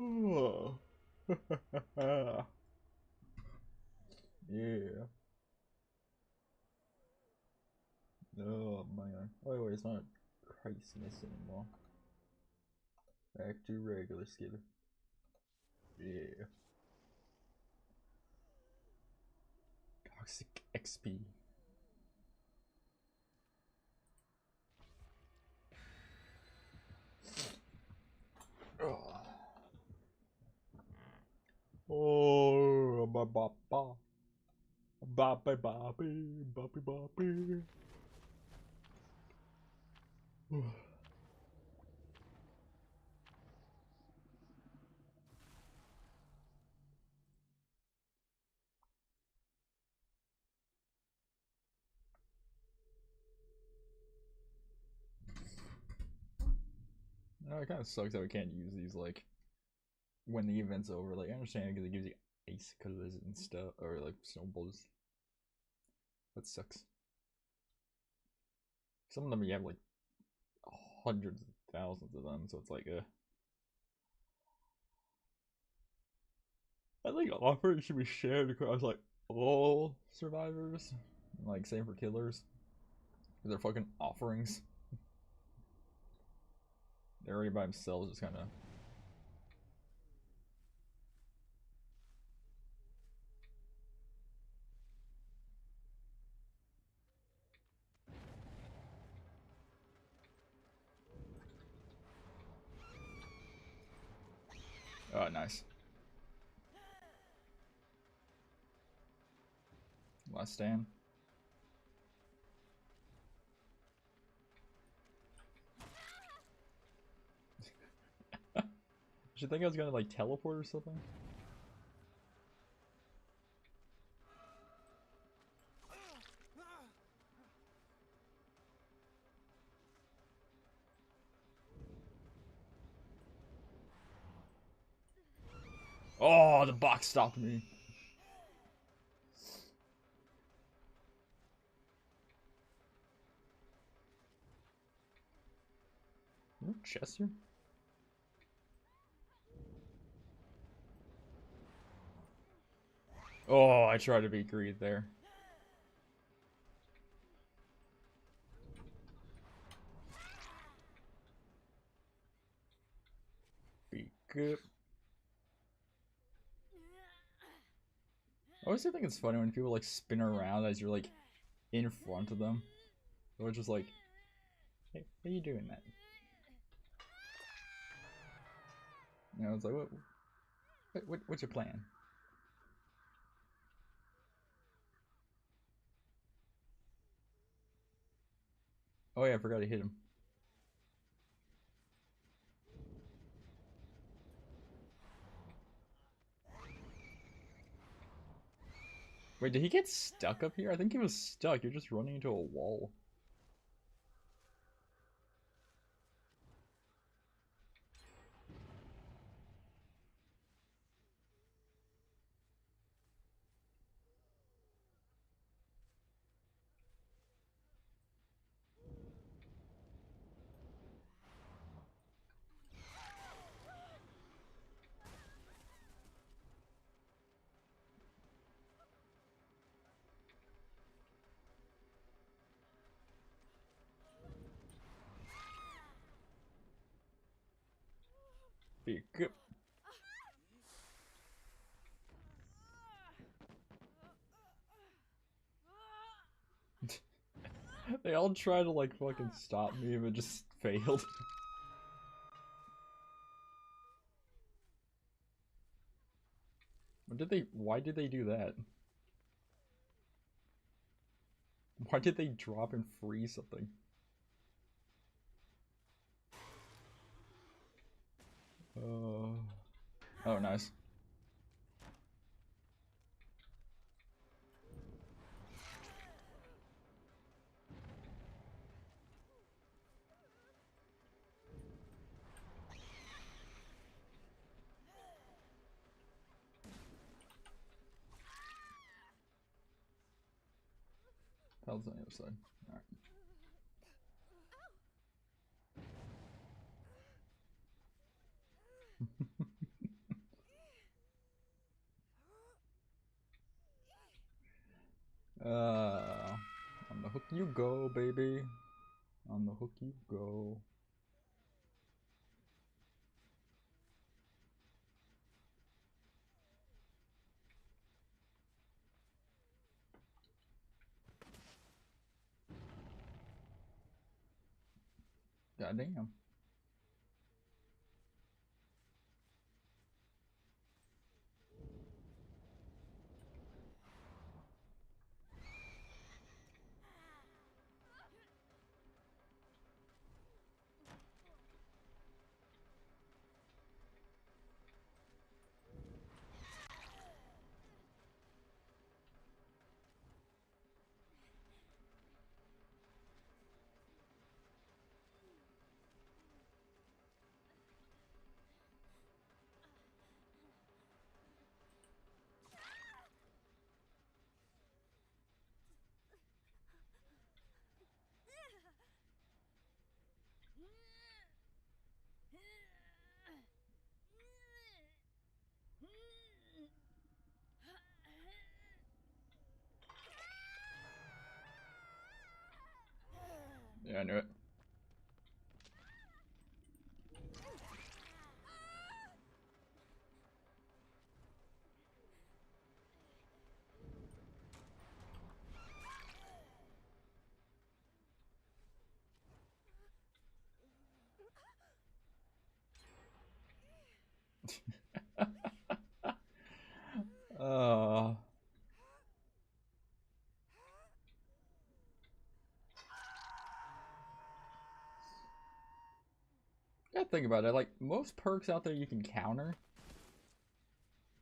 Oh. Yeah. Oh man. Oh wait, it's not Christmas anymore. Back to regular Skelly. Yeah. Toxic XP. Oh, ba ba ba. Ba ba ba ba ba ba ba. No, it kind of sucks that we can't use these like when the event's over. Like I understand because it gives you ice colors and stuff, or like snowballs. That sucks. Some of them you have like hundreds of thousands of them, so it's like I think offers should be shared across like all survivors. Like same for killers. They're fucking offerings. They're already by themselves, just kind of. Oh, nice. Last stand. Did you think I was gonna like teleport or something? Oh, the box stopped me. Chest here? Oh, I tried to be greed there. Be good. I always think it's funny when people like spin around as you're like in front of them. Or just like, hey, how you doing that? You know, it's like, what's your plan? Oh yeah, I forgot to hit him. Wait, did he get stuck up here? I think he was stuck. You're just running into a wall. Be good. They all try to like fucking stop me, but just failed. What did they? Why did they do that? Why did they drop and freeze something? Oh, nice. That was on the other side. Alright. keep go. Goddamn. Yeah, I knew it. uh, gotta think about it. Like, most perks out there you can counter.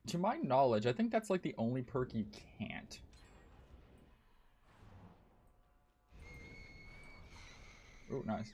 To my knowledge, I think that's like the only perk you can't. Oh, nice.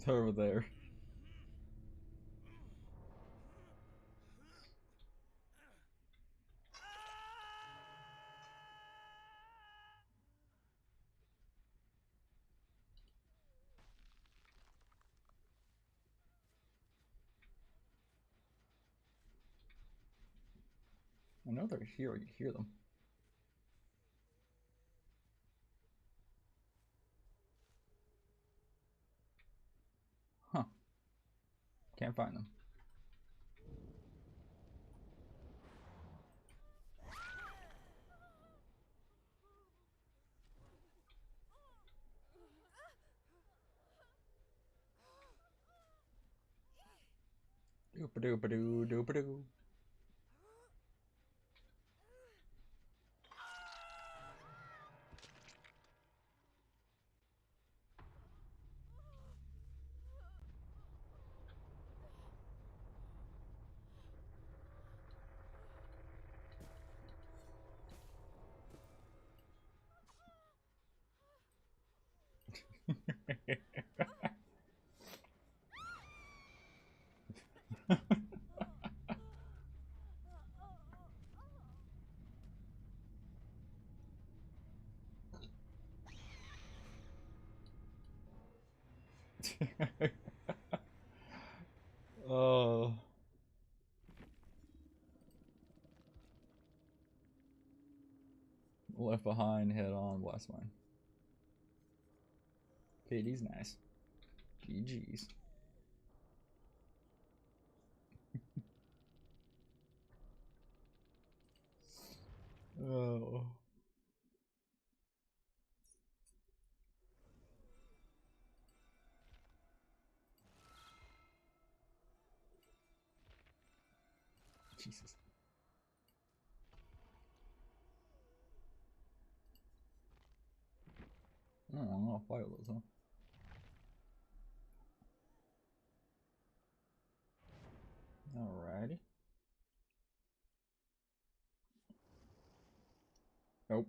It's over there. I know they're here. You hear them. Huh. Can't find them. Doop-a-doop-a-doo, doop-a-doo. Oh. and head on blast mine. KD's nice. GG's. Oh. Jesus. Oh, I'll fight those, huh? Alrighty. Nope.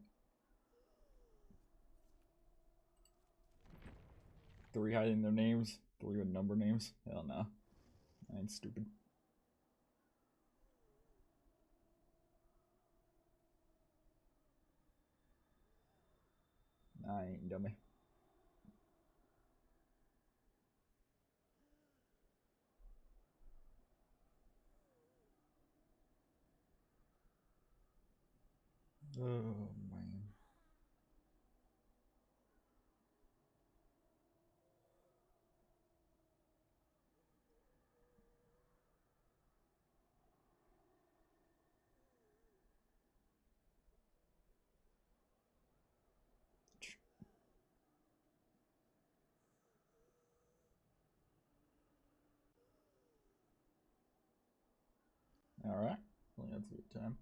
3 hiding their names. 3 with number names. Hell no. I ain't stupid. I ain't dummy. Oh man. Alright. Well, that's a good time.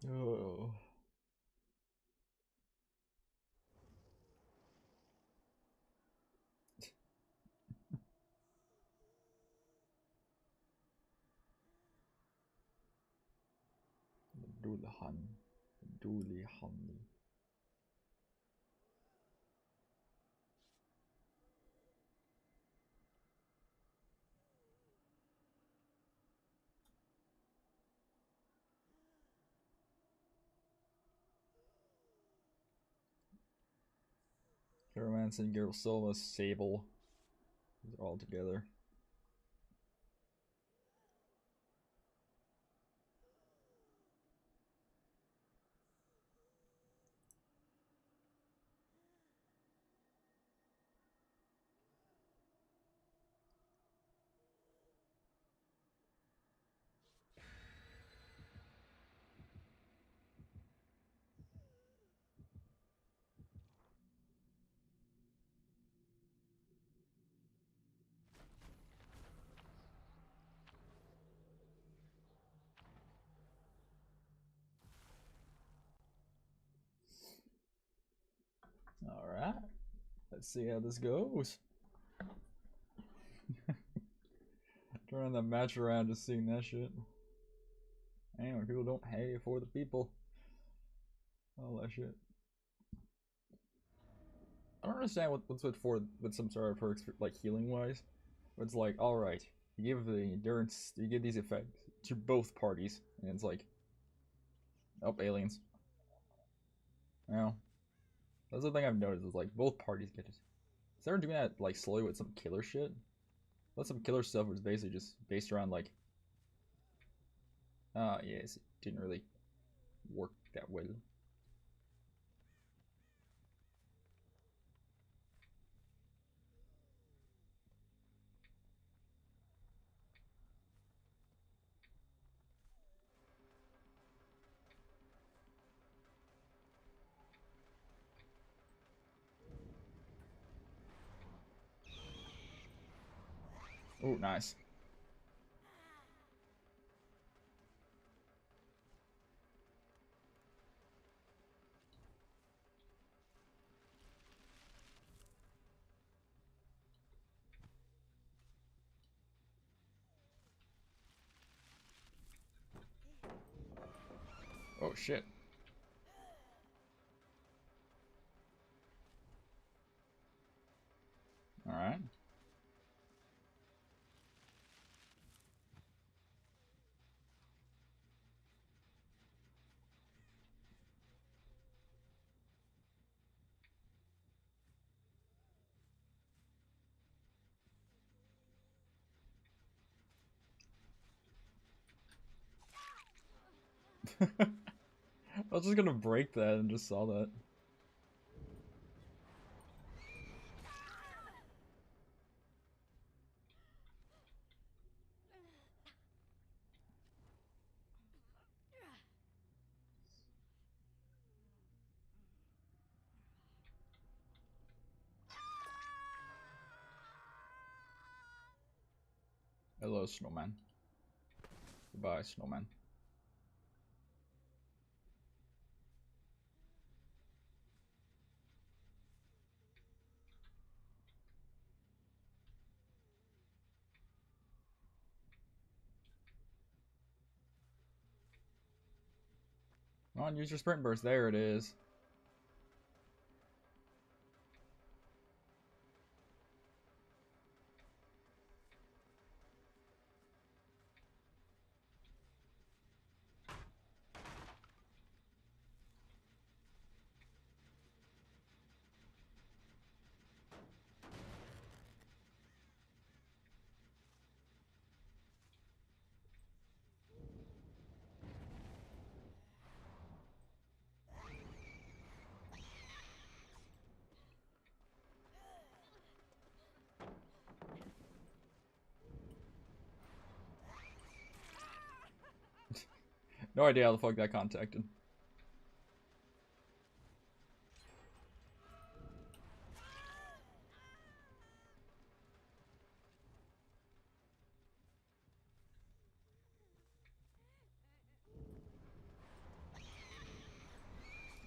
Oh. Dulahan. Dulihani. Caramanson, Gerasoma, Sable. These are all together. Alright. Let's see how this goes. Turning the match around just seeing that shit. Anyway, people don't pay for the people. All that shit. I don't understand what's with some sort of perks, like healing wise. It's like, alright, you give the endurance, you give these effects to both parties, and it's like, oh, aliens. Well, that's the thing I've noticed is like both parties get it. Started doing that like slowly with some killer shit. But some killer stuff was basically just based around like, yes, it didn't really work that well. Oh, nice. Oh shit. Alright. I was just gonna break that and just saw that. Hello, snowman. Goodbye, snowman. Come on, use your sprint burst. There it is. No idea how the fuck that contacted.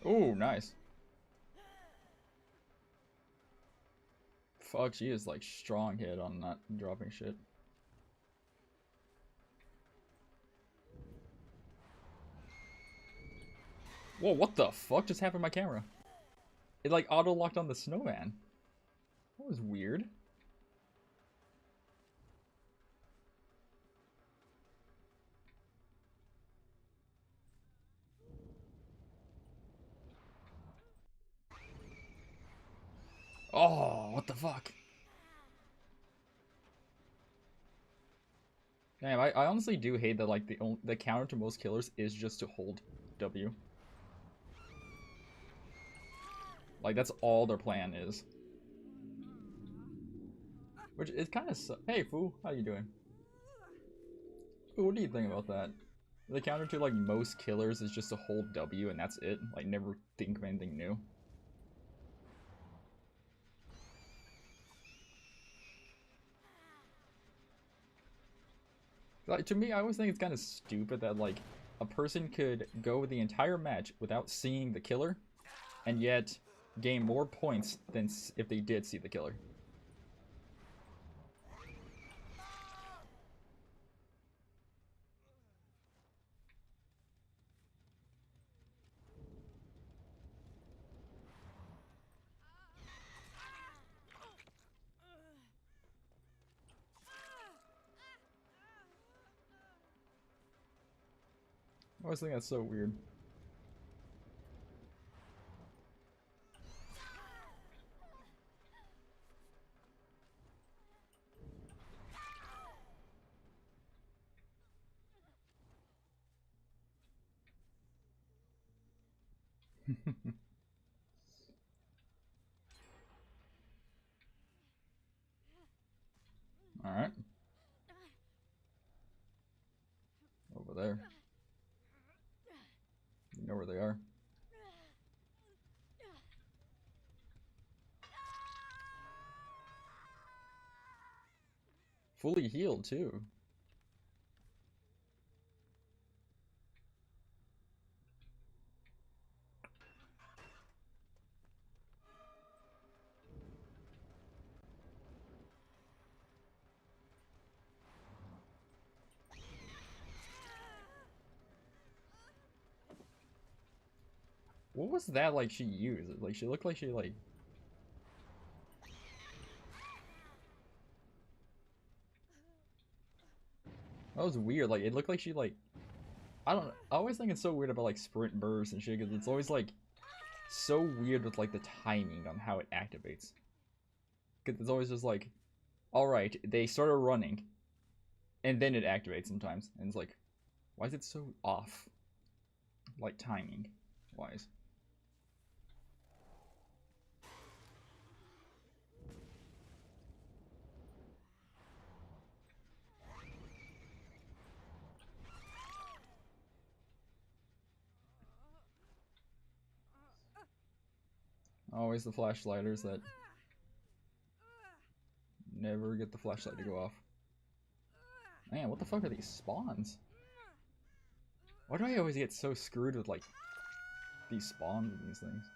Ooh, nice. Fuck, she is like strong hit on not dropping shit. Whoa, what the fuck just happened to my camera? It like auto-locked on the snowman. That was weird. Oh, what the fuck? Damn, I honestly do hate that like the counter to most killers is just to hold W. Like that's all their plan is. Which is kind of hey Fu, how you doing? Fu, what do you think about that? The counter to like most killers is just to hold W and that's it. Like never think of anything new. Like to me, I always think it's kind of stupid that like a person could go the entire match without seeing the killer, and yet gain more points than if they did see the killer. I always think that's so weird. Alright. Over there. You know where they are. Fully healed, too. What was that like she used? Like she looked like she like... That was weird. Like it looked like she like... I don't know. I always think it's so weird about like sprint bursts and shit because it's always like so weird with like the timing on how it activates. Because it's always just like, alright, they started running and then it activates sometimes. And it's like, why is it so off? like timing wise. Always the flashlighters that never get the flashlight to go off. Man, what the fuck are these spawns? Why do I always get so screwed with like these spawns and these things?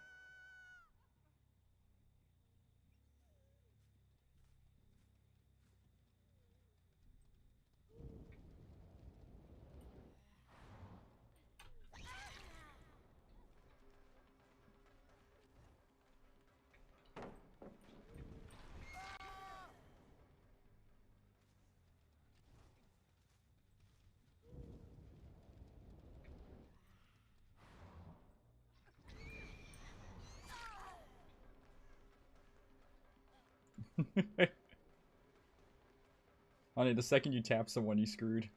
Honey, the second you tap someone, you screwed.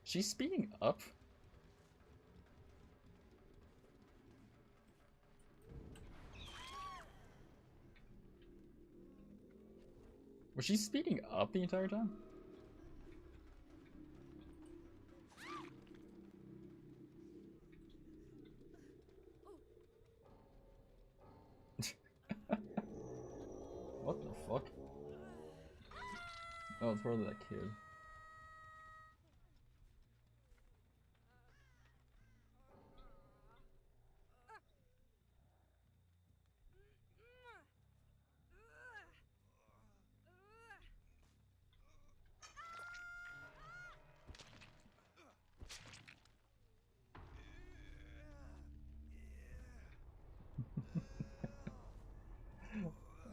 She's speeding up? Was she speeding up the entire time? What the fuck? Oh, it's probably that kid.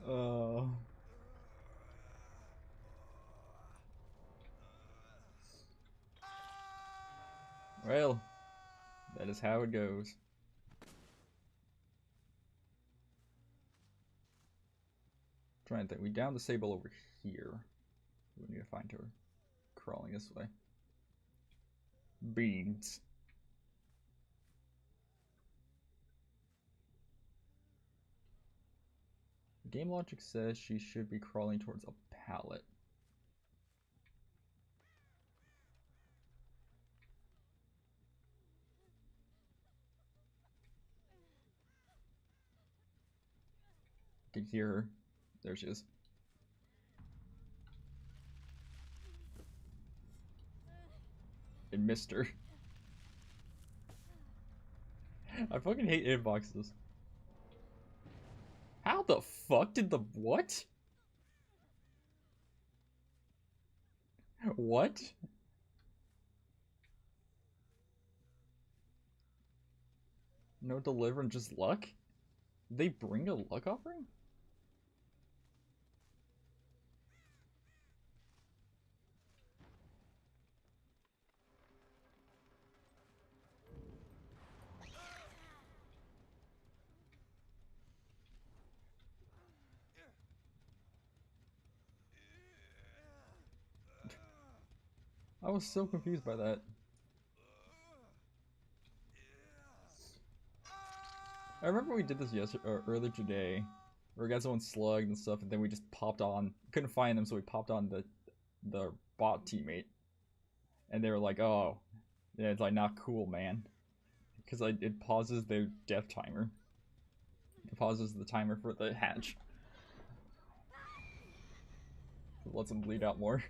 Uh... Well, that is how it goes. Trying to think. We downed the Sable over here. We need to find her. Crawling this way. Beans. Game logic says she should be crawling towards a pallet. Can you hear her? There she is. It missed her. I fucking hate inboxes. How the fuck did the what? What? No deliver and just luck? They bring a luck offering? I was so confused by that. I remember we did this earlier today, where we got someone slugged and stuff, and then we just popped on. Couldn't find them, so we popped on the bot teammate, and they were like, "Oh, yeah, it's like not cool, man," because it pauses the death timer. It pauses the timer for the hatch. It lets them bleed out more.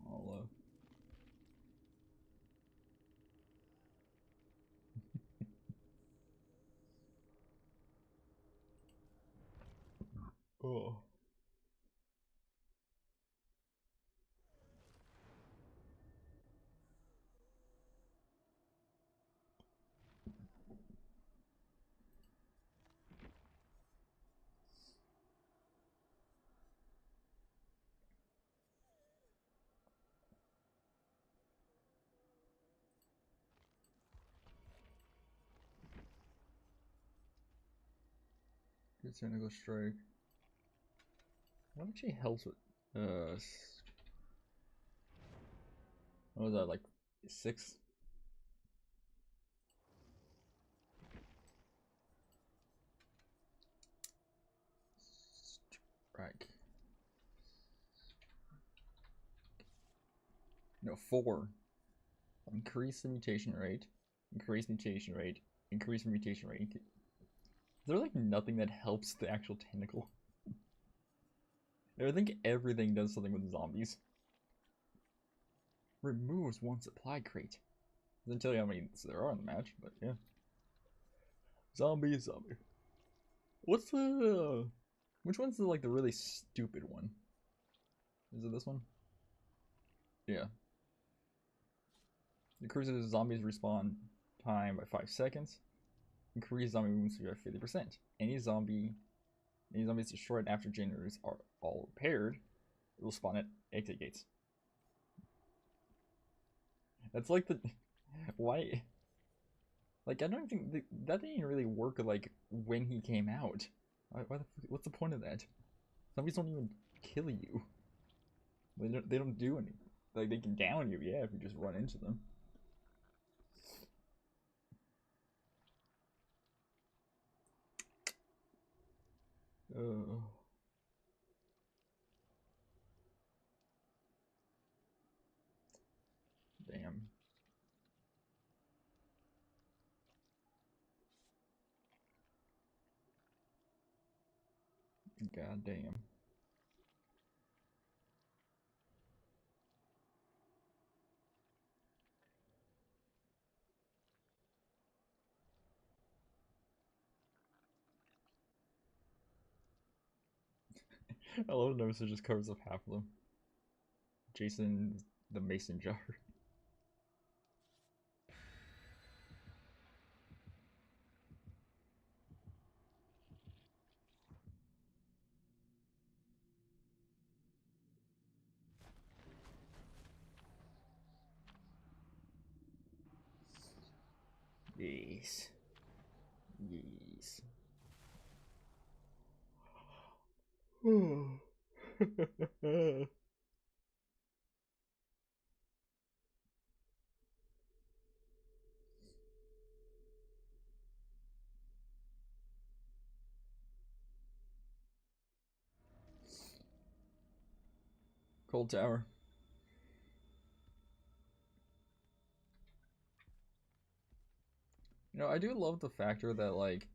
I'll, oh. Good tentacle strike. What actually helps with what was that, like 6? Strike. No, 4. Increase the mutation rate. Increase mutation rate. Increase mutation rate. Is there like nothing that helps the actual tentacle? I think everything does something with zombies. Removes one supply crate. Doesn't tell you how many there are in the match, but yeah. Zombie. What's the... Which one's the, like, the really stupid one? Is it this one? Yeah. Decreases zombies respawn time by 5 seconds. Increase zombie movement speed by 50%. Any zombies destroyed after generators are all repaired, it will spawn at exit gates. That's like the... Why? Like, I don't think... That didn't really work, like, when he came out. What's the point of that? Zombies don't even kill you. They don't do anything. Like, they can down you, yeah, if you just run into them. Oh. Damn. God damn. I love notice it just covers up half of them. Jason the mason jar. Yes. Yes. Cold Tower. You know, I do love the factor that, like,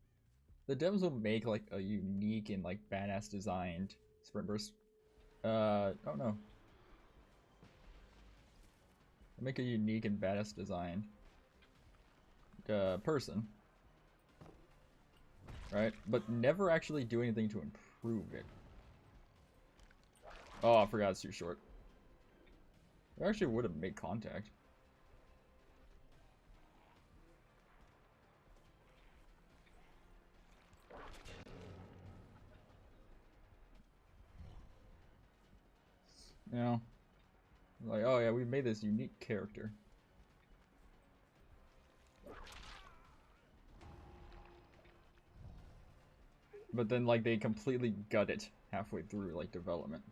the devs will make, like, a unique and, like, badass designed sprint burst. Oh no. They make a unique and badass designed person. Right? But never actually do anything to improve it. Oh, I forgot it's too short. I actually would have made contact. You know? Like, oh yeah, we made this unique character. But then, like, they completely gut it halfway through, like, development.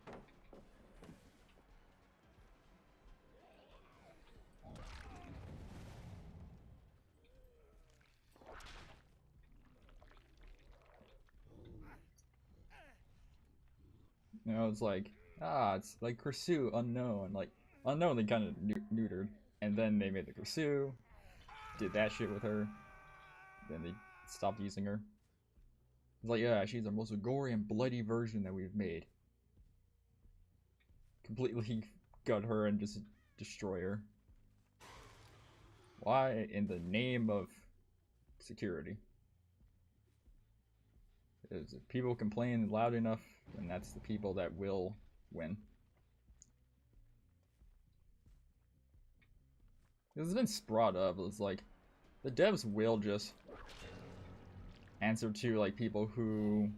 You know, it's like, it's like Pursue, Unknown. Like, Unknown they kind of neutered. And then they made the Pursue, did that shit with her. Then they stopped using her. It's like, yeah, she's the most gory and bloody version that we've made. Completely gut her and just destroy her. Why? In the name of security. Because if people complain loud enough, then that's the people that will win. It's been brought up, it's like, the devs will just answer to, like, people who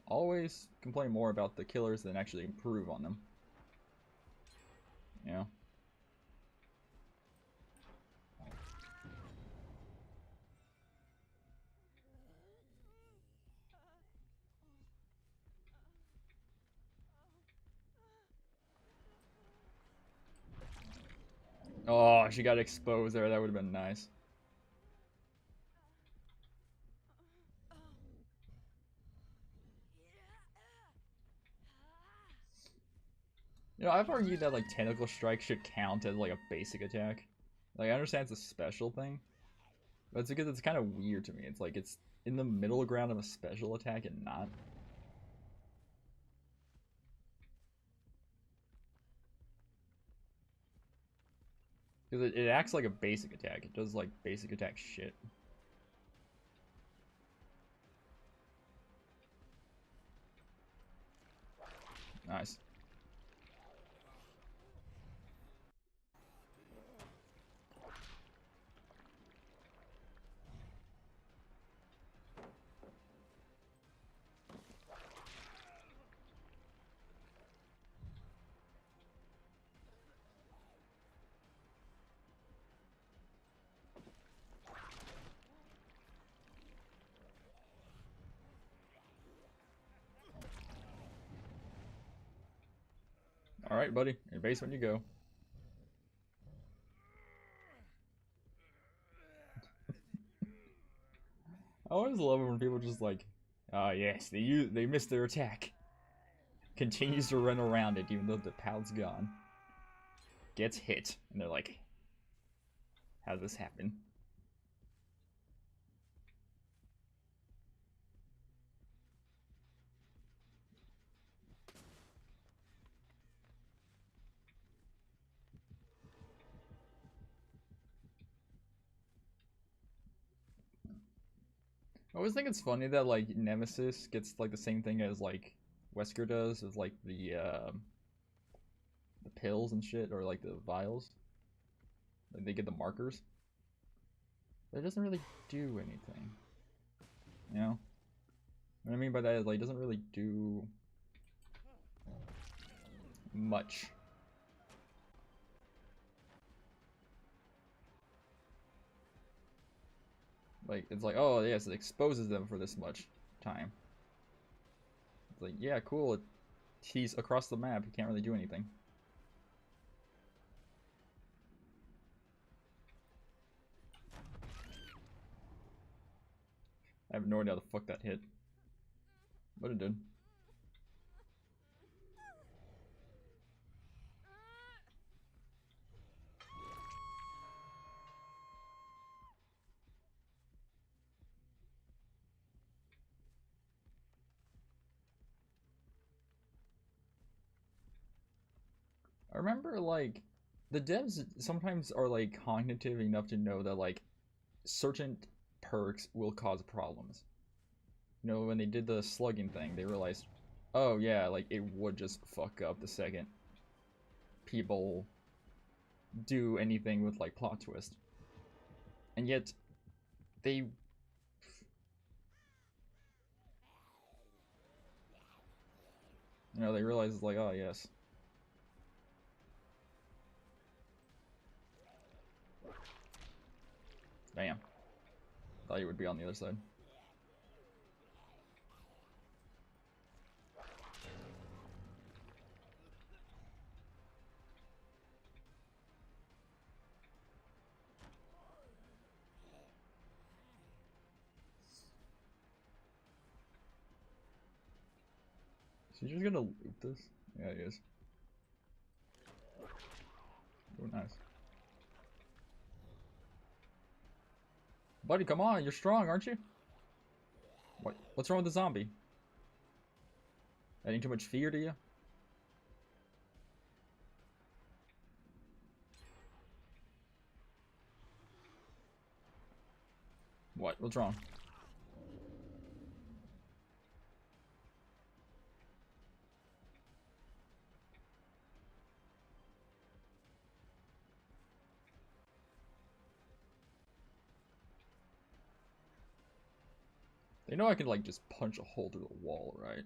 always complain more about the killers than actually improve on them. You know? Oh, she got exposed there. That would have been nice. You know, I've argued that like tentacle strike should count as like a basic attack. Like I understand it's a special thing, but it's because it's kind of weird to me. It's like it's in the middle ground of a special attack and not. Because it acts like a basic attack. It does like basic attack shit. Nice. Alright, buddy. In basement you go. I always love it when people just like, ah, yes, they missed their attack. Continues to run around it even though the pal's gone. Gets hit, and they're like, how did this happen? I always think it's funny that like Nemesis gets like the same thing as like Wesker does with like the pills and shit, or like the vials. Like they get the markers. But it doesn't really do anything. You know? What I mean by that is like it doesn't really do much. Like it's like, oh yes, it exposes them for this much time. It's like, yeah, cool. He's across the map. He can't really do anything. I have no idea how the fuck that hit. But it did. I remember, like, the devs sometimes are, like, cognitive enough to know that, like, certain perks will cause problems. You know, when they did the slugging thing, they realized, oh, yeah, like, it would just fuck up the second people do anything with, like, plot twist. And yet, they... You know, they realize, like, oh, yes. Damn. Thought you would be on the other side. Is he just gonna loot this? Yeah, he is. Oh, nice. Buddy, come on, you're strong, aren't you? What? What's wrong with the zombie? Adding too much fear to you? What? What's wrong? They know I can, like, just punch a hole through the wall, right?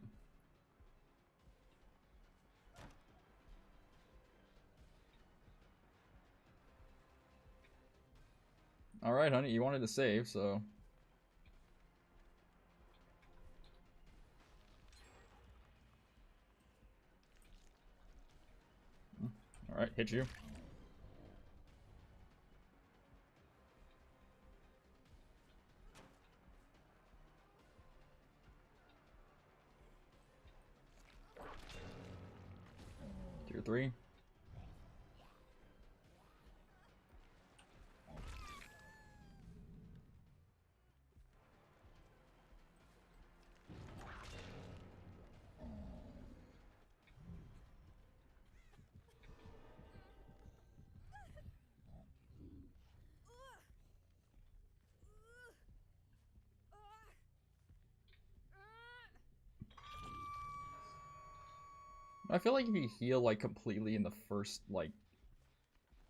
Alright, honey, you wanted to save, so... Alright, hit you. Tier 3. I feel like if you heal like completely in the first like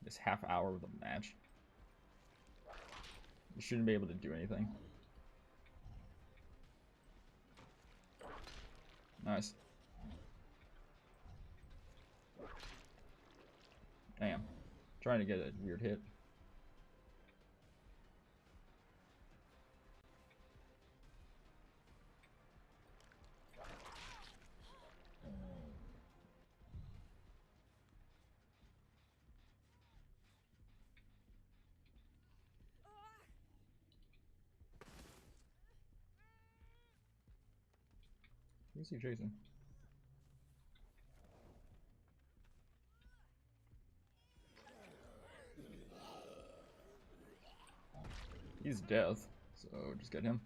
this half hour of the match, you shouldn't be able to do anything. Nice. Damn. Trying to get a weird hit. Who's he chasing? He's death, so just get him.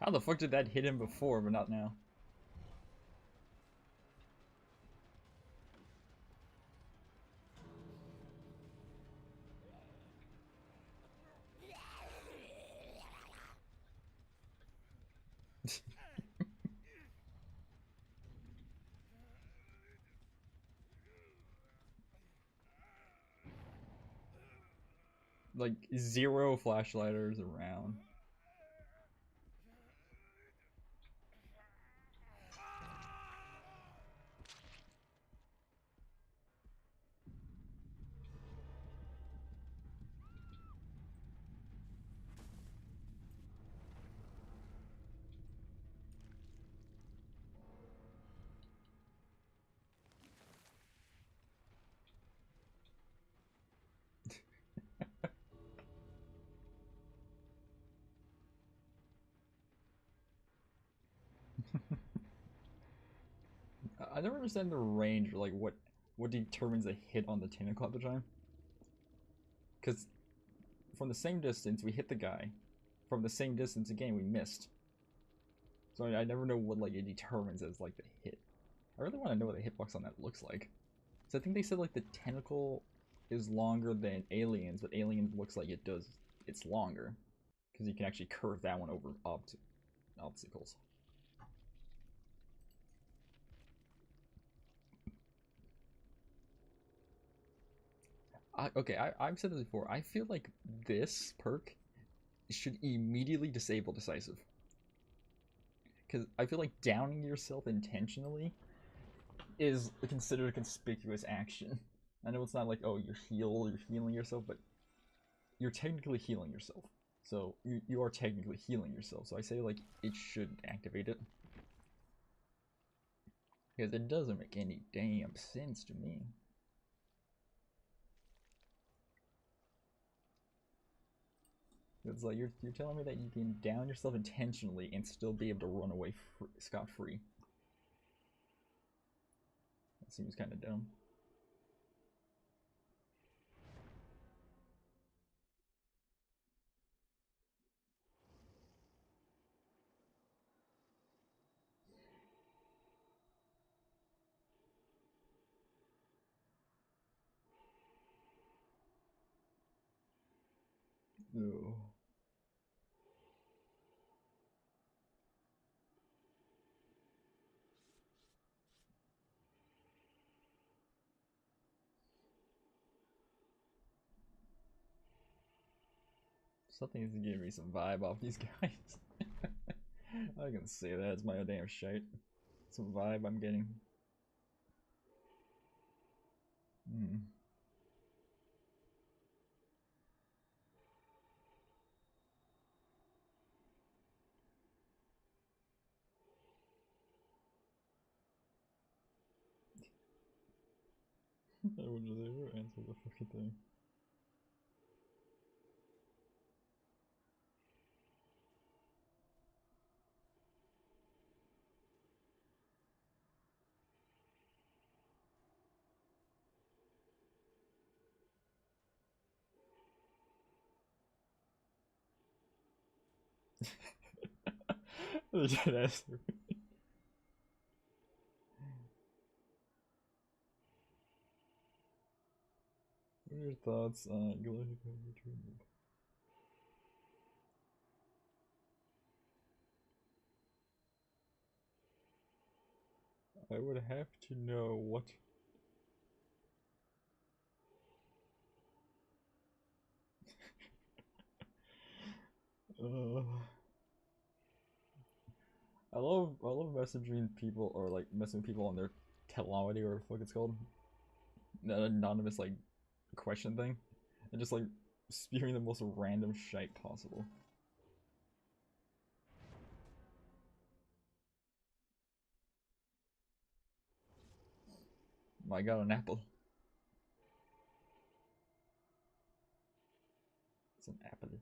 How the fuck did that hit him before, but not now? Like, 0 flashlighters around. I never understand the range, or like what determines a hit on the tentacle at the time. Because from the same distance, we hit the guy. From the same distance again, we missed. So I never know what like it determines as like the hit. I really want to know what the hitbox on that looks like. So I think they said like the tentacle is longer than aliens, but aliens looks like it's longer. Because you can actually curve that one over obstacles. I've said this before. I feel like this perk should immediately disable decisive. Because I feel like downing yourself intentionally is considered a conspicuous action. I know it's not like, oh, you're healing yourself, but you're technically healing yourself. So you are technically healing yourself. So I say like it should activate it. Because it doesn't make any damn sense to me. It's like you're telling me that you can down yourself intentionally and still be able to run away scot-free. That seems kind of dumb. No. Something is giving me some vibe off these guys. I can say that. It's my own damn shite. It's a vibe I'm getting. Hmm. I wonder if they ever answer the fucking thing. They did answer. What are your thoughts on Galactic Return? I would have to know what. I love messaging people or like messing with people on their telepathy or what the fuck it's called. That anonymous like question thing. And just like spewing the most random shite possible. I got an apple. It's an apple.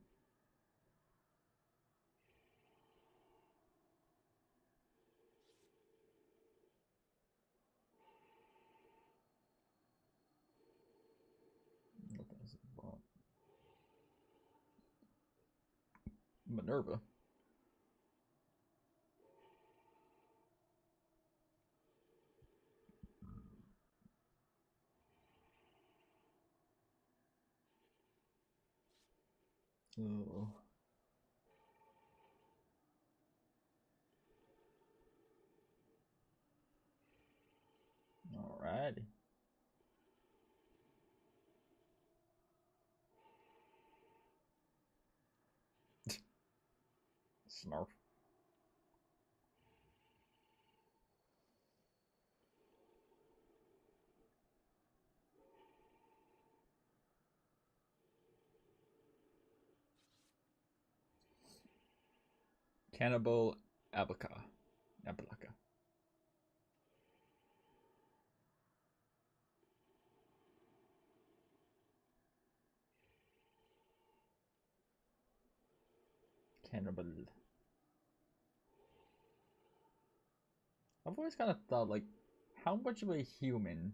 What is it about? Minerva. Oh. Alrighty. Snarf. Cannibal Abaca. Abalaka. Cannibal. I've always kind of thought, like, how much of a human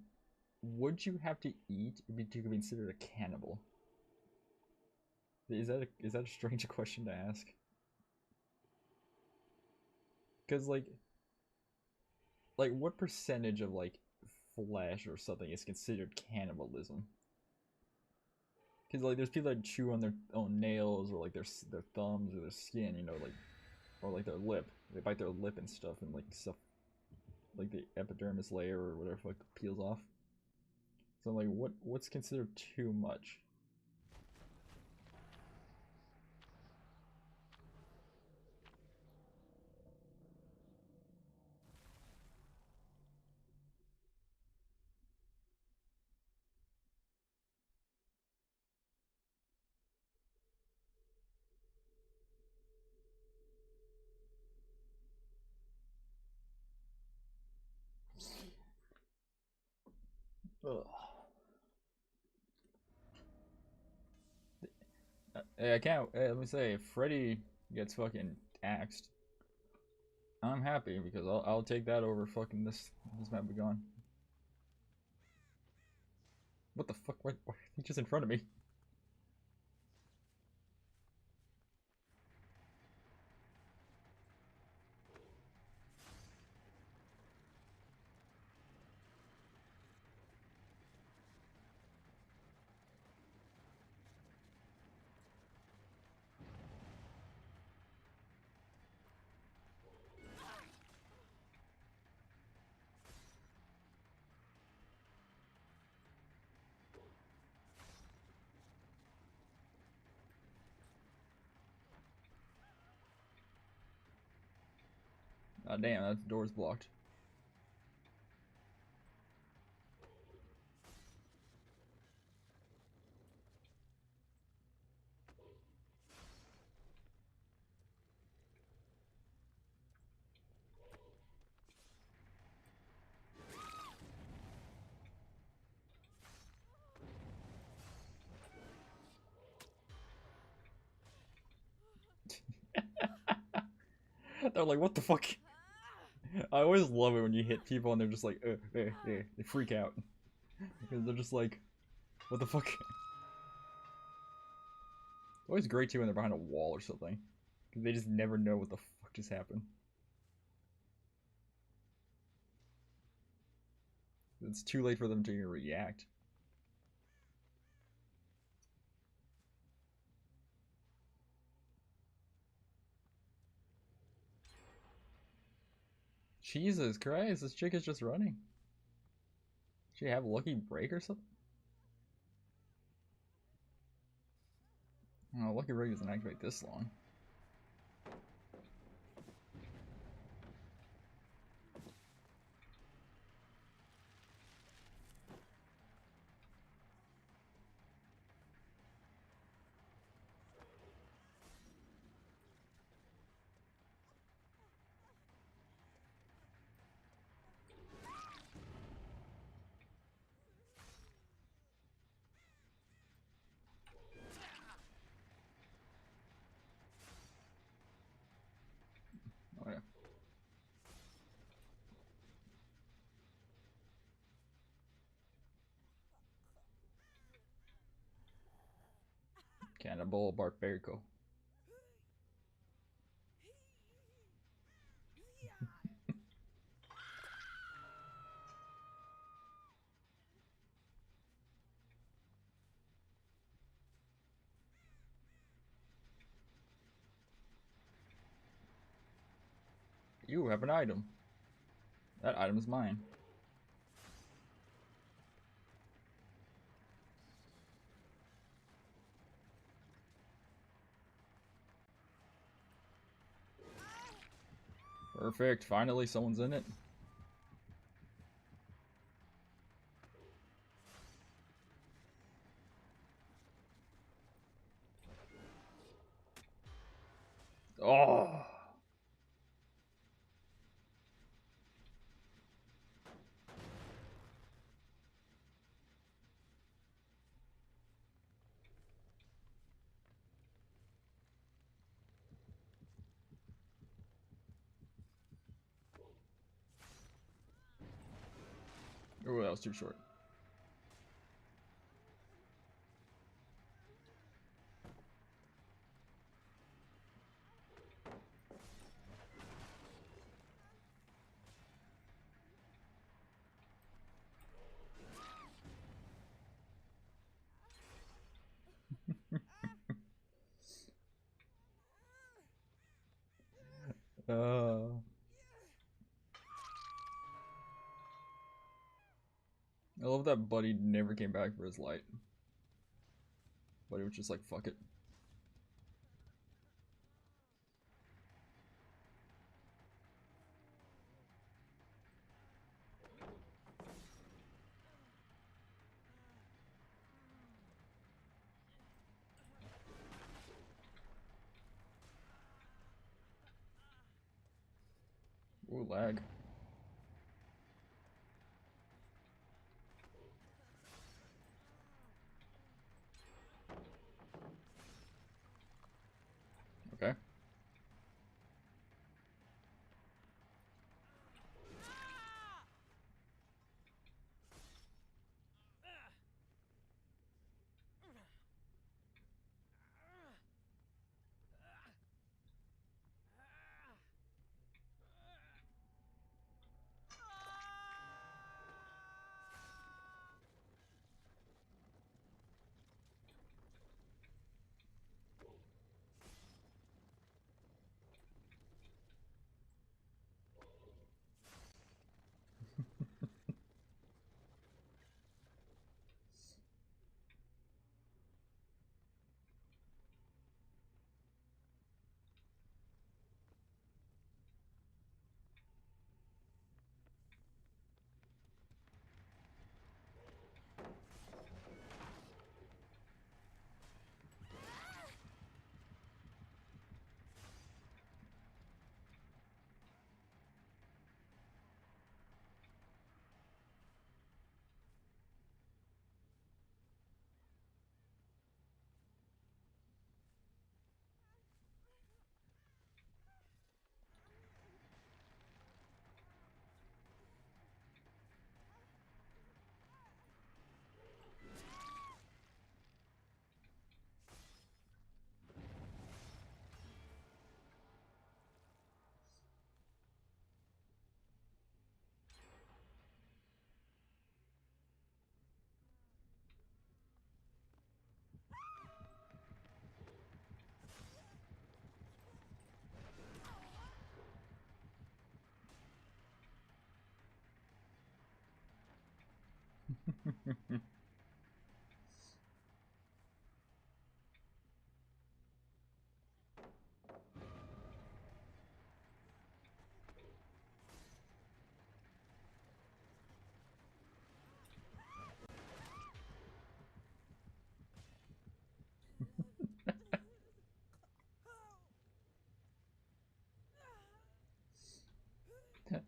would you have to eat to be considered a cannibal? Is that a strange question to ask? Because like what percentage of like flesh or something is considered cannibalism? Because like there's people that chew on their own nails or like their thumbs or their skin, you know, like or like their lip. They bite their lip and stuff, and like stuff like the epidermis layer or whatever fuck peels off. So like what's considered too much? Ugh. Hey, I can't. Hey, let me say, if Freddy gets fucking axed, I'm happy because I'll take that over fucking this map be gone. What the fuck? Why he's just in front of me? Ah, damn, that door's blocked. They're like, what the fuck? I always love it when you hit people and they're just like, they freak out. Because they're just like, what the fuck? Always great too when they're behind a wall or something. Because they just never know what the fuck just happened. It's too late for them to even react. Jesus Christ, this chick is just running. Does she have a lucky break or something? Oh, lucky break doesn't activate this long. Oh yeah. Cannibal Barbarico. You have an item. That item is mine. Perfect. Finally, someone's in it. Oh. Oh, that was too short. I love that Buddy never came back for his light. Buddy was just like, fuck it. Ooh, lag. Okay.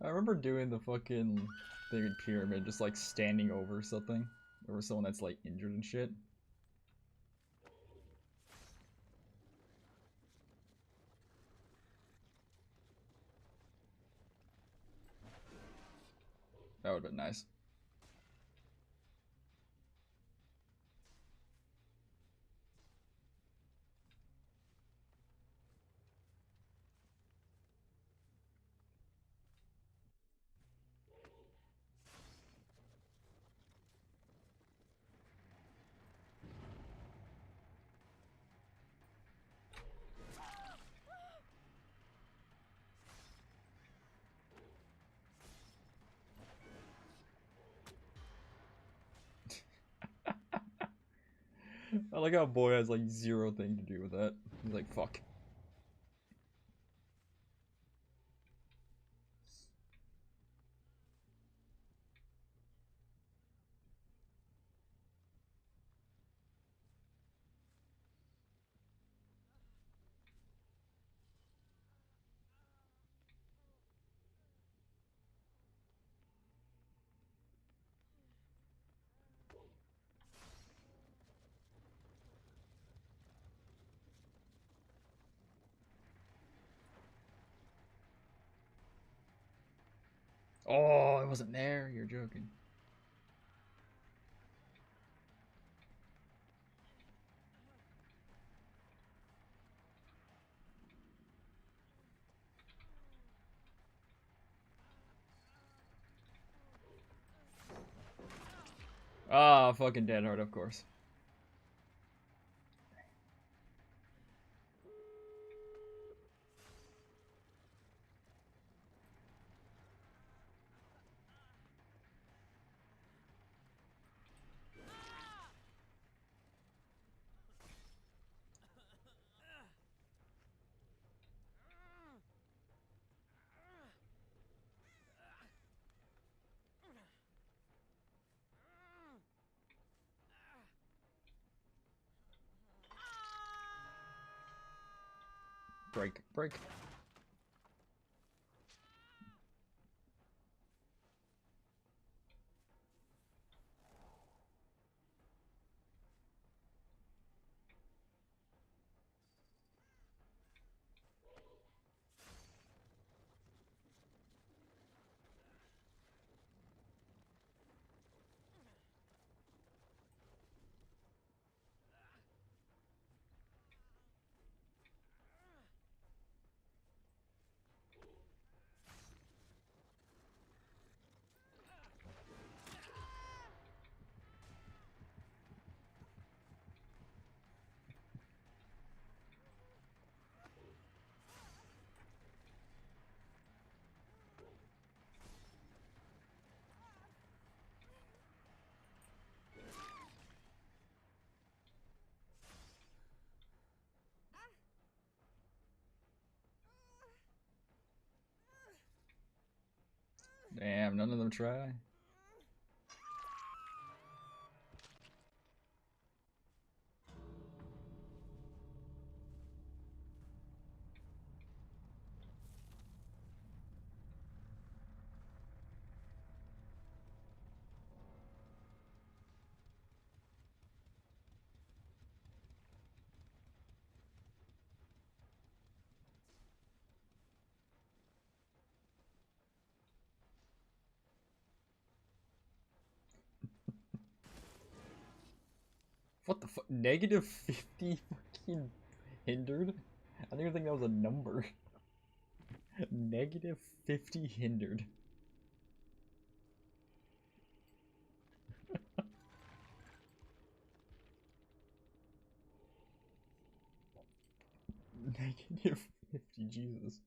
I remember doing the fucking thing in Pyramid, just like standing over something, over someone that's like injured and shit. That would've been nice. I like how Boy has like zero thing to do with that. He's like, fuck. Oh, I wasn't there. You're joking. Ah, fucking Dead Hard, of course. Break, break. Damn, none of them try. What the fuck? Negative 50 fucking hindered? I don't even think that was a number. Negative 50 hindered. Negative 50, Jesus.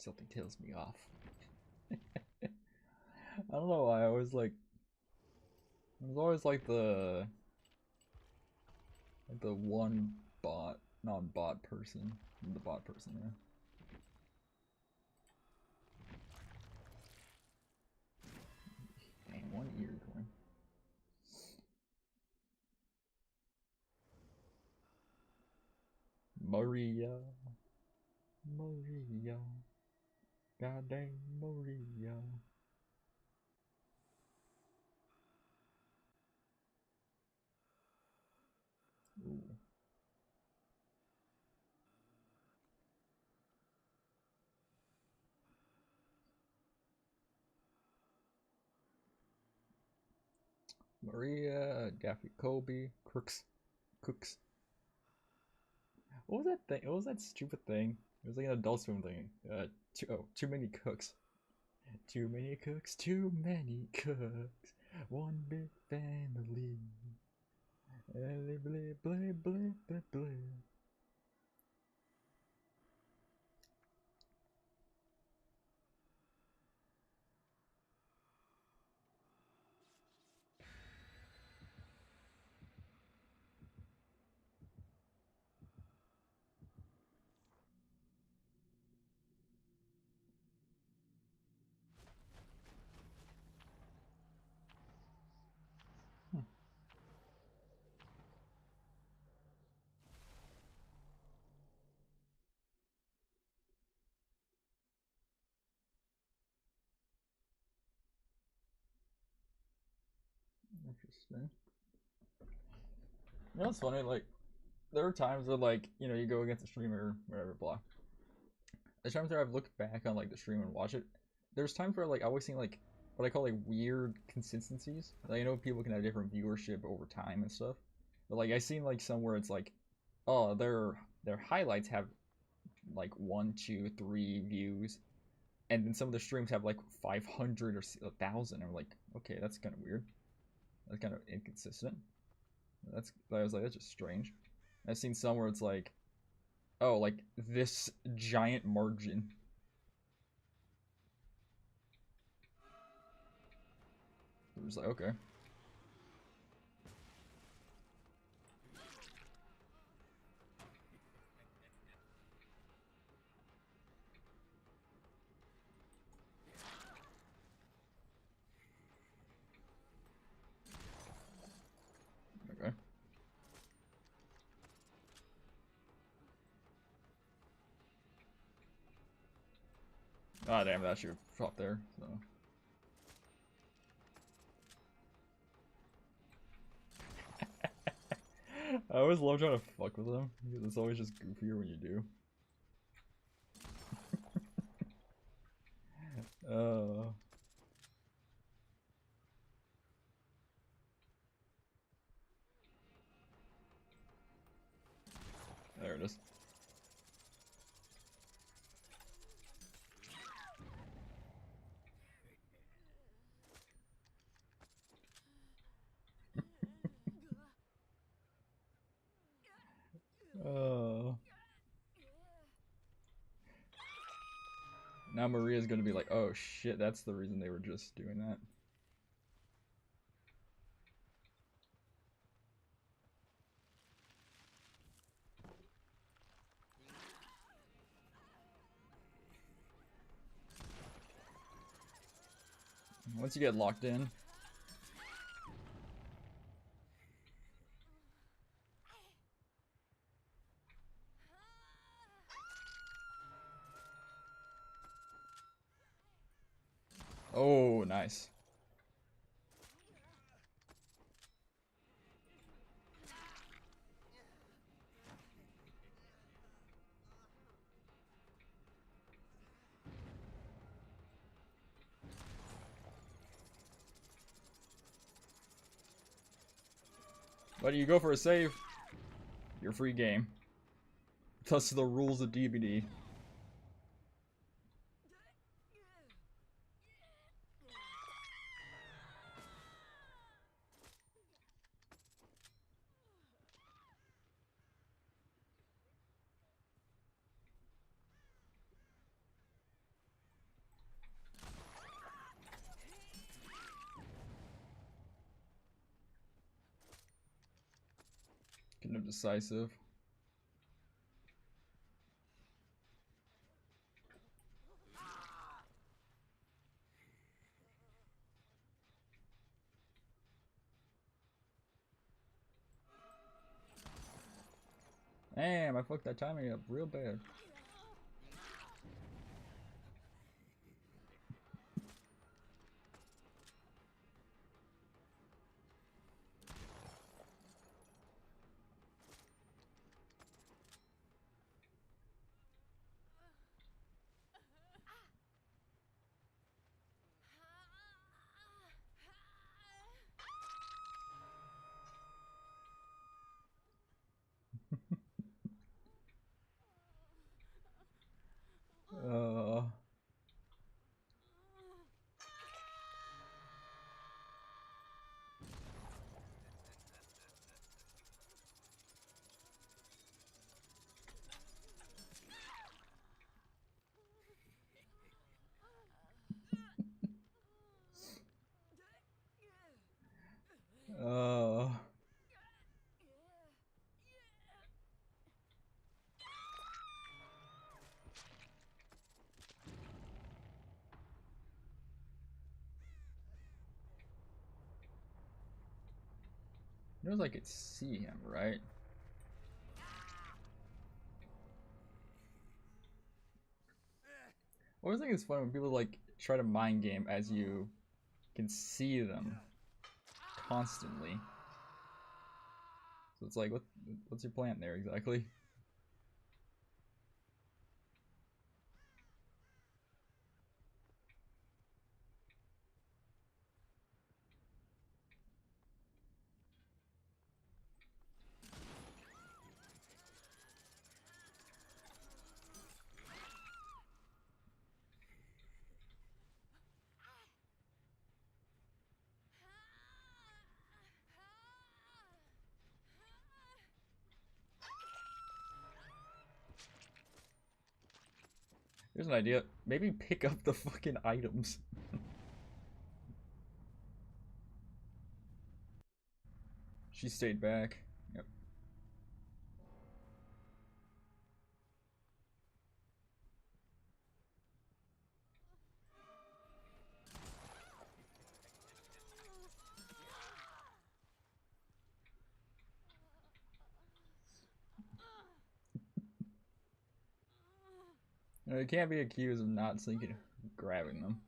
Something tells me off. I don't know why I always like. I was always like the one bot, non-bot person, the bot person. Yeah. Dang, one ear coin. Maria, Maria, goddamn Maria. Ooh. Maria, Daffy Kobe, Crooks, Cooks. What was that thing? What was that stupid thing? It was like an Adult Swim thing. Too many cooks. Too many cooks, too many cooks. One big family. Blah, blah, blah, blah, blah, blah. Interesting. You know what's funny? Like, there are times where, like, you know, you go against a streamer or whatever, blah. There's times where I've looked back on, like, the stream and watch it. There's times where, like, I always seen, like, what I call, like, weird consistencies. Like, I know people can have different viewership over time and stuff. But, like, I seen, like, somewhere it's like, oh, their highlights have, like, 1, 2, 3 views. And then some of the streams have, like, 500 or 1,000. I'm like, okay, that's kind of weird. That's kind of inconsistent. I was like, that's just strange. I've seen some where it's like, oh, like this giant margin. It was like, okay. Okay. Ah, damn, that should have dropped there. So. I always love trying to fuck with them because it's always just goofier when you do. uh. There it is. Uh. Now Maria's gonna be like, oh shit, that's the reason they were just doing that. Once you get locked in. Oh, nice. But you go for a save, you're free game. Plus the rules of DBD. Shouldn't have decisive. Damn, I fucked that timing up real bad. Uh, uh, knows I could see him, right? I always think it's fun when people like try to mind game as you can see them constantly. So it's like, what's your plan there exactly? Here's an idea. Maybe pick up the fucking items. She stayed back. Yep. You can't be accused of not thinking, grabbing them.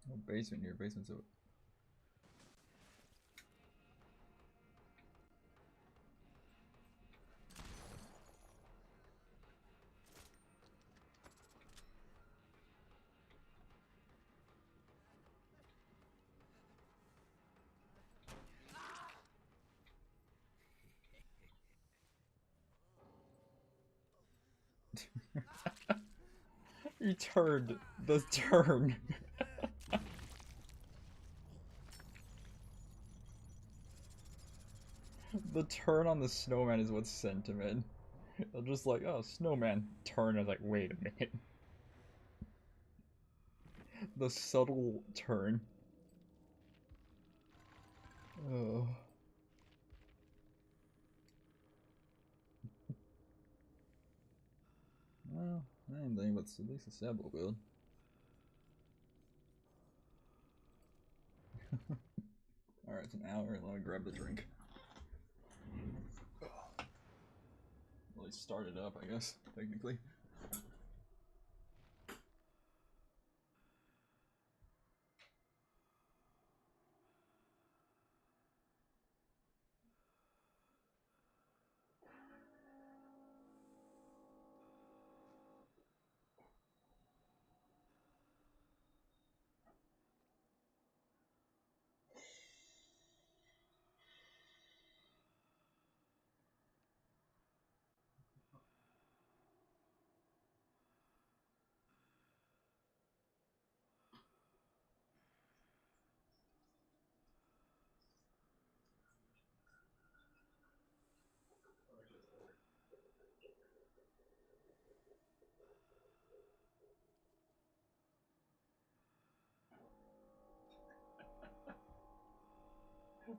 Oh, basement here. Basement's over. He turned the turn. The turn on the snowman is what's sentiment. They're just like, oh, snowman. Turn. I was like, wait a minute. The subtle turn. Oh. Well, I didn't think about at least a sample build. Alright, it's an hour. Let me grab the drink. Really start it up, I guess, technically.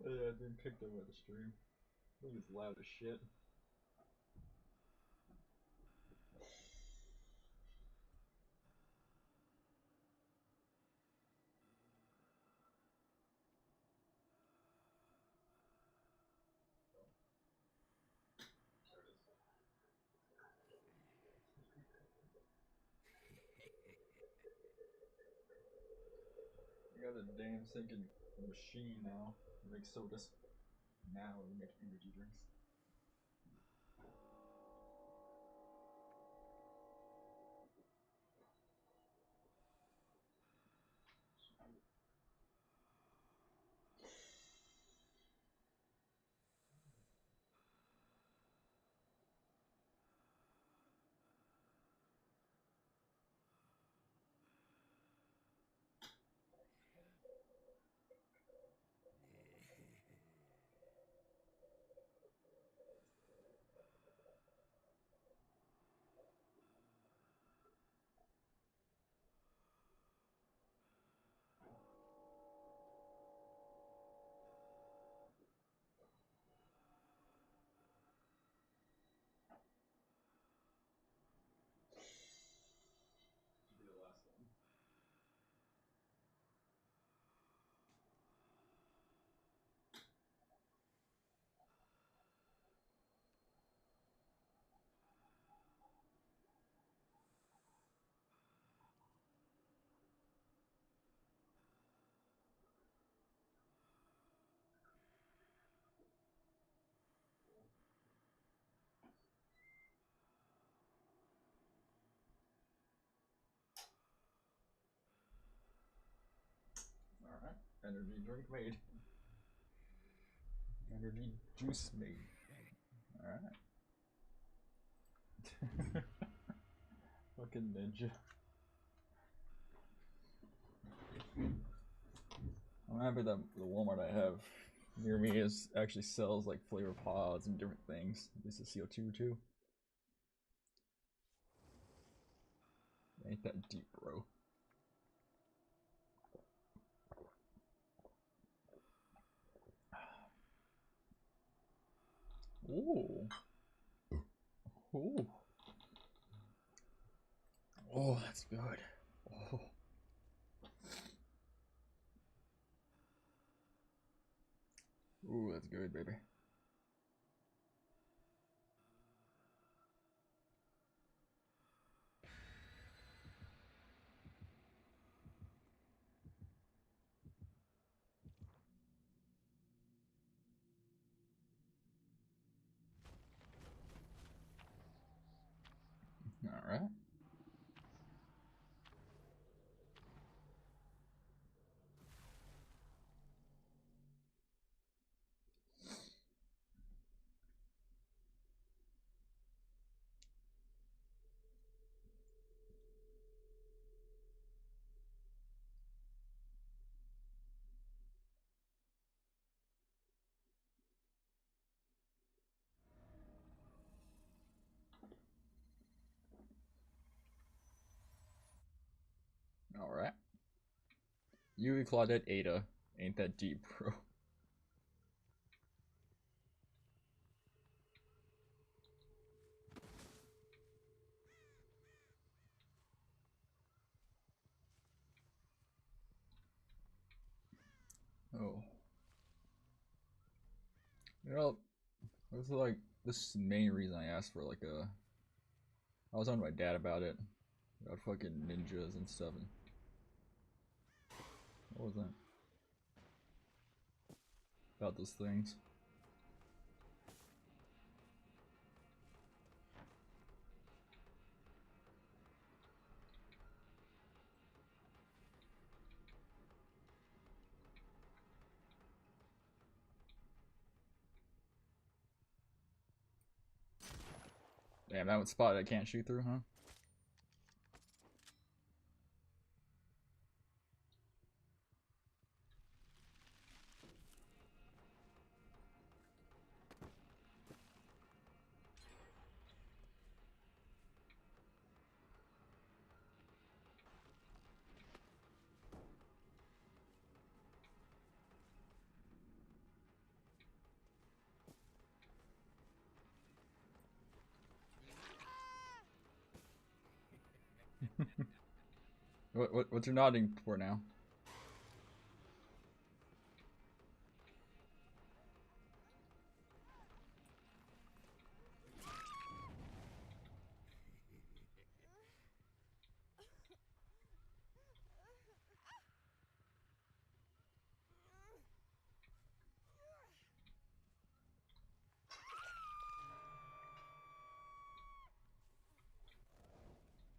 Yeah, it's being picked up by the stream. I think it's loud as shit. I got a damn sinking machine now. It makes sodas. Now it makes energy drinks. Should be the last one. Alright. Energy drink made. Energy juice made. Alright. Fucking ninja. I'm happy that the Walmart I have near me actually sells like flavor pods and different things. This is CO2 too. Ain't that deep, bro. Ooh. Ooh. Oh, that's good. Oh. Ooh, that's good, baby. Alright. Alright. Yui Claudette Ada. Ain't that deep, bro. Oh. You know, this is like, this is the main reason I asked for like a... I was talking to my dad about it. About fucking ninjas and stuff. And what was that? About those things. Damn, that one spot I can't shoot through, huh? What's your nodding for now?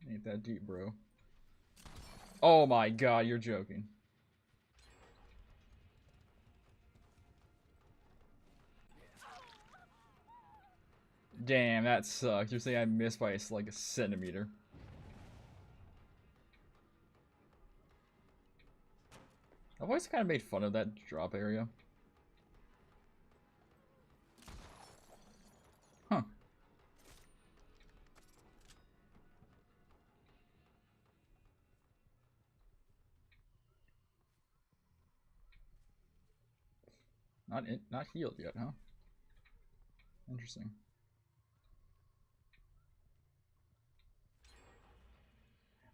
Ain't that deep, bro. Oh my god, you're joking. Damn, that sucks. You're saying I missed by like a centimeter. I've always kind of made fun of that drop area. Huh. Not healed yet, huh? Interesting.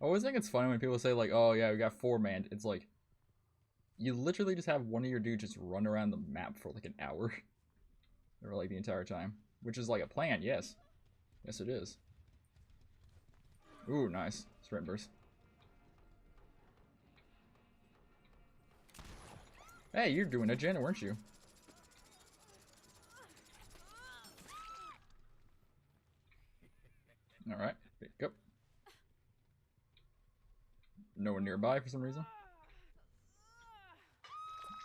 I always think it's funny when people say like, "Oh yeah, we got 4-man." It's like you literally just have one of your dudes just run around the map for like an hour, or like the entire time, which is like a plan. Yes, yes it is. Ooh, nice sprint burst. Hey, you're doing a Jenna, weren't you? All right, pick up. No one nearby for some reason.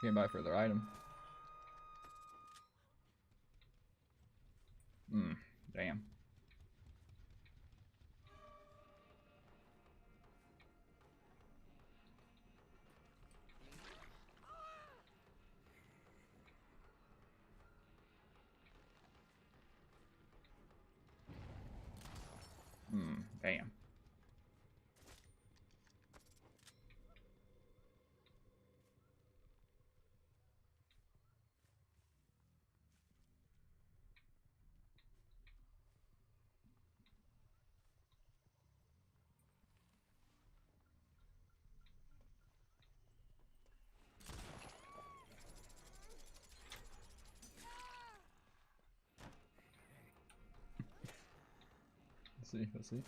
Came by for their item. Damn. Damn. Let's see, let's see.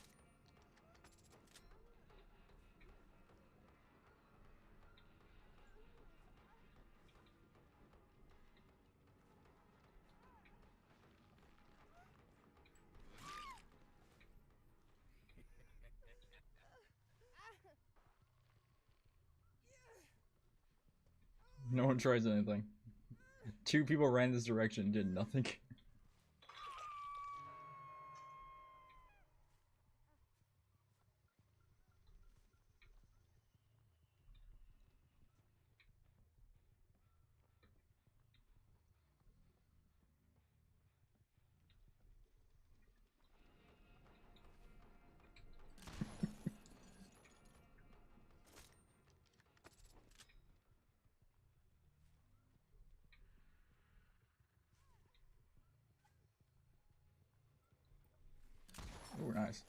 No one tries anything. 2 people ran this direction, did nothing. Ooh, nice.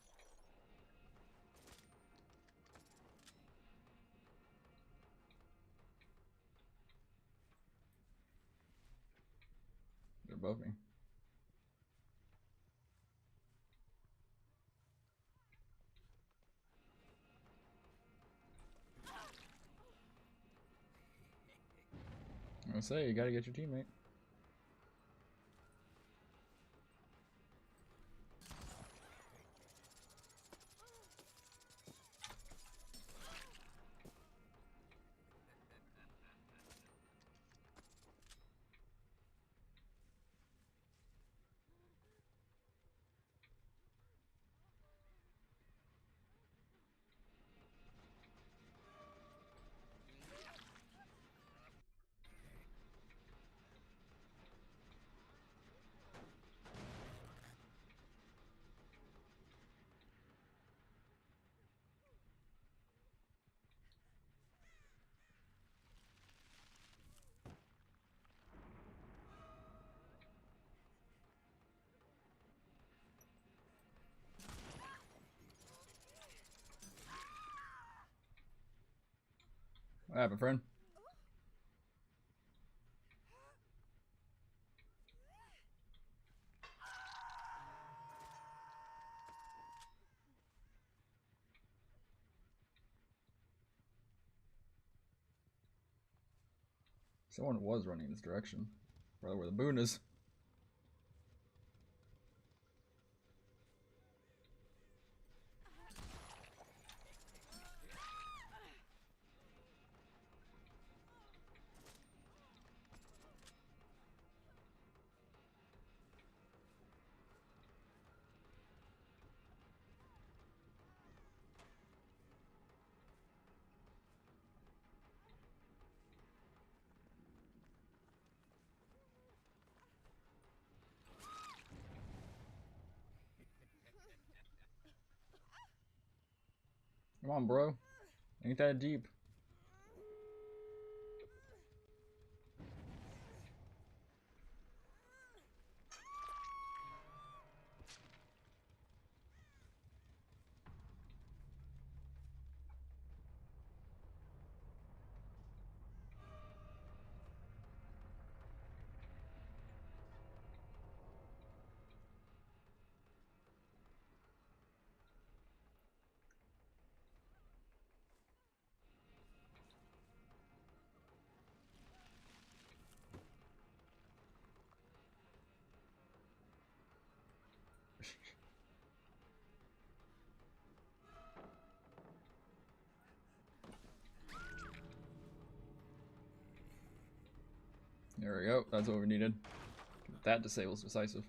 They're above me. I'm gonna say, you gotta get your teammate. What happened, friend? Someone was running in this direction. Probably where the boon is. Come on, bro. Ain't that deep. There we go. That's what we needed. That disables decisive.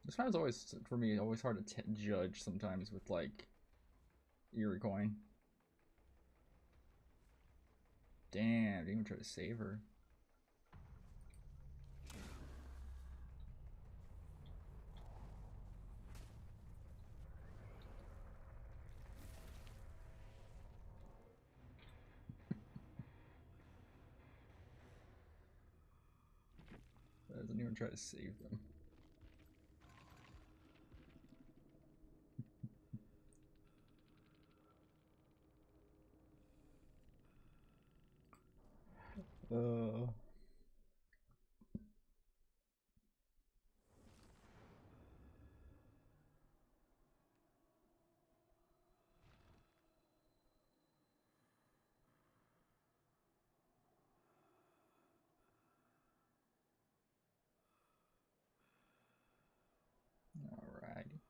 This one's always, for me, always hard to judge sometimes with, like, Eerie Coin. Damn, didn't even try to save her. Doesn't even try to save them. Uh... Alrighty.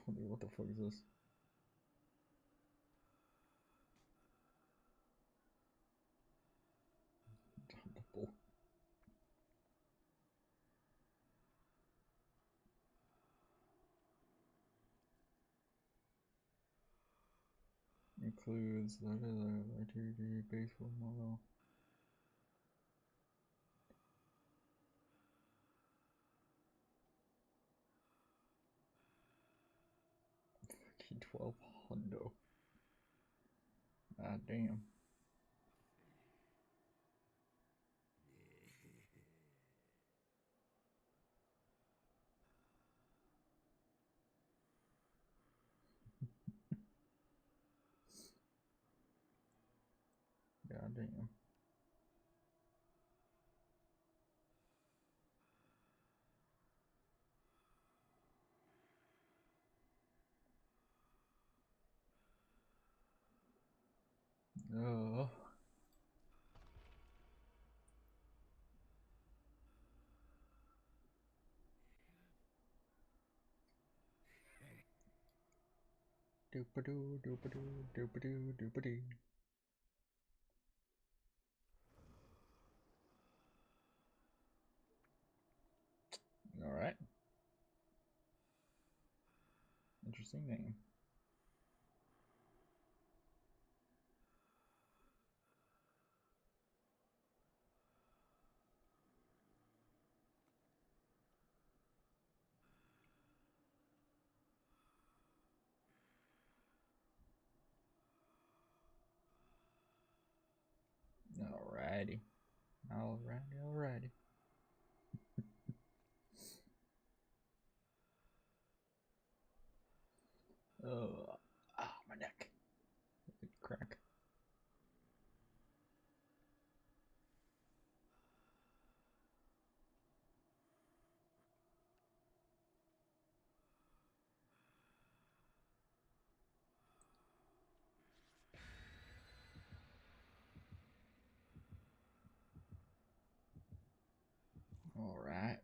What the fuck is this? Double. Includes the RTD baseball model. Fucking 12 hundo. Ah, damn. God damn. Oh. Doopadoo, doopadoo, doopadoo, doopadoo. Alright. Interesting name. Alrighty. Alrighty. Oh, my neck. Crack. Alright.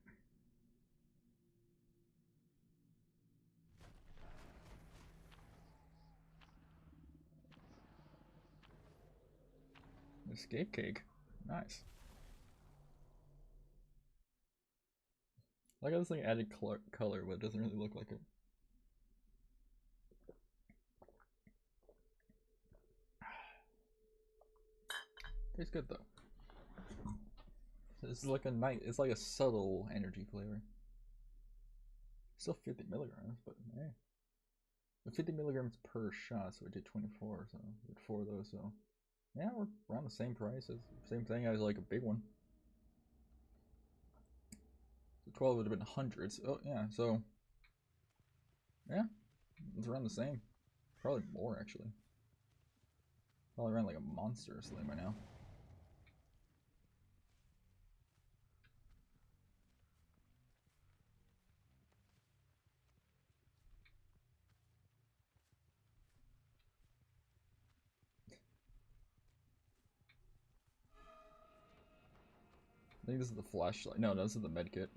Escape cake. Nice. I like how this thing added color, but it doesn't really look like it. Tastes good though. This is like a it's like a subtle energy flavor. Still 50 milligrams, but hey. 50 milligrams per shot, so we did 24, so we did 4 of those, so yeah, we're around the same price, as same thing as like a big one. So 12 would have been hundreds. Oh yeah, so yeah, it's around the same. Probably more actually. Probably around like a monster or something by now. I think this is the flashlight. No, this is the medkit.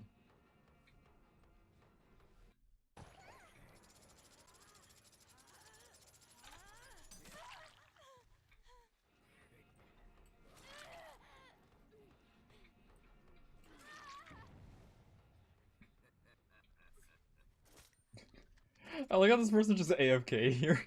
I like how this person just AFK here.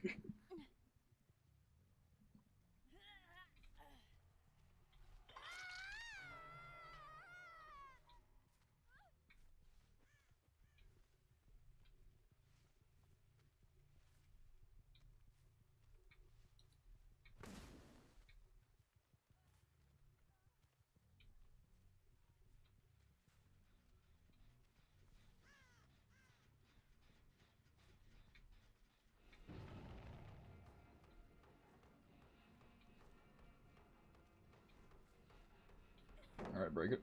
Alright, break it.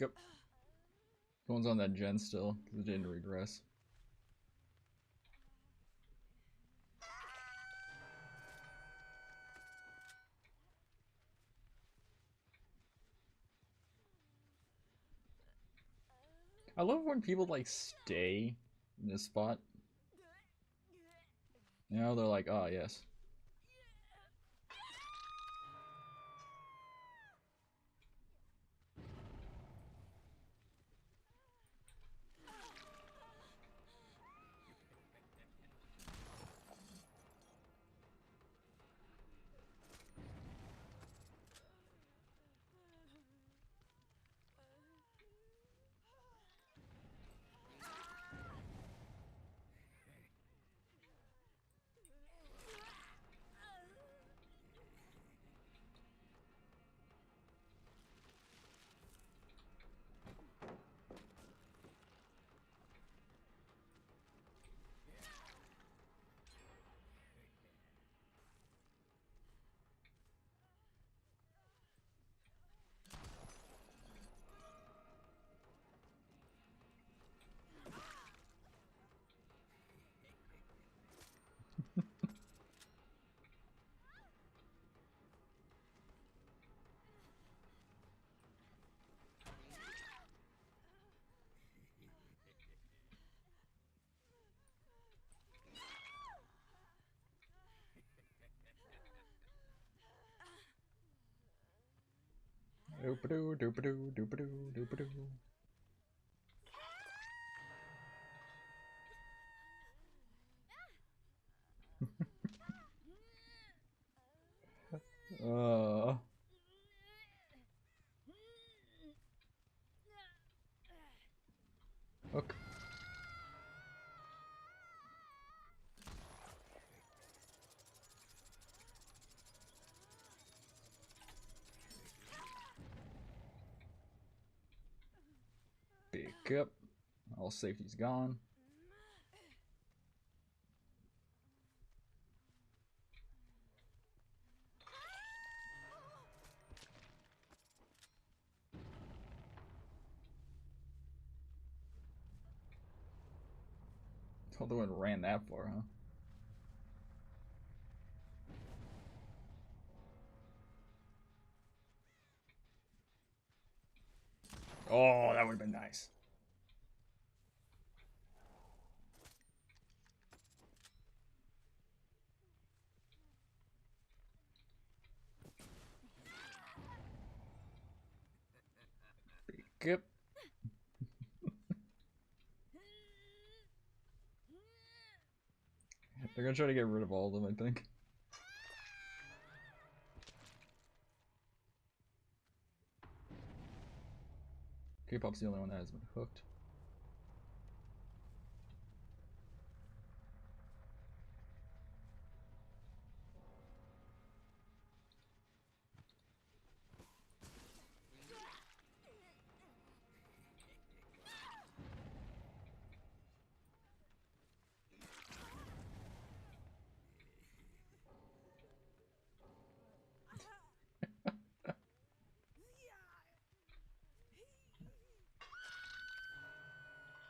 Yep. One's on that gen still, because it didn't regress. I love when people like stay in this spot. You know, they're like, oh yes. Doop-a-doo, doop-a-doo, doop-a-doo, doop-a-doo. Hook. Pick up. All safety's gone. Oh, the one ran that far, huh? Oh, that would have been nice. Pick up. They're gonna try to get rid of all of them, I think. K-pop's the only one that has been hooked.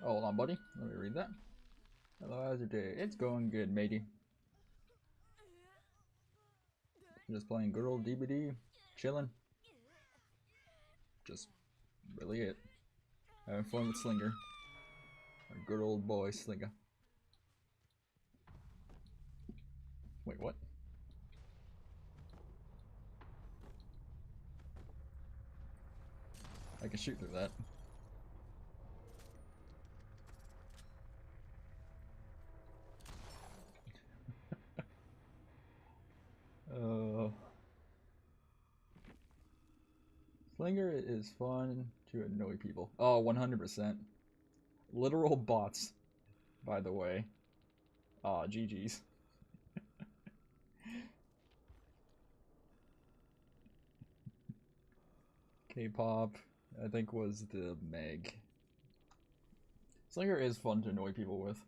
Oh, hold on, buddy. Let me read that. Hello, how's your day? It's going good, matey. Just playing good old DBD, chilling. Just really it. Having fun with Slinger. Our good old boy, Slinger. Wait, what? I can shoot through that. Slinger is fun to annoy people. Oh, 100%. Literal bots, by the way. Ah, GG's. K-pop, I think, was the Meg. Slinger is fun to annoy people with.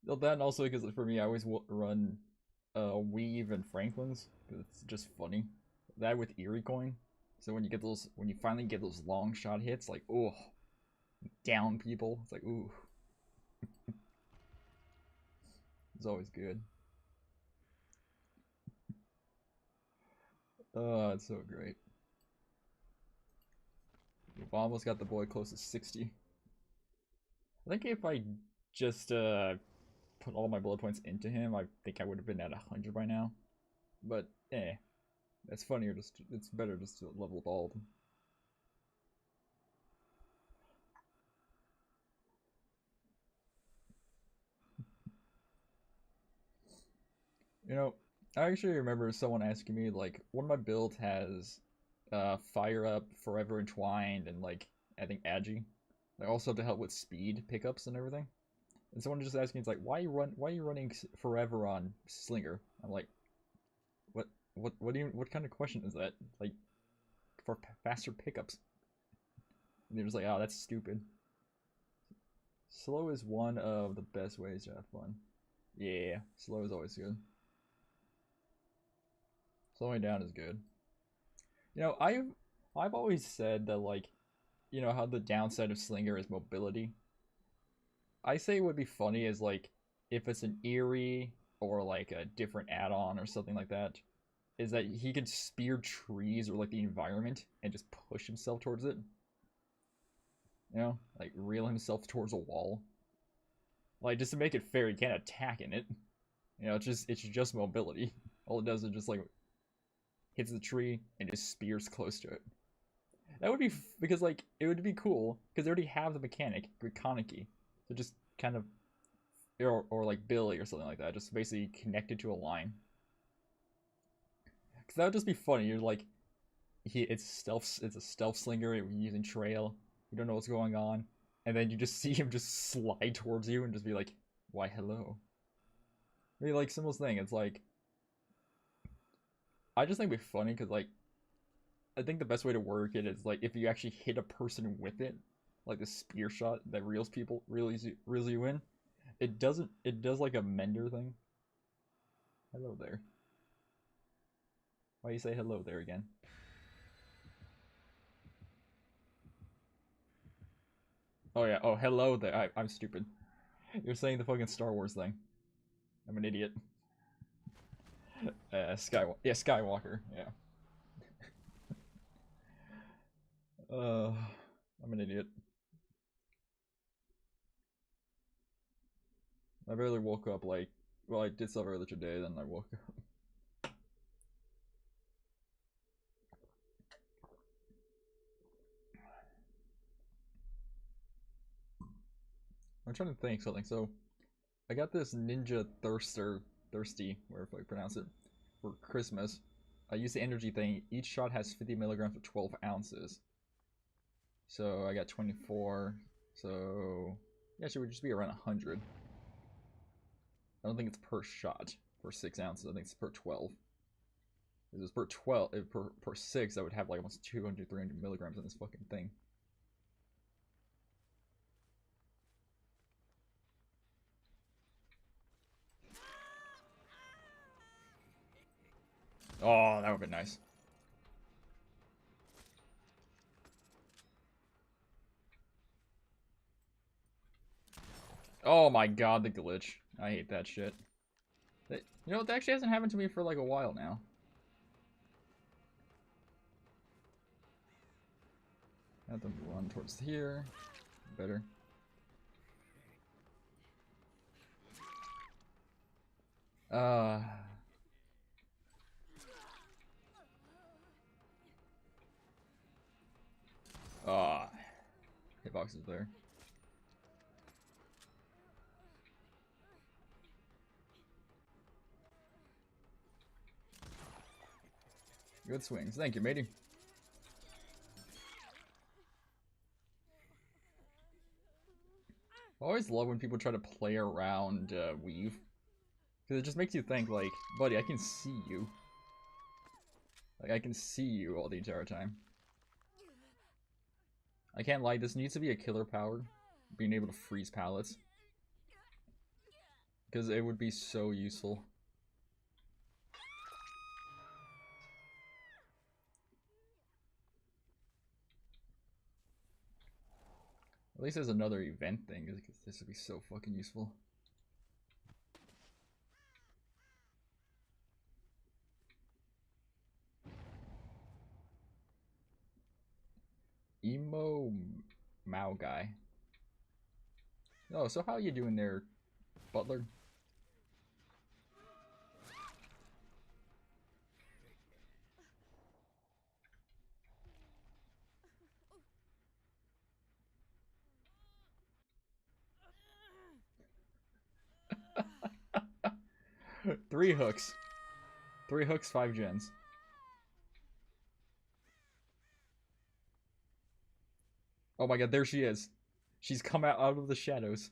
Well, that and also because for me, I always run Weave and Franklin's because it's just funny. That with Eerie Coin. So when you get those, when you finally get those long shot hits, like oh, down people, it's like ooh, it's always good. Oh, it's so great. We've almost got the boy close to 60. I think if I just put all my bullet points into him, I think I would have been at 100 by now. But it's funnier just it's better just to level up all of them. You know, I actually remember someone asking me like one of my builds has fire up, forever entwined, and like I think agi, like also to help with speed pickups and everything. And someone just asked me, it's like, why are you running forever on Slinger? I'm like, what kind of question is that? Like, for faster pickups? And they're just like, oh, that's stupid. Slow is one of the best ways to have fun. Yeah, slow is always good. Slowing down is good. You know, I've always said that like, you know how the downside of Slinger is mobility. I say it would be funny as like if it's an Eerie or like a different add-on or something like that, is that he could spear trees or like the environment and just push himself towards it. You know, like reel himself towards a wall. Like just to make it fair, he can't attack in it. You know, it's just mobility. All it does is just like hits the tree, and just spears close to it. That would be because like it would be cool because they already have the mechanic with Kaneki, so just kind of or like Billy or something like that, just basically connected to a line. Because that would just be funny. You're like, it's a stealth slinger using trail. You don't know what's going on, and then you just see him just slide towards you and just be like, "Why, hello." I mean, like simplest thing. It's like, I just think it'd be funny because like, I think the best way to work it is like if you actually hit a person with it, like the spear shot that reels you in. It doesn't. It does like a mender thing. Hello there. Why do you say hello there again? Oh yeah. Oh, hello there. I'm stupid. You're saying the fucking Star Wars thing. I'm an idiot. Skywalker. Yeah, Skywalker. Yeah. Uh, I'm an idiot. I barely woke up like, well, I did stuff earlier today, then I woke up. I'm trying to think something. So, I got this Ninja Thirsty, wherever I pronounce it, for Christmas. I use the energy thing. Each shot has 50 milligrams for 12 ounces. So I got 24. So yeah, it would just be around 100. I don't think it's per shot for 6 ounces. I think it's per 12. If it's per 12, if per 6, I would have like almost 200, 300 milligrams in this fucking thing. Oh, that would be nice. Oh my god, the glitch. I hate that shit. You know, that actually hasn't happened to me for like a while now. I have to run towards here. Better. Ah. Hitbox is there. Good swings. Thank you, matey. I always love when people try to play around Weave. Because it just makes you think, like, buddy, I can see you. Like, I can see you all the entire time. I can't lie, this needs to be a killer power. Being able to freeze pallets. Because it would be so useful. At least there's another event thing, because this would be so fucking useful. Emo Mao guy. Oh, so how you doing there, Butler? Three hooks. 3 hooks, 5 gens. Oh my god, there she is. She's come out of the shadows.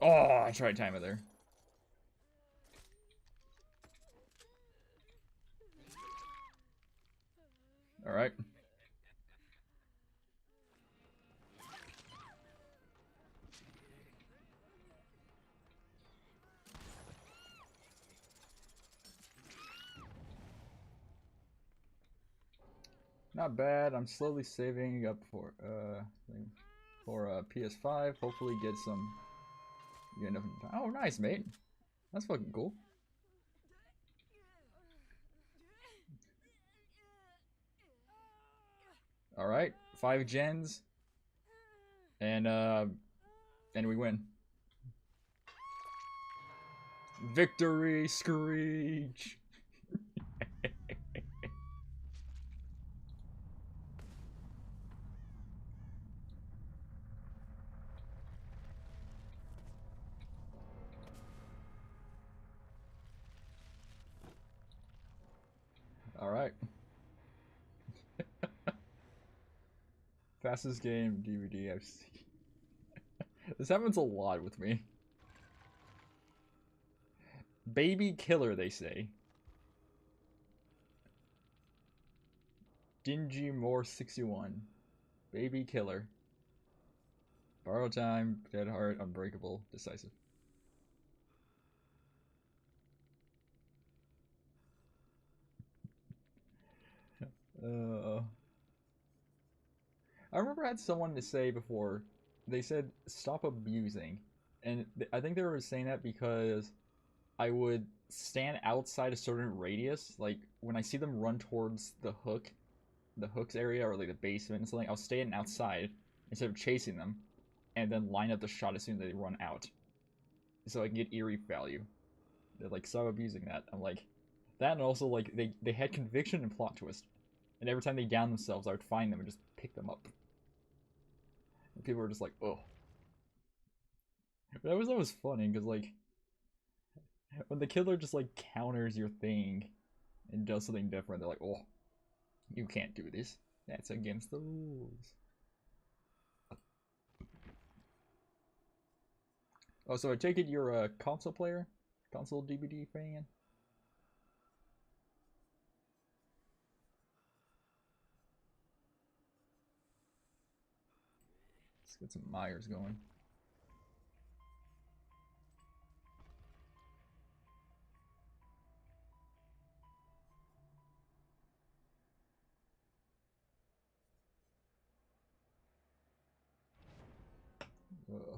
Oh, I tried time it there. Alright. Not bad. I'm slowly saving up for PS5. Hopefully get some. Get enough time. Oh, nice, mate. That's fucking cool. All right, 5 gens. And we win. Victory screech. All right. Fastest game DVD I've seen. This happens a lot with me. Baby killer, they say. Dingy Moore 61. Baby killer. Borrow time, dead heart, unbreakable, decisive. Uh, I remember I had someone to say before, they said stop abusing. And I think they were saying that because I would stand outside a certain radius. Like when I see them run towards the hooks area or like the basement and something, I'll stand outside instead of chasing them and then line up the shot as soon as they run out. So I can get eerie value. They're like, stop abusing that. I'm like, that and also like they had conviction and plot twist. And every time they down themselves, I would find them and just pick them up. And people were just like, oh. That was always funny, because like, when the killer just like counters your thing and does something different, they're like, oh, you can't do this. That's against the rules. Oh, so I take it you're a console player? Console DVD fan? Let's get some Myers going. Uh.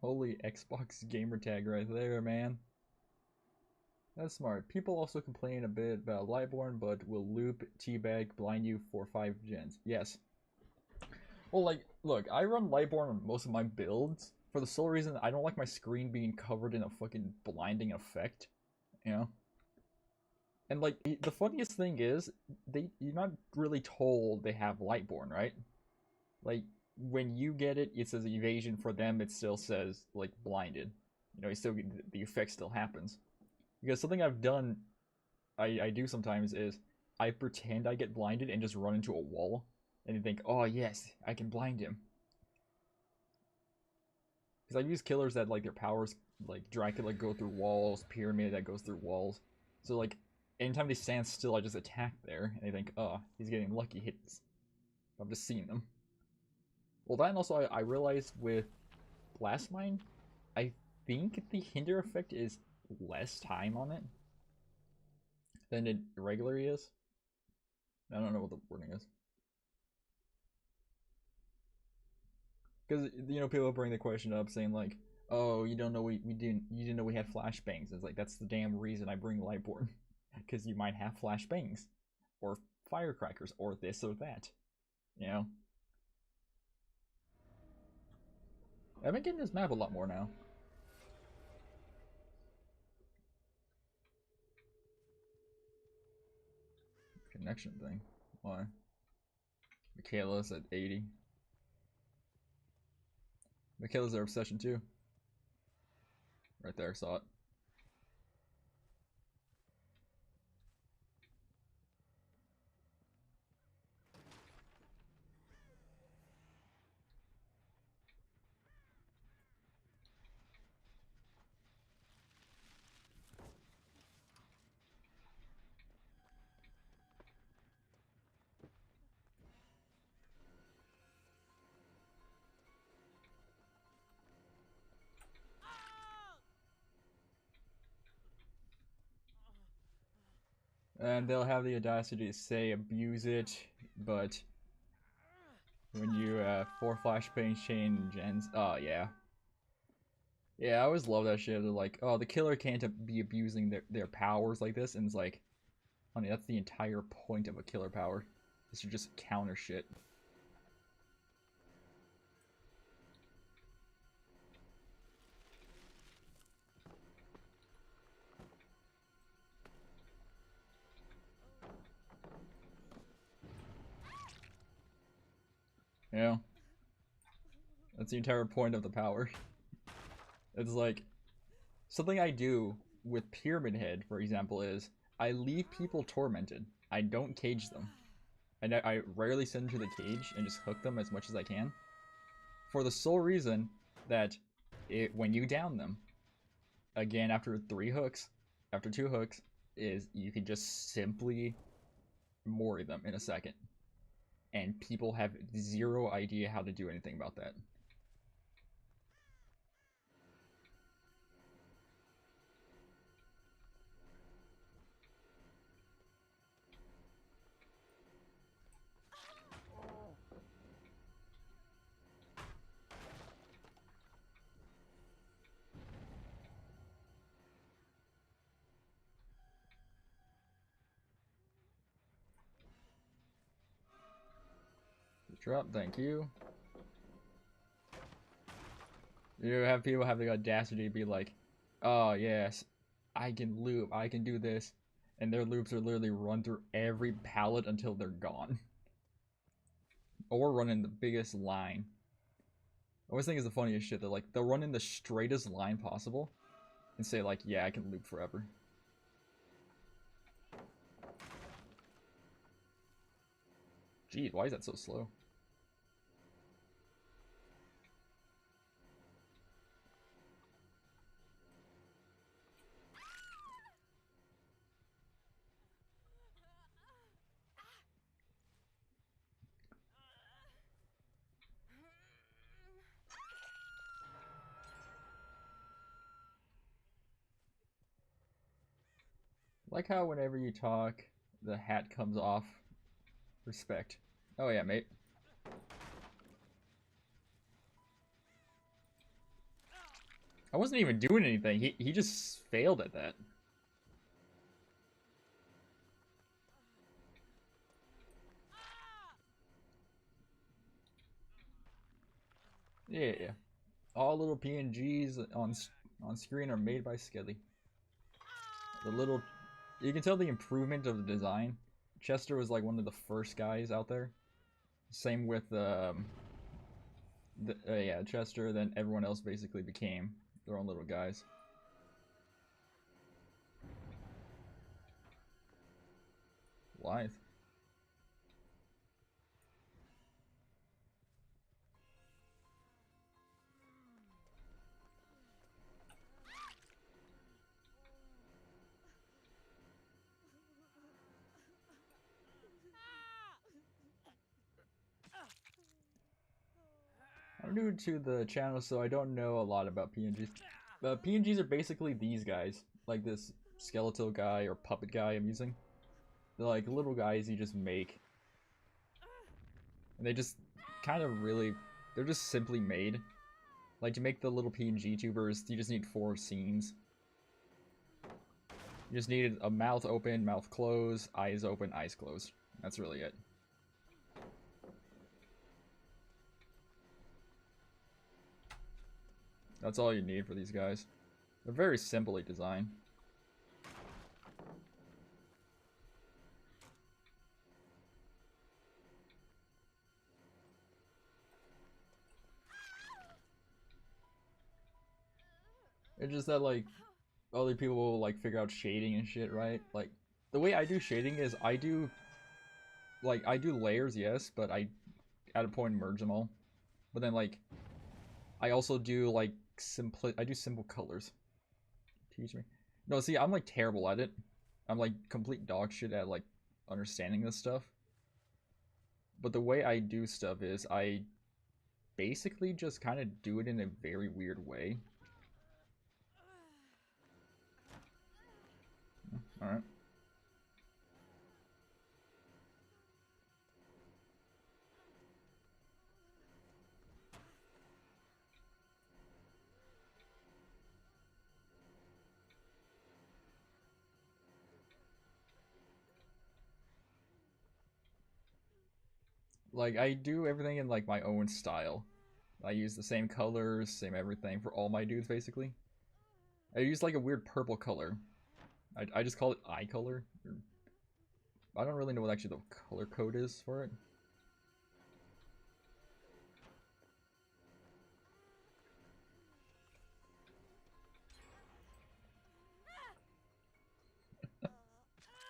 Holy Xbox gamer tag right there, man. That's smart. People also complain a bit about Lightborn, but will loop, teabag, blind you for 5 gens. Yes. Well, like, look, I run Lightborn on most of my builds for the sole reason I don't like my screen being covered in a fucking blinding effect, you know? And, like, the funniest thing is, you're not really told they have Lightborn, right? Like, when you get it, it says evasion. For them, it still says, like, blinded. You know, the effect still happens. Because something I've done, I do sometimes is, I pretend I get blinded and just run into a wall. And you think, oh yes, I can blind him. Because I've used killers that, like, their powers, like, Dracula go through walls, Pyramid that goes through walls. So, like, anytime they stand still, I just attack there. And they think, oh, he's getting lucky hits. I'm just seeing them. Well, that and also I realized with Blast Mine, I think the hinder effect is less time on it than it regularly is. I don't know what the wording is. Because, you know, people bring the question up saying, like, oh, you don't know you didn't know we had flashbangs. It's like, that's the damn reason I bring Lightborn. Because you might have flashbangs. Or firecrackers, or this or that. You know? I've been getting this map a lot more now. Connection thing. Why? Michaela's at 80. Michaela's their obsession too. Right there, saw it. And they'll have the audacity to say abuse it, but when you 4 flashbang chain gens, oh yeah. Yeah, I always love that shit. They're like, oh, the killer can't be abusing their powers like this, and it's like, honey, that's the entire point of a killer power, is to just counter shit. You know? That's the entire point of the power. It's like, something I do with Pyramid Head, for example, is I leave people tormented. I don't cage them. I rarely send them to the cage and just hook them as much as I can. For the sole reason that when you down them, again after 3 hooks, after 2 hooks, is you can just simply mori them in a second. And people have zero idea how to do anything about that. Drop, thank you. You have people have the audacity to be like, oh yes, I can loop, I can do this. And their loops are literally run through every pallet until they're gone. Or run in the biggest line. I always think it's the funniest shit that like they'll run in the straightest line possible and say like, yeah, I can loop forever. Gee, why is that so slow? Like how whenever you talk, the hat comes off. Respect. Oh yeah, mate. I wasn't even doing anything. He just failed at that. Yeah, yeah. All little PNGs on screen are made by Skelly. The little, you can tell the improvement of the design. Chester was like one of the first guys out there. Same with yeah, Chester. Then everyone else basically became their own little guys. Lithe. I'm new to the channel, so I don't know a lot about PNGs. PNGs are basically these guys, like this skeletal guy or puppet guy I'm using. They're like little guys you just make. And they just kind of really, they're just simply made. Like to make the little PNG tubers, you just need 4 scenes. You just needed a mouth open, mouth closed, eyes open, eyes closed. That's really it. That's all you need for these guys. They're very simply designed. It's just that like other people will like figure out shading and shit, right? Like the way I do shading is I do layers, yes, but I at a point merge them all. But then like I also do like I do simple colors. Teach me. No, see, I'm like terrible at it. I'm like complete dog shit at like understanding this stuff. But the way I do stuff is I basically just kind of do it in a very weird way. Alright. Like, I do everything in, like, my own style. I use the same colors, same everything for all my dudes, basically. I use, like, a weird purple color. I just call it eye color. I don't really know what actually the color code is for it.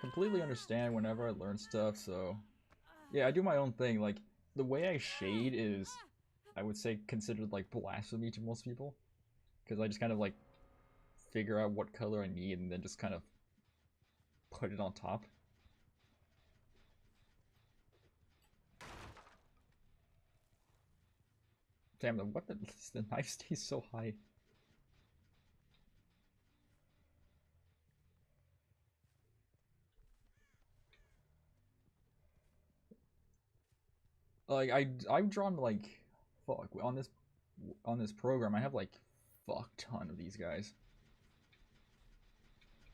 Completely understand whenever I learn stuff, so... Yeah, I do my own thing. Like, the way I shade is, I would say, considered, like, blasphemy to most people. Because I just kind of, like, figure out what color I need and then just kind of put it on top. Damn, the knife stays so high. Like, I've drawn, like, fuck, on this program, I have, like, fuck ton of these guys.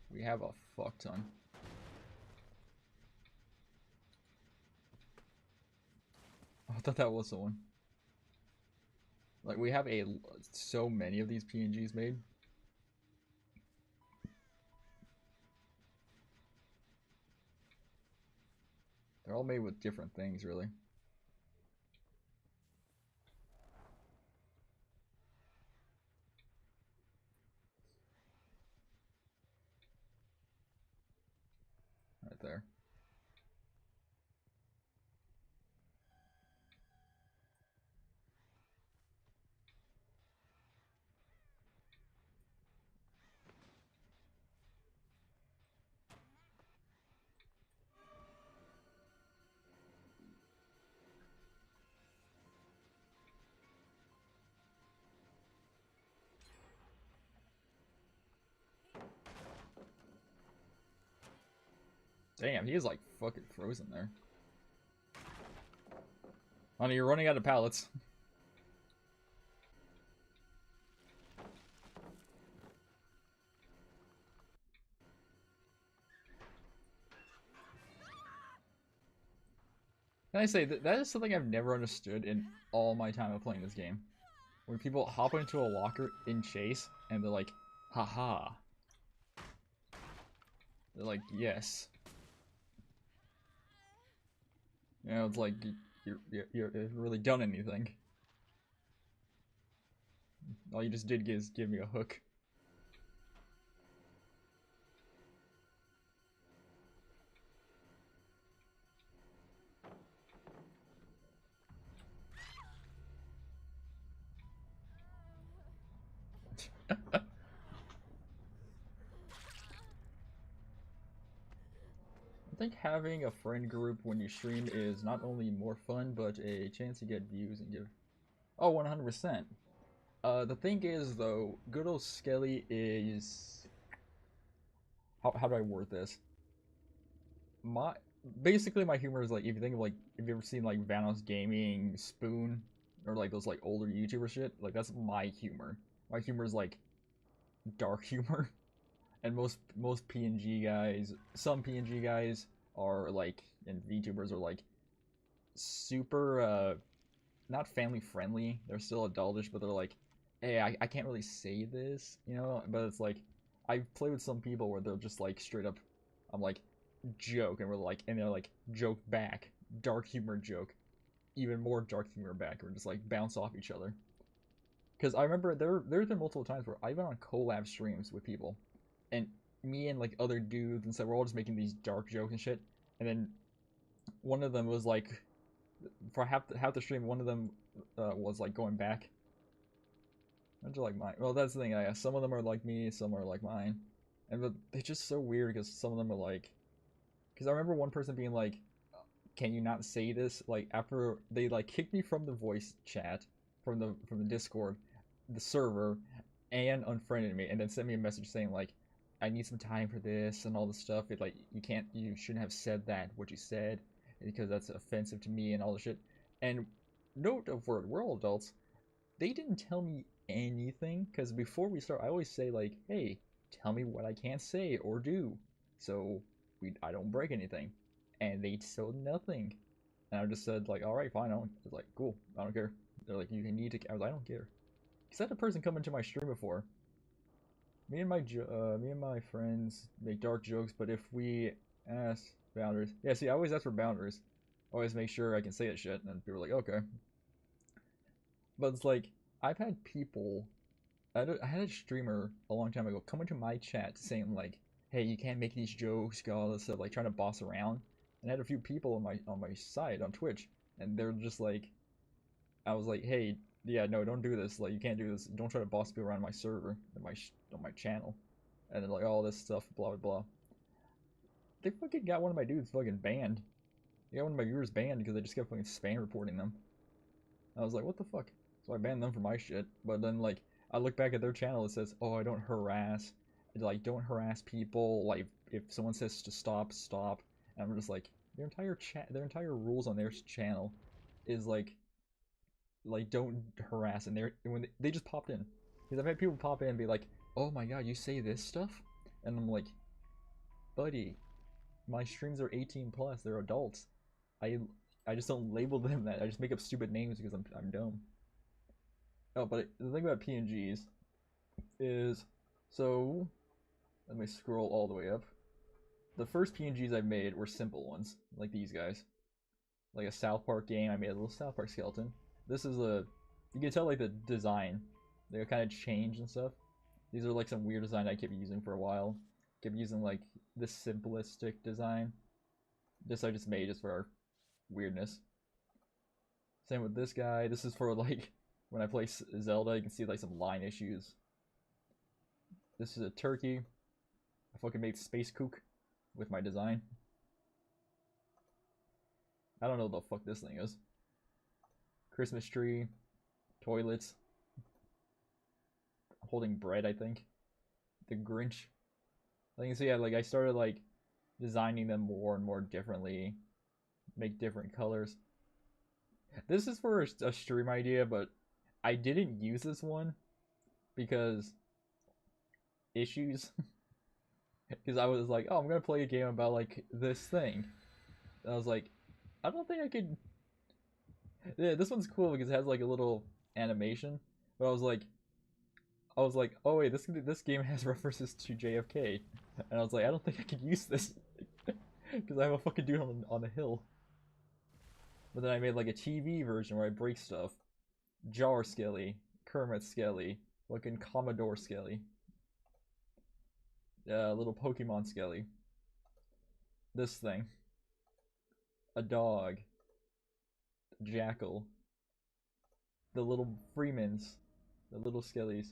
We have a fuck ton. I thought that was the one. Like, we have so many of these PNGs made. They're all made with different things, really. Right there. Damn, he is like fucking frozen there. Honey, you're running out of pallets. Can I say that is something I've never understood in all my time of playing this game. When people hop into a locker in chase and they're like, haha. They're like, yes. You know, it's like, you're really done anything. All you just did is give me a hook. I think having a friend group when you stream is not only more fun, but a chance to get views and give... Oh, 100%. The thing is, though, good old Skelly is... How do I word this? My... Basically, my humor is like, if you think of like, if you ever seen like Vanos Gaming, Spoon, or like those like older YouTuber shit, like that's my humor. My humor is like dark humor. And most PNG guys, some PNG guys are like, and VTubers are like super not family friendly. They're still adultish, but they're like, hey, I can't really say this, you know. But it's like I've played with some people where they'll just like straight up, I'm like joke, and we're like, and they're like joke back, dark humor joke, even more dark humor back. We're just like bounce off each other. Because I remember there's been multiple times where I've been on collab streams with people, and me and like other dudes and stuff, we're all just making these dark jokes and shit. And then one of them was like, for half the stream, one of them was like going back. How'd you like mine? Well, that's the thing. I some of them are like me, some are like mine, and but it's just so weird because some of them are like, because I remember one person being like, "Can you not say this?" Like after they like kicked me from the voice chat, from the Discord, the server, and unfriended me, and then sent me a message saying like, "I need some time for this and all this stuff. It like you shouldn't have said that what you said because that's offensive to me and all the shit." And note of word, we're all adults. They didn't tell me anything because before we start, I always say like, "Hey, tell me what I can't say or do, so I don't break anything." And they told nothing. And I just said like, all right, fine. I was like, cool. I don't care. They're like, you need to. I was like, I don't care. Cause I had a person come into my stream before. Me and my friends make dark jokes, but if we ask boundaries, yeah. See, I always ask for boundaries. Always make sure I can say that shit, and people are like, okay. But it's like I've had people. I had a streamer a long time ago come into my chat saying like, "Hey, you can't make these jokes, all this stuff," like trying to boss around. And I had a few people on my side on Twitch, and they're just like, I was like, "Hey, yeah, no, don't do this. Like, you can't do this. Don't try to boss me around my server and on my channel." And then like all this stuff, blah blah blah. They fucking got one of my dudes fucking banned. They got one of my viewers banned because they just kept fucking spam reporting them. I was like, what the fuck? So I banned them for my shit. But then like I look back at their channel, it says, "Oh, I don't harass. Like, don't harass people. Like, if someone says to stop, stop." And I'm just like, their entire rules on their channel is like don't harass. And they just popped in, because I've had people pop in and be like, "Oh my god, you say this stuff?" And I'm like, buddy, my streams are 18 plus. They're adults. I I just don't label them that. I just make up stupid names because I'm dumb. Oh, but the thing about PNGs is, so let me scroll all the way up. The first PNGs I made were simple ones, like these guys. Like a South Park game, I made a little South Park skeleton. This is you can tell like the design, they kind of changed and stuff. These are like some weird design I kept using for a while. Kept using like the simplistic design. I just made just for our weirdness. Same with this guy. This is for like when I play Zelda, you can see like some line issues. This is a turkey. I fucking made space kook with my design. I don't know what the fuck this thing is. Christmas tree, toilets, holding bread, I think. The Grinch. I think so. Yeah, like I started like designing them more and more differently, make different colors. This is for a stream idea, but I didn't use this one because issues. Because I was like, oh, I'm gonna play a game about like this thing. And I was like, I don't think I could. Yeah, this one's cool because it has like a little animation. But I was like, oh wait, this game has references to JFK, and I was like, I don't think I could use this because I have a fucking dude on a hill. But then I made like a TV version where I break stuff. Jar Skelly, Kermit Skelly, fucking Commodore Skelly, little Pokemon Skelly. This thing, a dog, a jackal, the little Freemans, the little Skellys,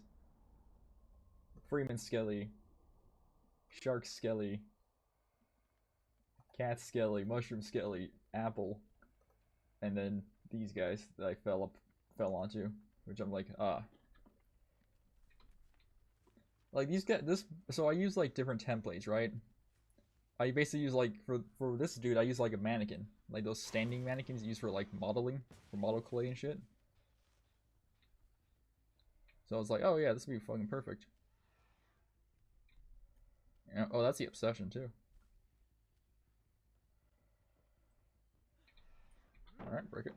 Freeman Skelly, Shark Skelly, Cat Skelly, Mushroom Skelly, Apple, and then these guys that I fell onto, which I'm like, ah. Like these guys, so I use like different templates, right? I basically use like, for this dude, I use like a mannequin. Like those standing mannequins used for like modeling, for model clay and shit. So I was like, oh yeah, this would be fucking perfect. Yeah, oh, that's the obsession too. Alright, break it.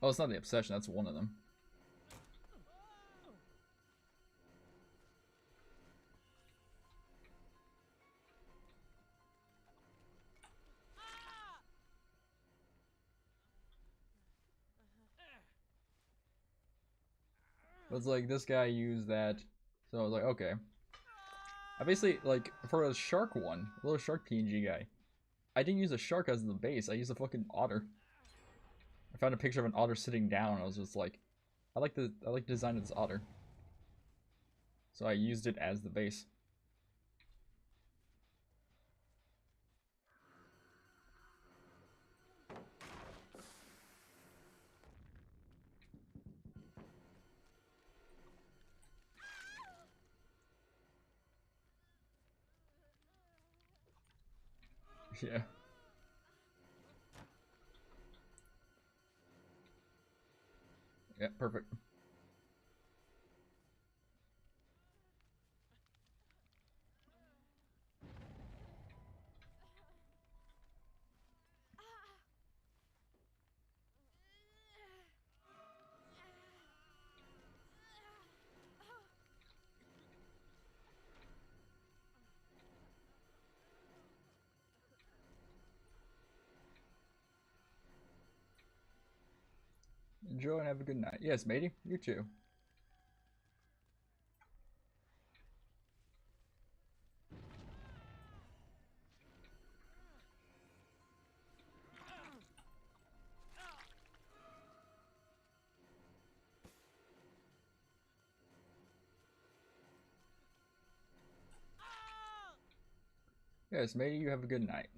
Oh, it's not the obsession, that's one of them. But it's like, this guy used that, so I was like, okay. I basically, like, for a shark one, a little shark PNG guy, I didn't use a shark as the base, I used a fucking otter. I found a picture of an otter sitting down, and I was just like, I like the design of this otter. So I used it as the base. Yeah. Yeah, perfect. Enjoy and have a good night. Yes, matey. You too. Yes, matey. You have a good night.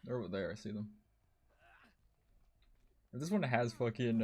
They're over there. I see them. If this one has fucking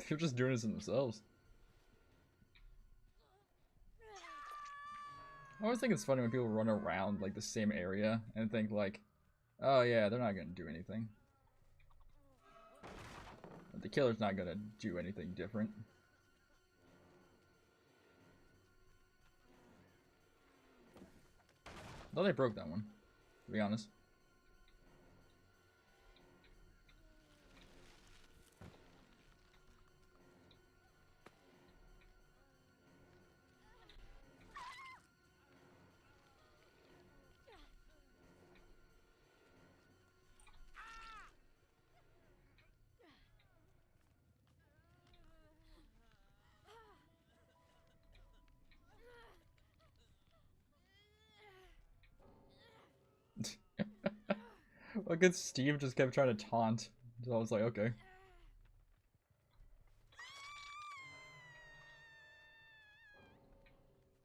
they're just doing this to themselves. I always think it's funny when people run around like the same area and think like, oh yeah, they're not gonna do anything. But the killer's not gonna do anything different. Though they broke that one, to be honest. Look at Steve just kept trying to taunt. So I was like, okay.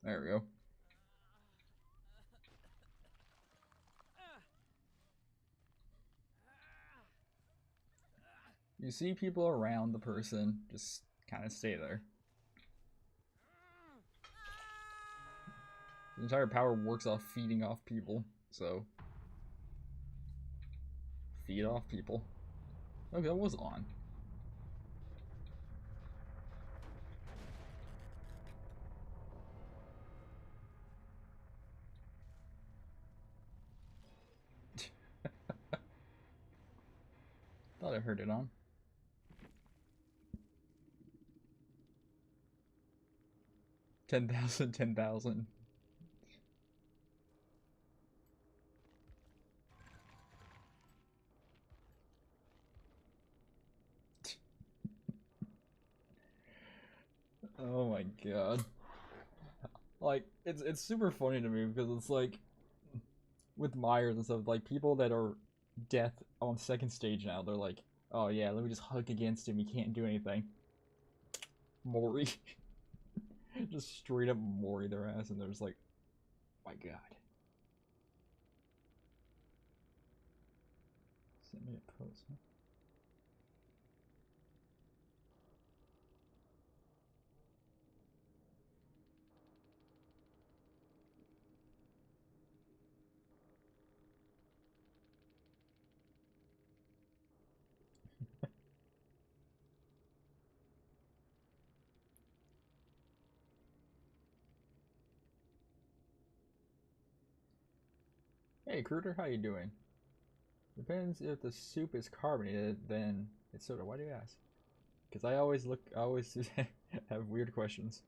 There we go. You see people around the person, just kind of stay there. The entire power works off feeding off people, so feed off people. Okay, that was on. Thought I heard it on. $10,000, 10,000. Oh my god. Like, it's super funny to me because it's like, with Myers and stuff, like, people that are death on second stage now, they're like, oh yeah, let me just hug against him, he can't do anything. Mori. Just straight up Mori their ass, and they're just like, oh my god. Send me a post, huh? Hey, Cruder, how you doing? Depends if the soup is carbonated, then it's soda. Why do you ask? Because I always have weird questions.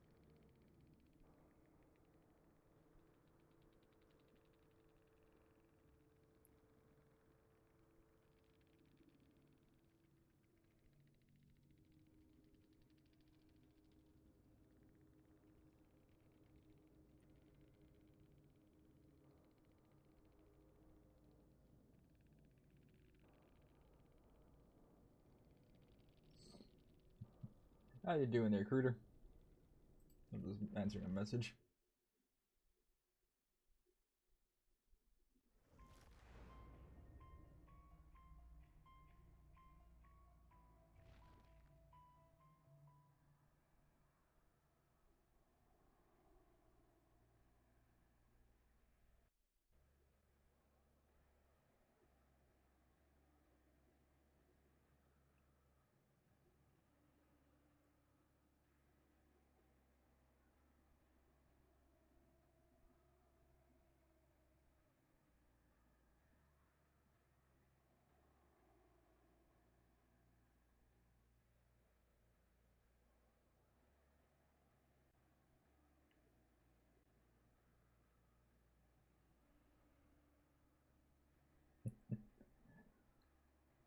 How you doing there, recruiter? I'm just answering a message.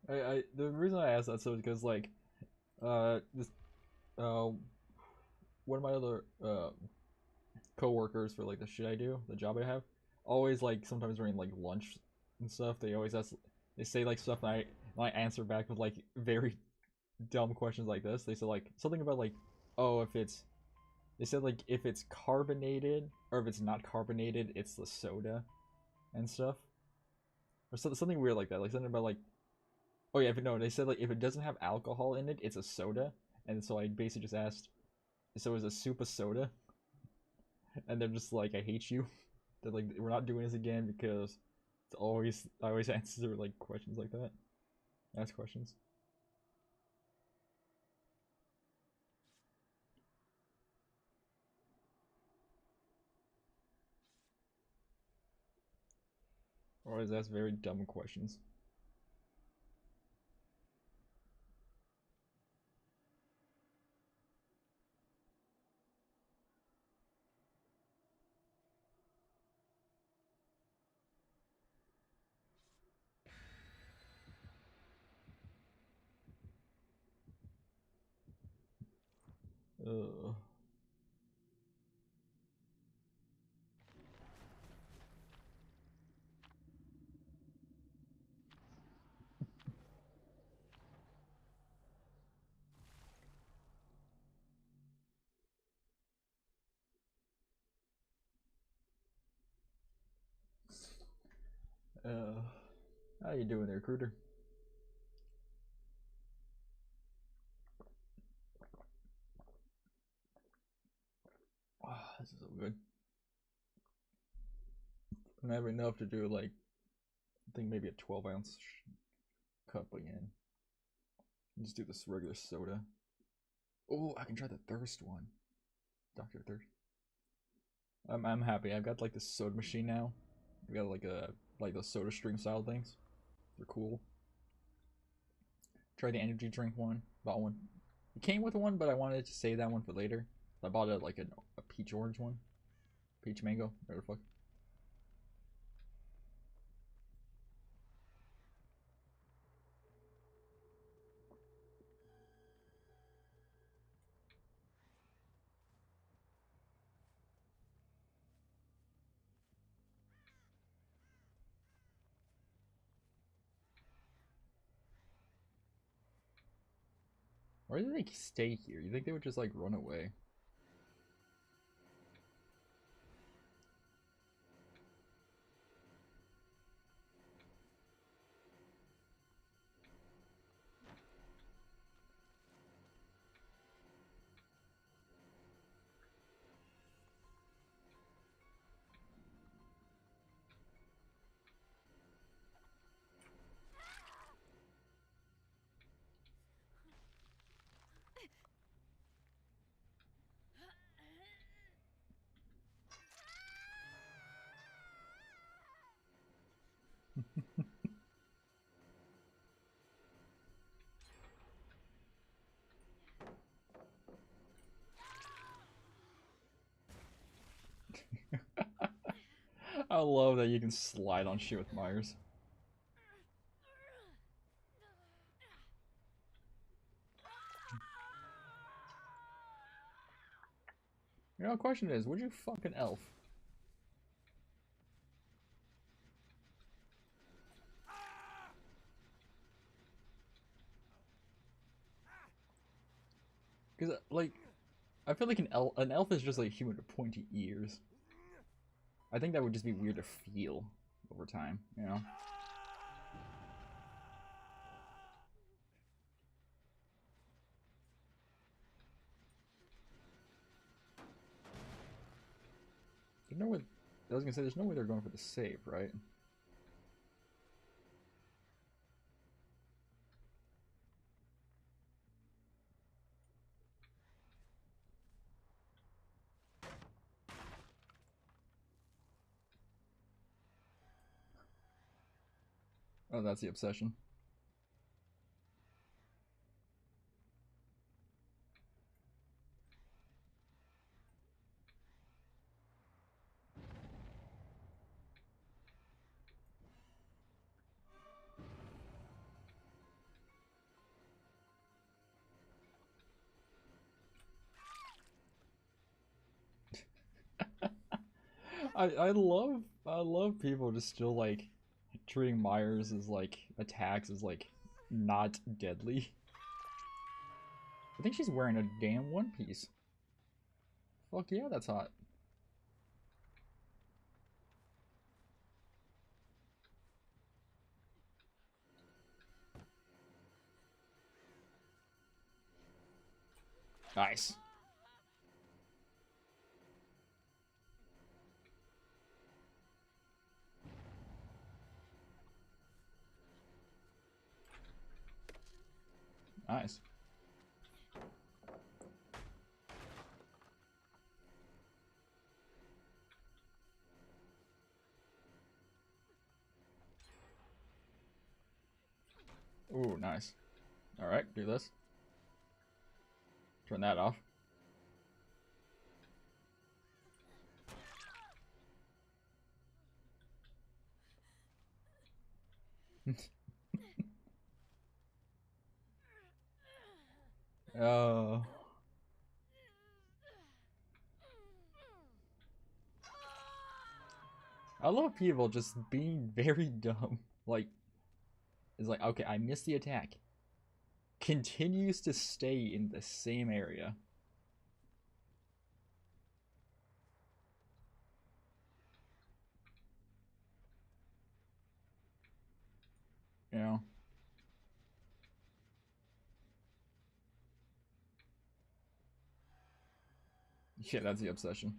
The reason I asked that so is because like this uh one of my other co-workers for like the shit I do, the job I have, always like sometimes during like lunch and stuff, they always ask, they say like stuff and I answer back with like very dumb questions like this. They said like something about like, oh, if it's, they said like if it's carbonated or if it's not carbonated, it's the soda and stuff, or something weird like that. Like something about like, oh yeah, if no, they said like if it doesn't have alcohol in it, it's a soda. And so I basically just asked, so is a soup a soda? And they're just like, I hate you. They're like, we're not doing this again because it's always, I always answer like questions like that. Ask questions. Or always ask very dumb questions. Uh, uh, how you doing there, recruiter? Oh, this is so good. I have enough to do like, I think maybe a 12-ounce cup again. Just do this regular soda. Oh, I can try the thirst one. Dr. Thirst. I'm happy. I've got like this soda machine now. We got like those soda stream style things. They're cool. Try the energy drink one. Bought one. It came with one, but I wanted to save that one for later. I bought it like a peach orange one. Peach mango. Whatever the fuck. Why do they stay here? You think they would just like run away? I love that you can slide on shit with Myers. You know, the question is, would you fucking elf? Because, like, I feel like an elf is just like a human with pointy ears. I think that would just be weird to feel over time, you know? There's no way, I was gonna say, there's no way they're going for the save, right? Oh, that's the obsession. I love people just still like treating Myers as like attacks as like not deadly. I think she's wearing a damn one piece. Fuck yeah, that's hot. Nice. Nice. Ooh, nice. Alright, do this. Turn that off. Oh. I love people just being very dumb. Like, it's like, okay, I missed the attack. Continues to stay in the same area. You know? Yeah, that's the obsession.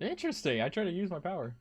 Interesting. I try to use my power.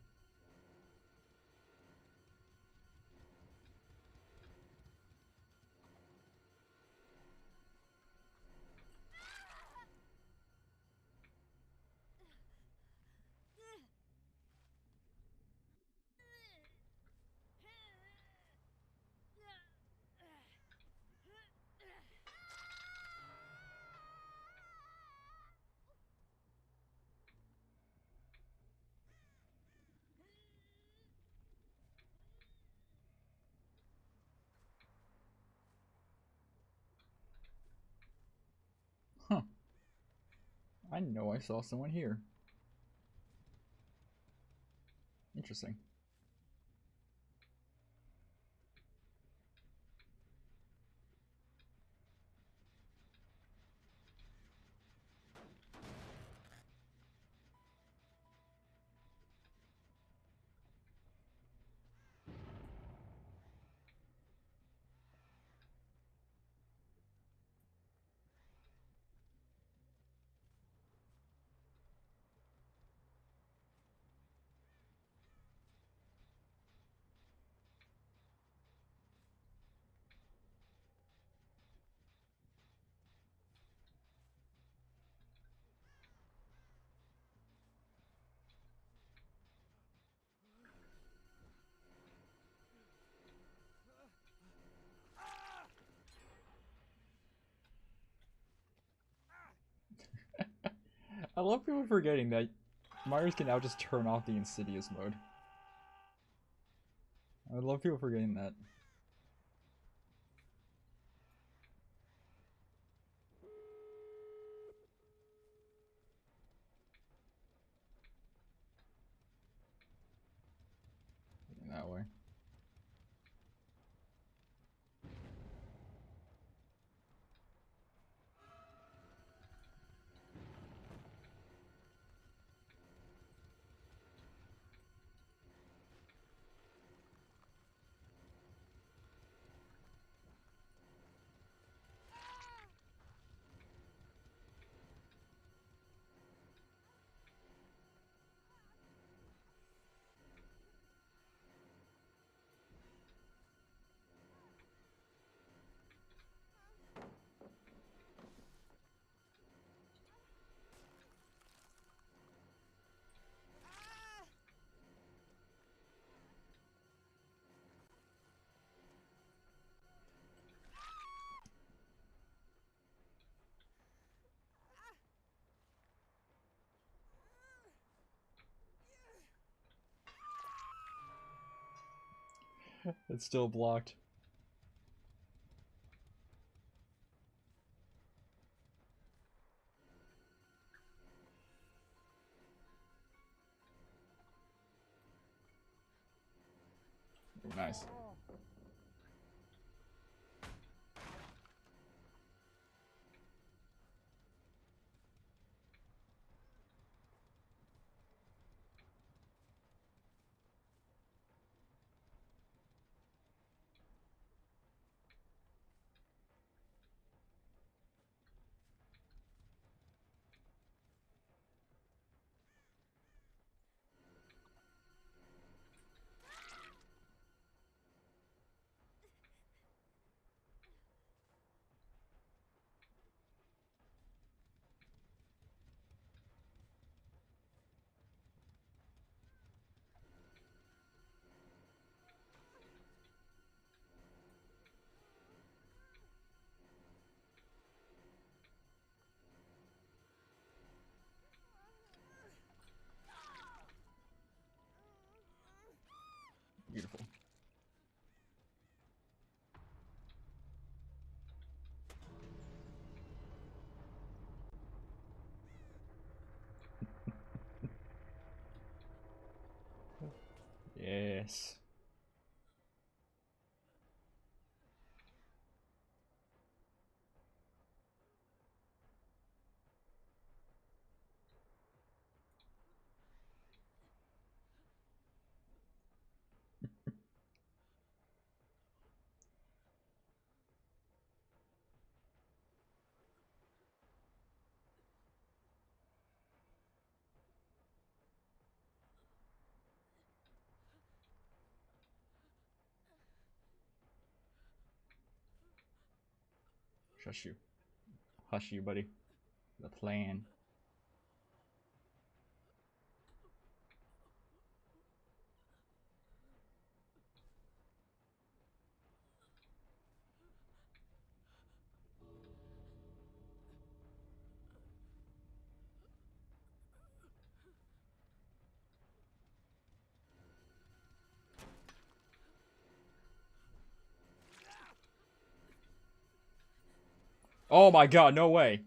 Huh. I know I saw someone here. Interesting. I love people forgetting that Myers can now just turn off the Insidious mode. I love people forgetting that. It's still blocked. Oh, nice. Beautiful. Yes. Shush you. Hush you, buddy. The plan. Oh my god, no way.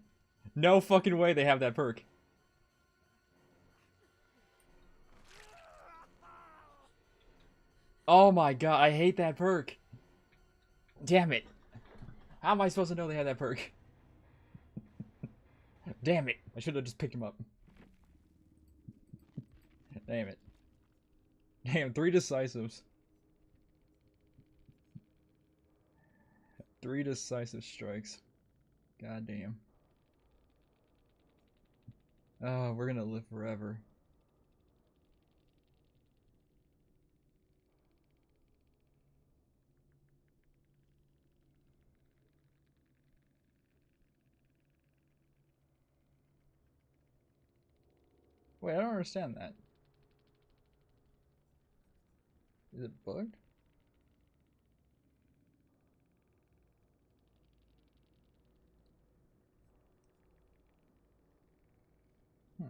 No fucking way they have that perk. Oh my god, I hate that perk. Damn it. How am I supposed to know they had that perk? Damn it. I should have just picked him up. Damn it. Damn, 3 decisives. 3 decisive strikes. God damn. Oh, we're gonna live forever. Wait, I don't understand that. Is it bugged? Hmm.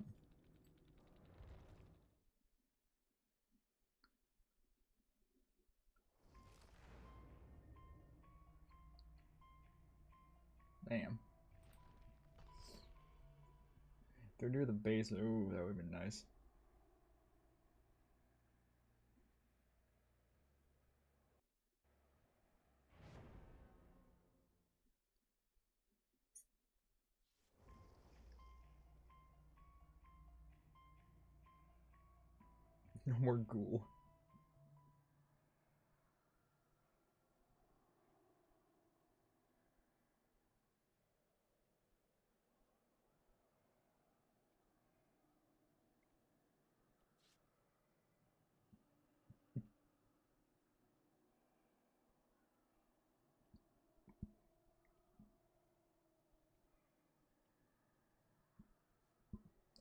Damn. They're near the base. Ooh, that would've been nice. No more ghoul.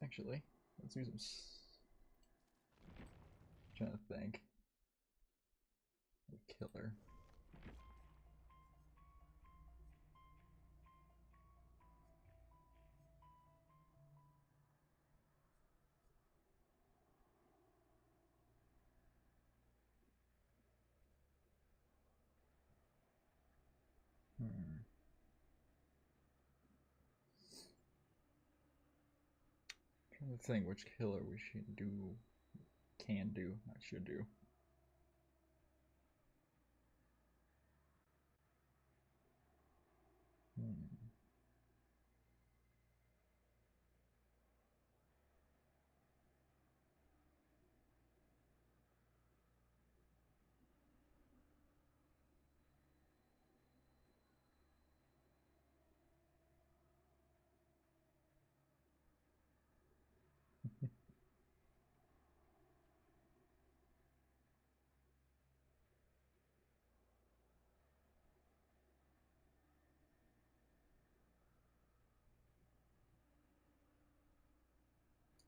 Actually, let's do some. Trying to think. Killer. Trying to think which killer we should do, can do, not should do.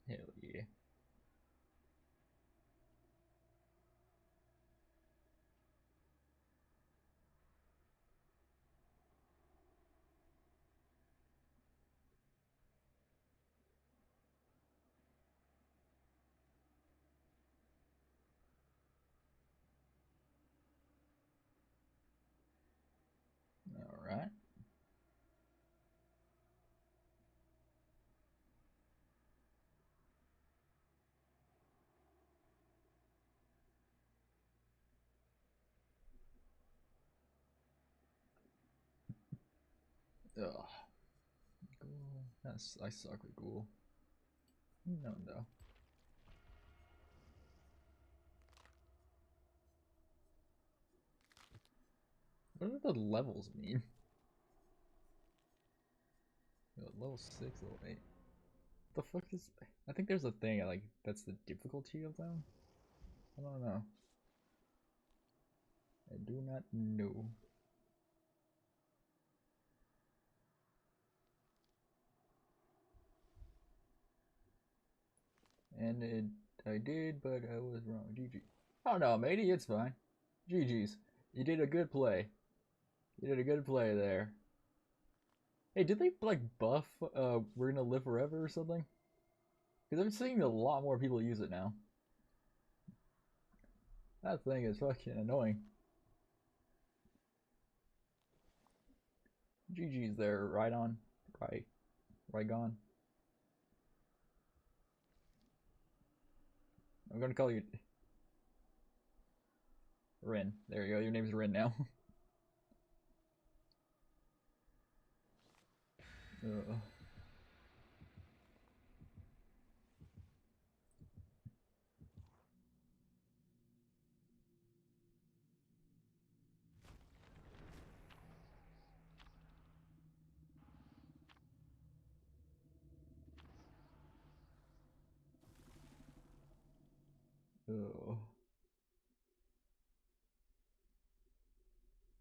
Hell yeah. Alright. Ugh. Ghoul. I suck with ghoul. No. What do the levels mean? Level 6, level 8. The fuck is... I think there's a thing, like, that's the difficulty of them? I don't know. I do not know. And I did, but I was wrong. GG. Oh no, matey, it's fine. GG's. You did a good play. You did a good play there. Hey, did they, like, buff, We're Gonna Live Forever or something? Because I'm seeing a lot more people use it now. That thing is fucking annoying. GG's there, right on. Right gone. I'm gonna call you Rin. There you go, your name's Rin now.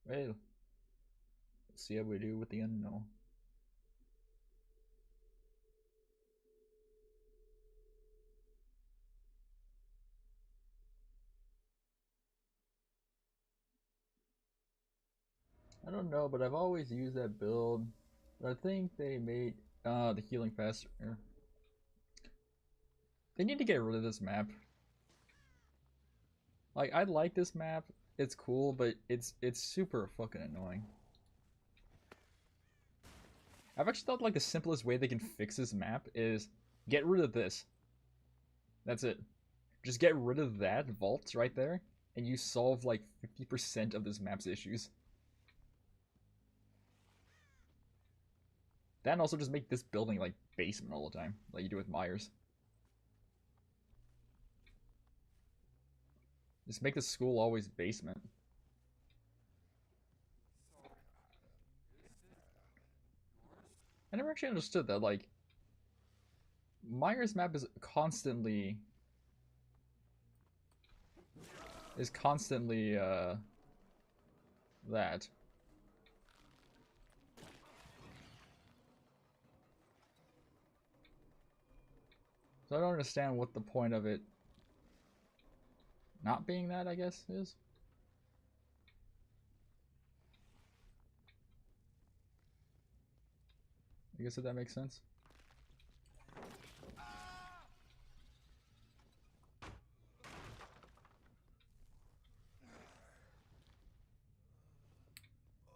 Well, let's see how we do with the unknown. I don't know, but I've always used that build. But I think they made the healing faster. They need to get rid of this map. Like, I like this map. It's cool, but it's super fucking annoying. I've actually thought like the simplest way they can fix this map is get rid of this. That's it. Just get rid of that vault right there, and you solve like 50% of this map's issues. That and also just make this building like basement all the time, like you do with Myers. Just make the school always basement. I never actually understood that, like, Myers map is constantly that. So I don't understand what the point of it not being that, I guess, is. I guess if that makes sense.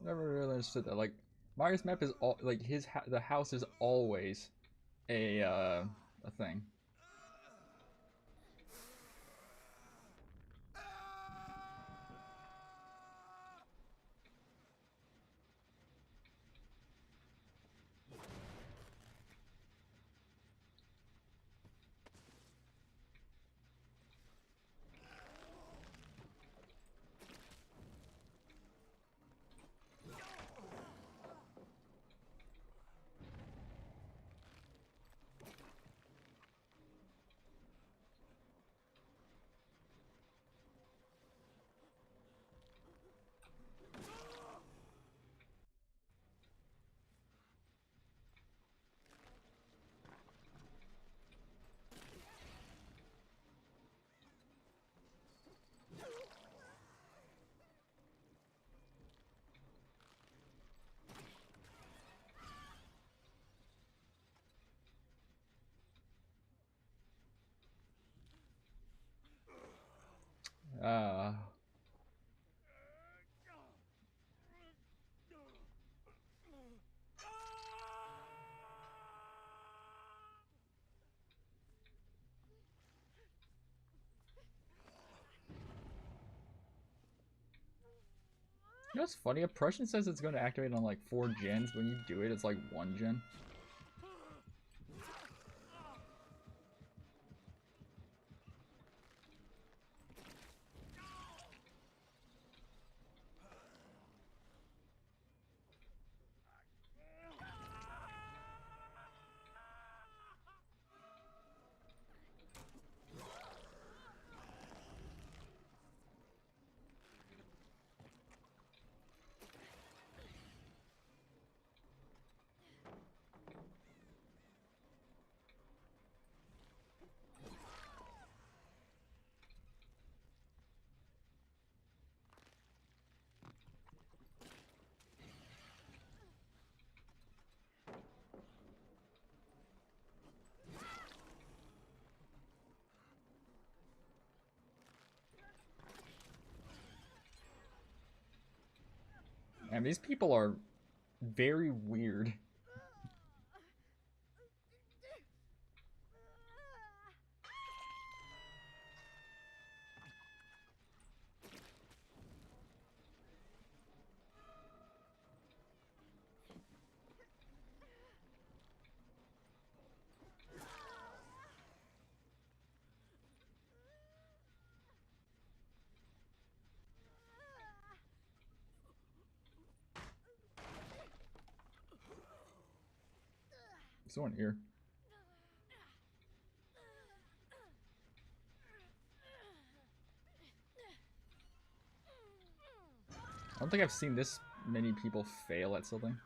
Never really understood that. Like, Mario's map is all like the house is always a thing. Uh, you know what's funny? Oppression says it's going to activate on like 4 gens, but when you do it, it's like 1 gen. And these people are very weird. There's one here. I don't think I've seen this many people fail at something.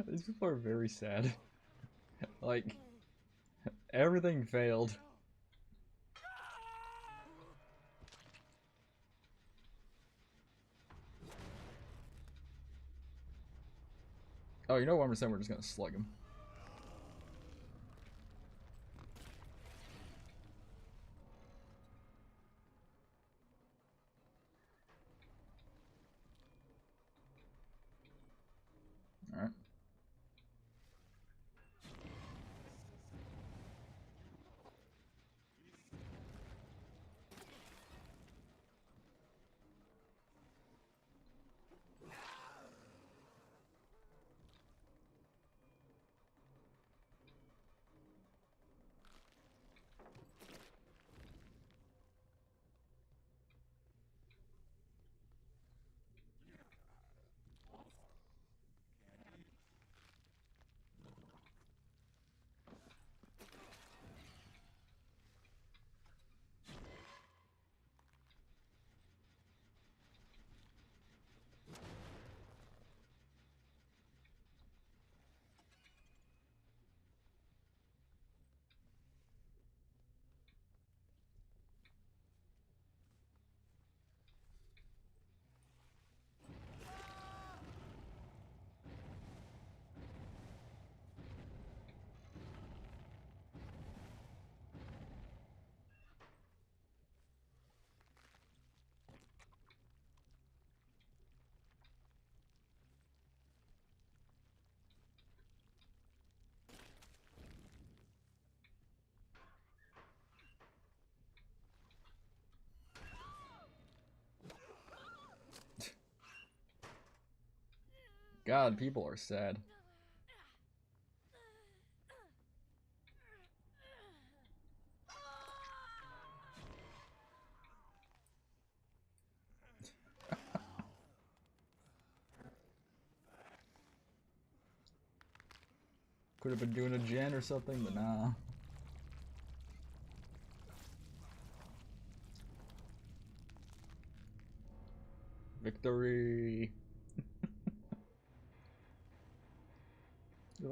These people are very sad. Like, everything failed. Oh, you know what? 1% we're just gonna slug him. Alright. God, people are sad. Could have been doing a gen or something, but nah. Victory!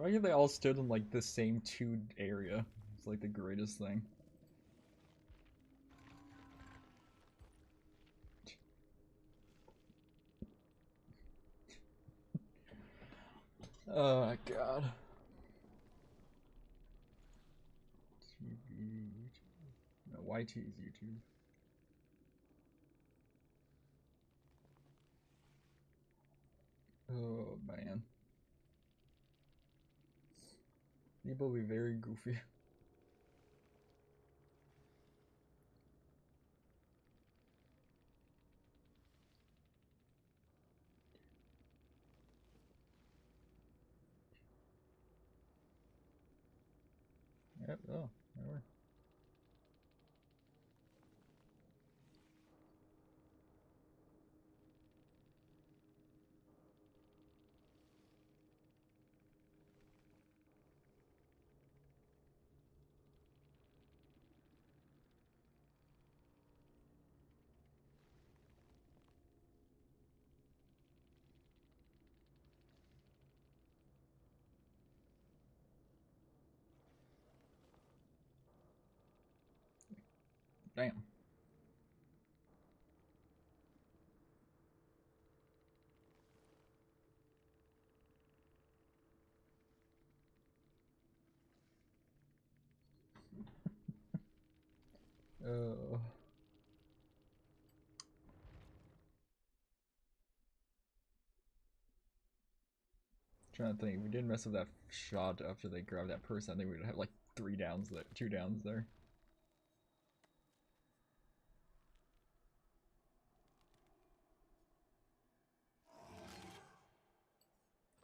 I think they all stood in like the same 2 area. It's like the greatest thing. Oh god. TV, YouTube. No, YT is YouTube. Oh man. People will be very goofy. Yep, oh, there we are. Damn. Oh. Trying to think, if we didn't mess with that shot after they grabbed that person, I think we would have like 3 downs there, 2 downs there.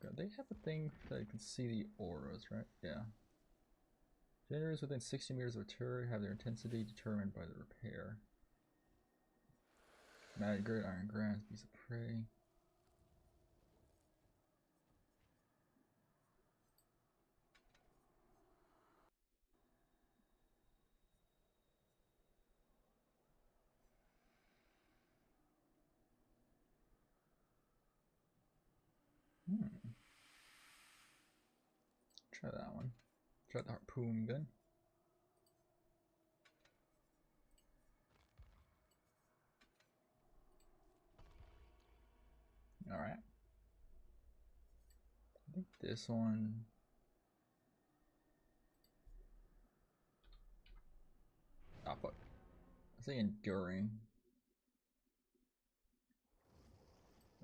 God, they have a thing that you can see the auras, right? Yeah. Generators within 60 meters of a turret have their intensity determined by the repair. Mad Great Iron Grass, Beast of Prey. Try that one. Try the harpoon gun. Alright. I think this one. Ah, fuck. I say enduring.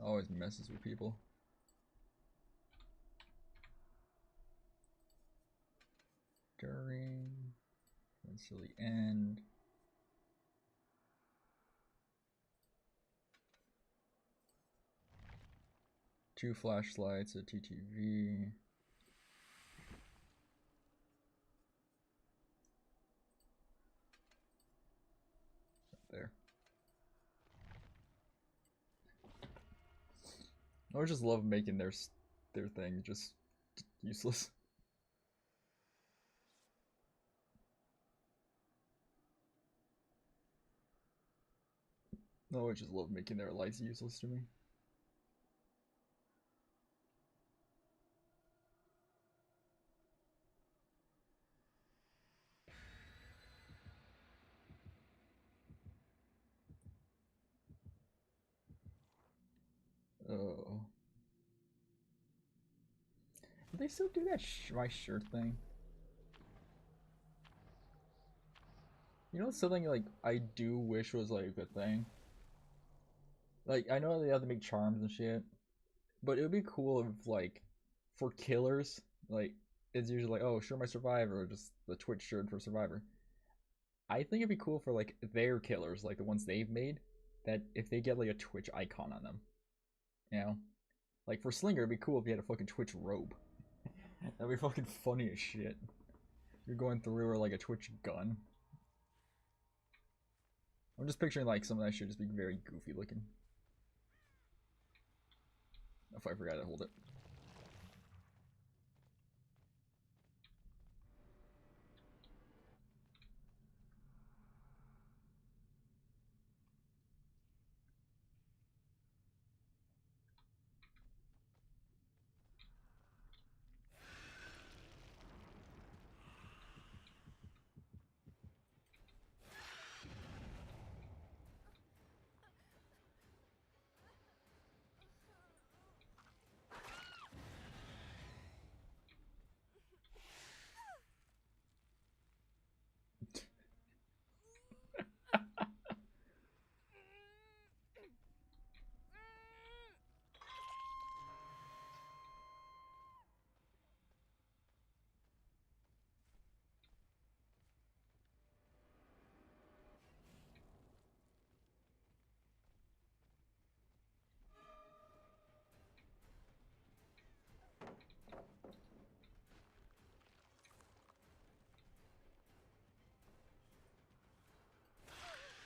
Always messes with people. During. Until the end. Two flashlights, a TTV. There. I just love making their thing just useless. No, I just love making their lights useless to me. Oh. Do they still do that my shirt thing? You know, something like I do wish was like a thing. Like I know they have to make charms and shit, but it would be cool if like for killers, like it's usually like, oh, show my survivor, or just the Twitch shirt for survivor. I think it'd be cool for like their killers, like the ones they've made, that if they get like a Twitch icon on them, you know, Like, for Slinger, it'd be cool if he had a fucking Twitch robe. That'd be fucking funny as shit. You're going through or like a Twitch gun. I'm just picturing like some of that shit just being very goofy looking. If I forgot to hold it.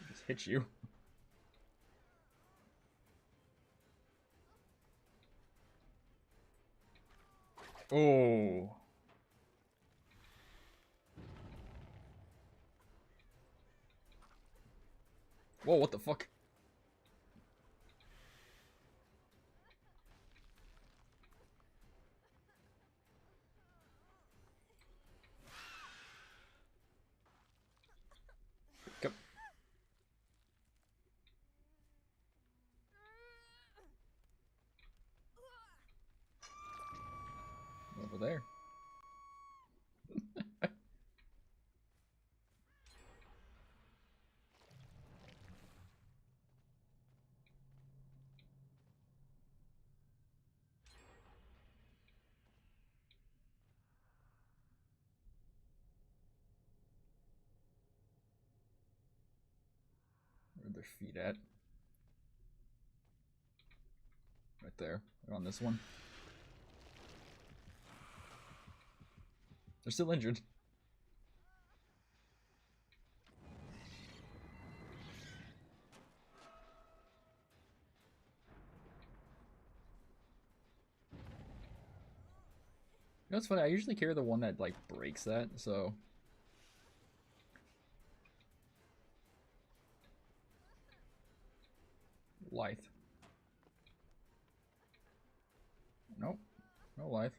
Just hit you. Oh. Whoa, what the fuck? Go. Over there. Where are their feet at? Right there. They're on this one. They're still injured. You know what's funny? I usually carry the one that like breaks that, so life. Nope. No life.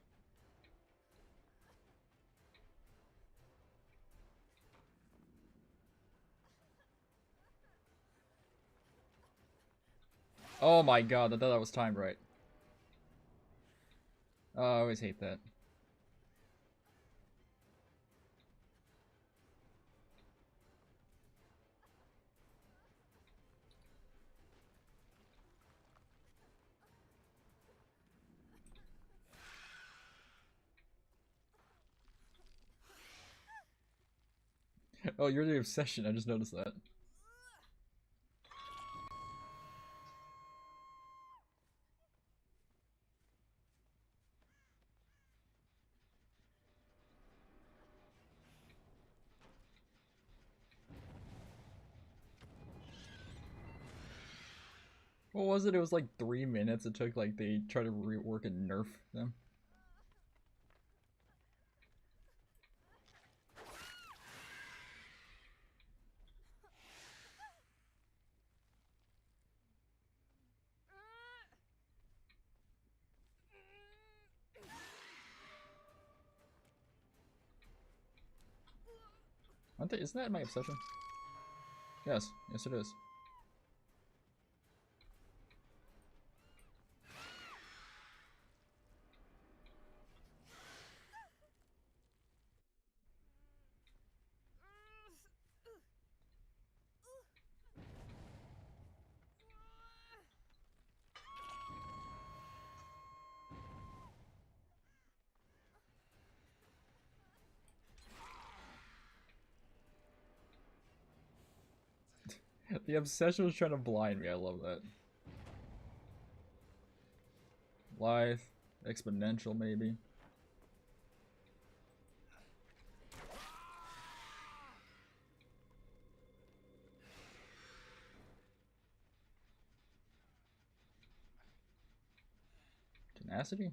Oh my god, I thought that was timed right. Oh, I always hate that. Oh, you're the obsession, I just noticed that. What was it? It was like 3 minutes it took, like, they tried to rework and nerf them. Aren't they, isn't that my obsession? Yes, yes it is. The obsession was trying to blind me, I love that. Lithe, exponential maybe. Tenacity?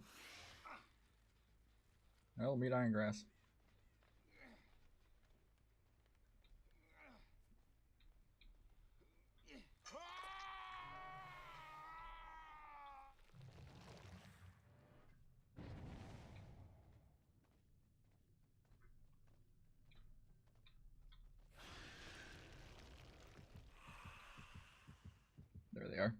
Well, meet Iron Grass. There they are.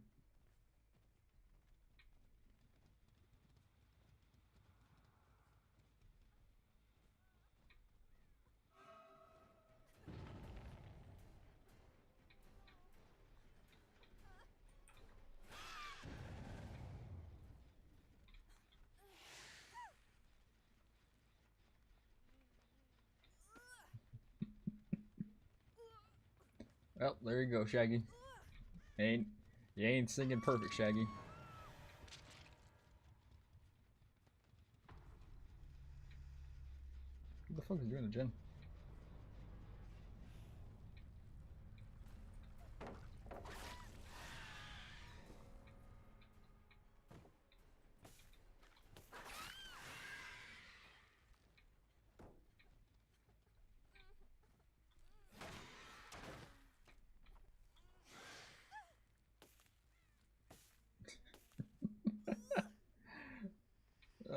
Well, there you go, Shaggy. You ain't singing perfect, Shaggy. What the fuck is doing to Jen?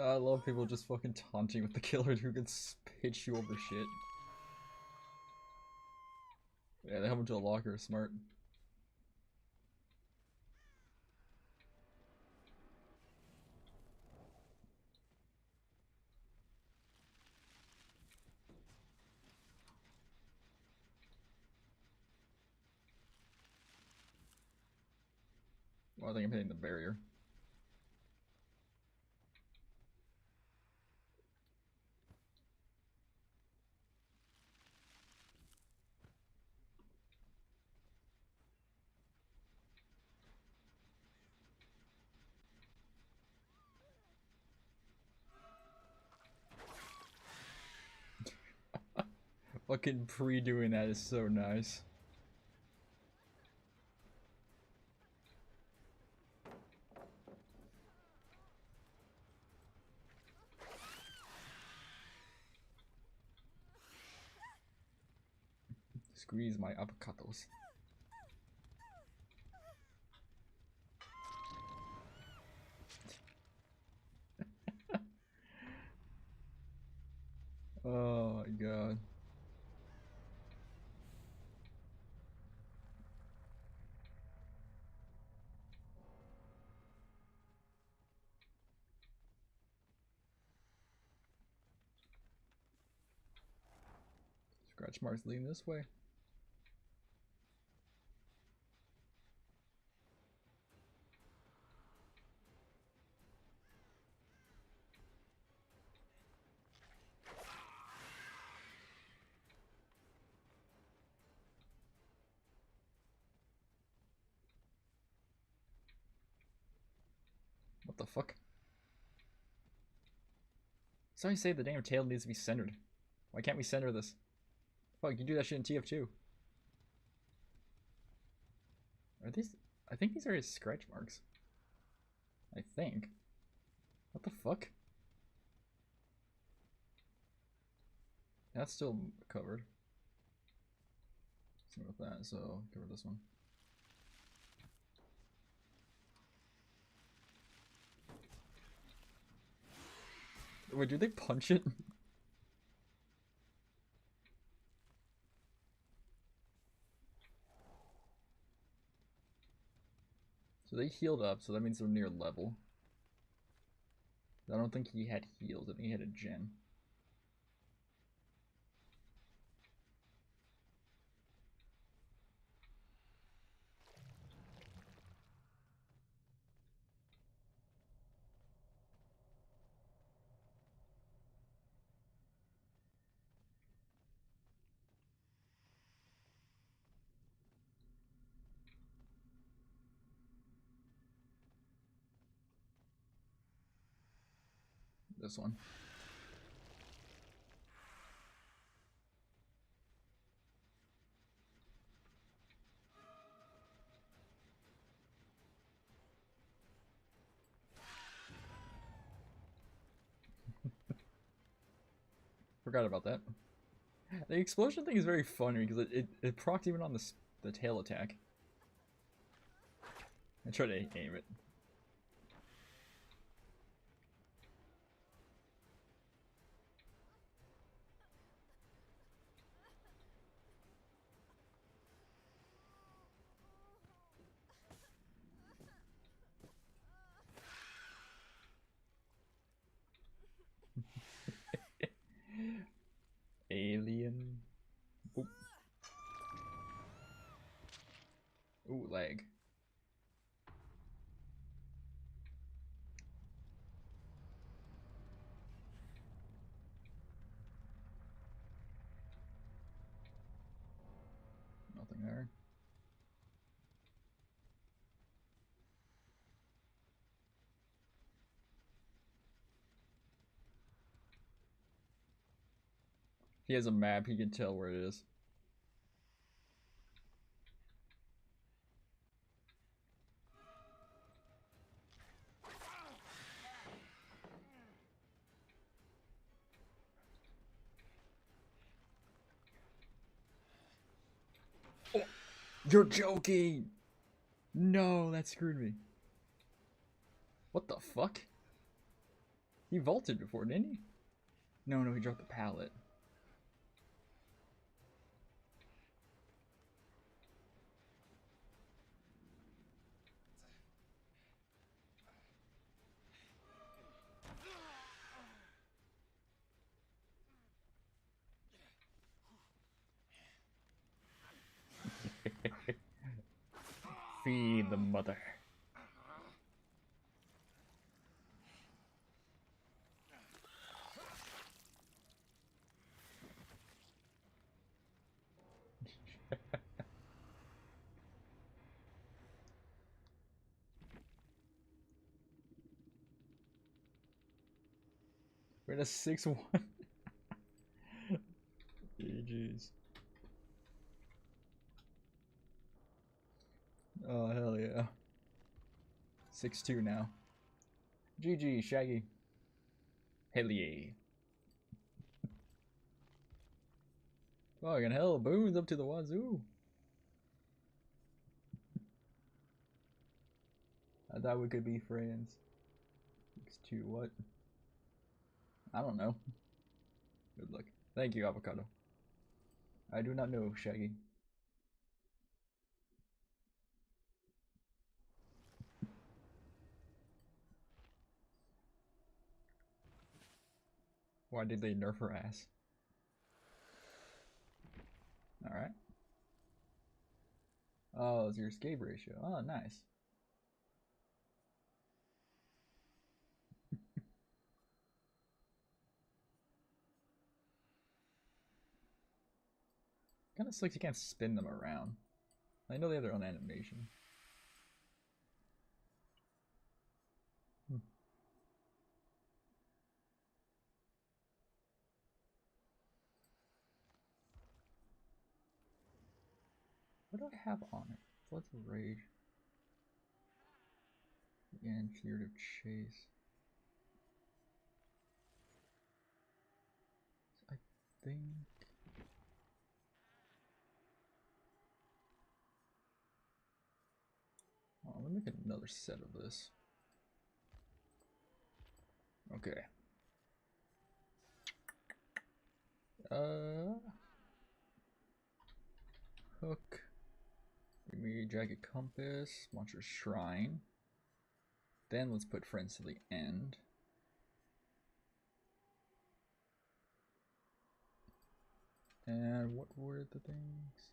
I love people just fucking taunting with the killer who can pitch you over shit. Yeah, they have him to a locker, smart. Well, I think I'm hitting the barrier. Fucking pre-doing that is so nice. Squeeze my avocados. Oh my god. Scratch marks leading this way. What the fuck? Somebody say the damn tail needs to be centered. Why can't we center this? Fuck, you do that shit in TF2. Are these? I think these are his scratch marks. I think. What the fuck? That's still covered. Same with that, so cover this one. Wait, do they punch it? So they healed up, so that means they're near level. I don't think he had heals, I think he had a gen. This one. Forgot about that. The explosion thing is very funny because it procs even on the tail attack. I try to aim it. Alien. Oop. Ooh, lag. Nothing there. He has a map, he can tell where it is. Oh, you're joking! No, that screwed me. What the fuck? He vaulted before, didn't he? No, he dropped the pallet. Feed the mother. We're at a 6-1. GG's. Oh, hell yeah. 6-2 now. GG, Shaggy. Hell yeah. Fucking hell, boons up to the wazoo. I thought we could be friends. 6-2, what? I don't know. Good luck. Thank you, Avocado. I do not know, Shaggy. Why did they nerf her ass? Alright. Oh, it's your escape ratio. Oh, nice. Kind of sucks you can't spin them around. I know they have their own animation. What do I have on it? Floods of Rage. And Furtive Chase. I think... Oh, let me get another set of this. Okay. Hook. Give me Jagged Compass, Monster Shrine. Then let's put Friends to the end. And what were the things?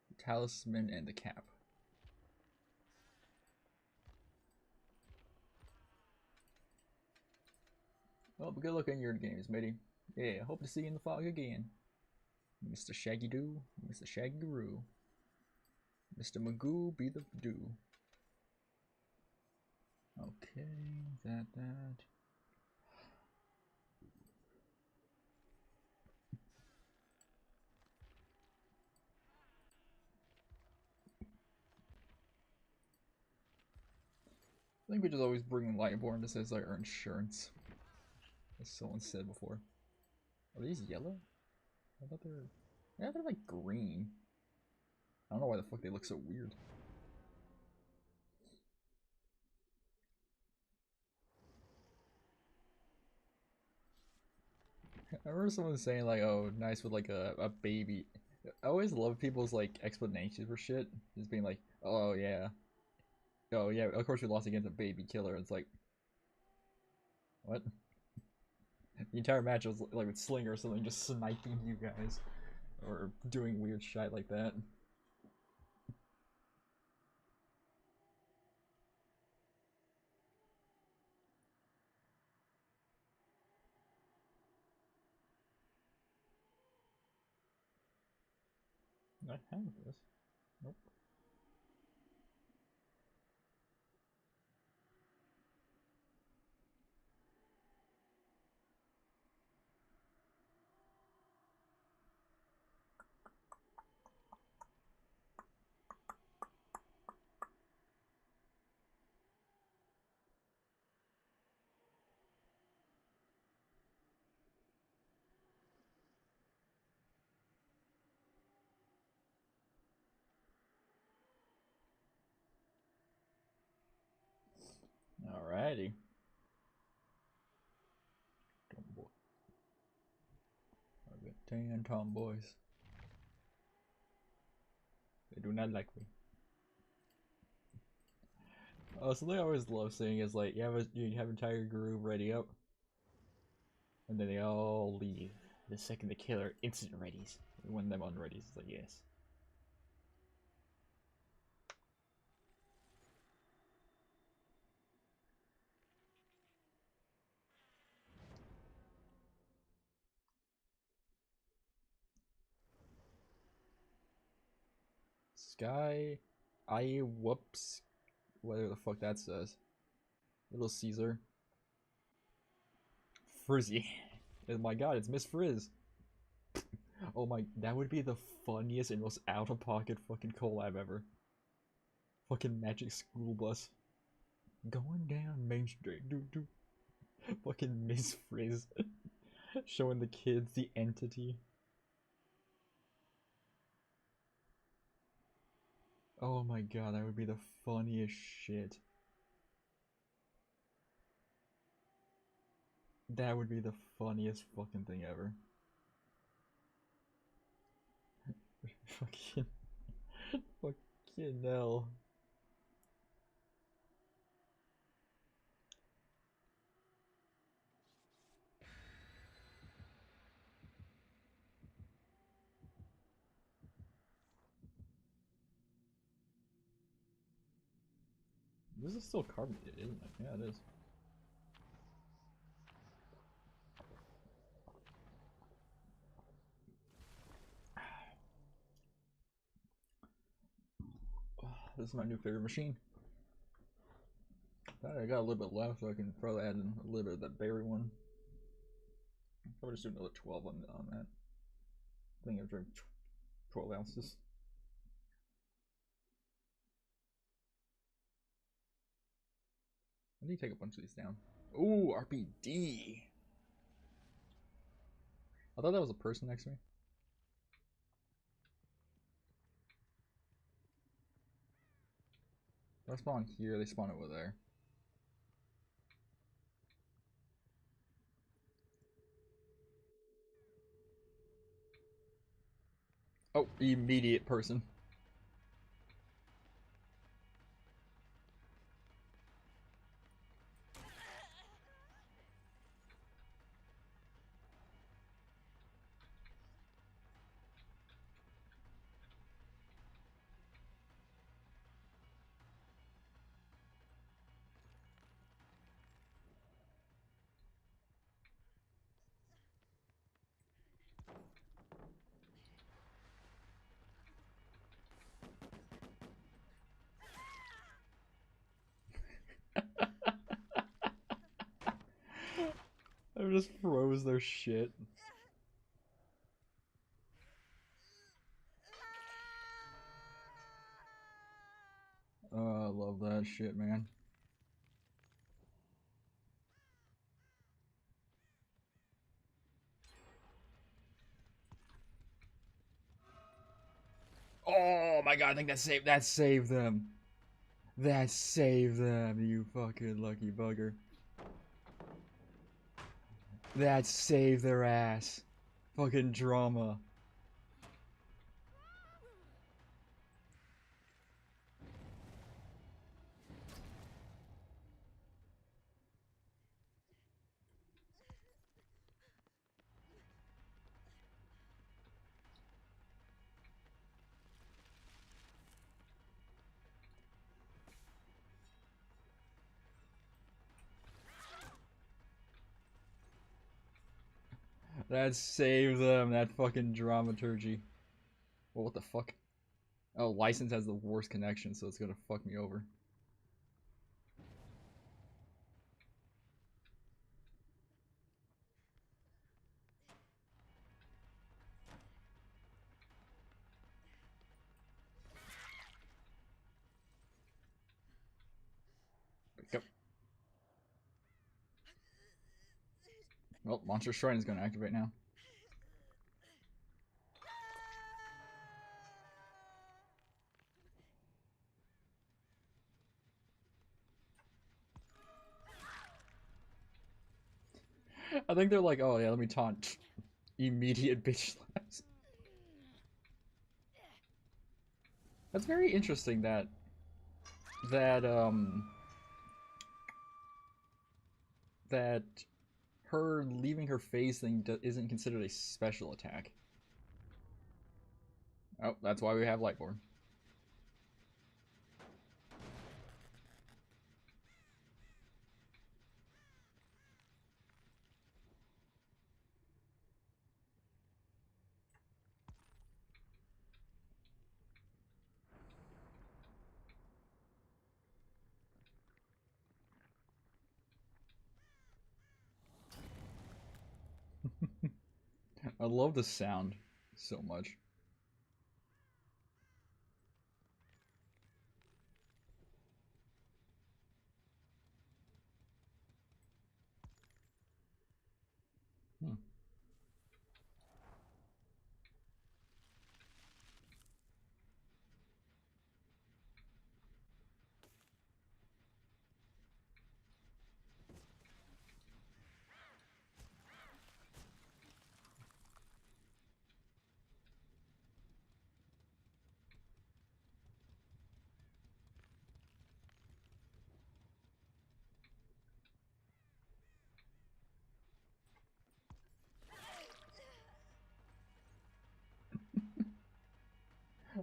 The Talisman and the Cap. Well, good luck in your games, matey. Yeah, hope to see you in the fog again. Mr. Shaggy Doo, Mr. Shaggy Roo. Mr. Magoo be the do. Okay, that. I think we just always bring Lightborn just as like our insurance. As someone said before. Are these yellow? I thought they were... Yeah, they're like green. I don't know why the fuck they look so weird. I remember someone saying like, oh, nice with like a baby. I always love people's like explanations for shit. Just being like, oh yeah. Oh yeah, of course we lost against a baby killer. It's like, what? The entire match was like with Slinger or something, just sniping you guys. Or doing weird shit like that. I have this. Nope. Alrighty. Tomboy. I got 10 tomboys. They do not like me. Oh, something I always love seeing is like you have an entire group ready up, and then they all leave. The second the killer instant readies. When them unreadies, it's like yes. Sky, I whoops, whatever the fuck that says. Little Caesar. Frizzy. Oh my god, it's Miss Frizz. Oh my, that would be the funniest and most out-of-pocket fucking collab ever. Fucking Magic School Bus. Going down Main Street, doo doo. Fucking Miss Frizz. Showing the kids the entity. Oh my god, that would be the funniest shit. That would be the funniest fucking thing ever. Fucking... Fucking hell. This is still carbonated, isn't it? Yeah, it is. This is my new favorite machine. I got a little bit left, so I can probably add in a little bit of that berry one. Probably just do another 12 on that. I think I've drank 12 ounces. I need to take a bunch of these down. Ooh, RPD! I thought that was a person next to me. They don't spawn here, they spawn over there. Oh, immediate person. I just froze their shit. Oh, I love that shit, man. my god, I think that saved them. That saved them, you fucking lucky bugger. That saved their ass. Fucking drama. That saved them, that fucking dramaturgy. Well, what the fuck? Oh, license has the worst connection, so it's gonna fuck me over. Yep. Well, Monster Shrine is gonna activate now. I think they're like, oh yeah, let me taunt. Immediate bitch slaps. That's very interesting that that that her leaving her phase thing isn't considered a special attack. Oh, that's why we have Lightborn. I love the sound so much. Hmm.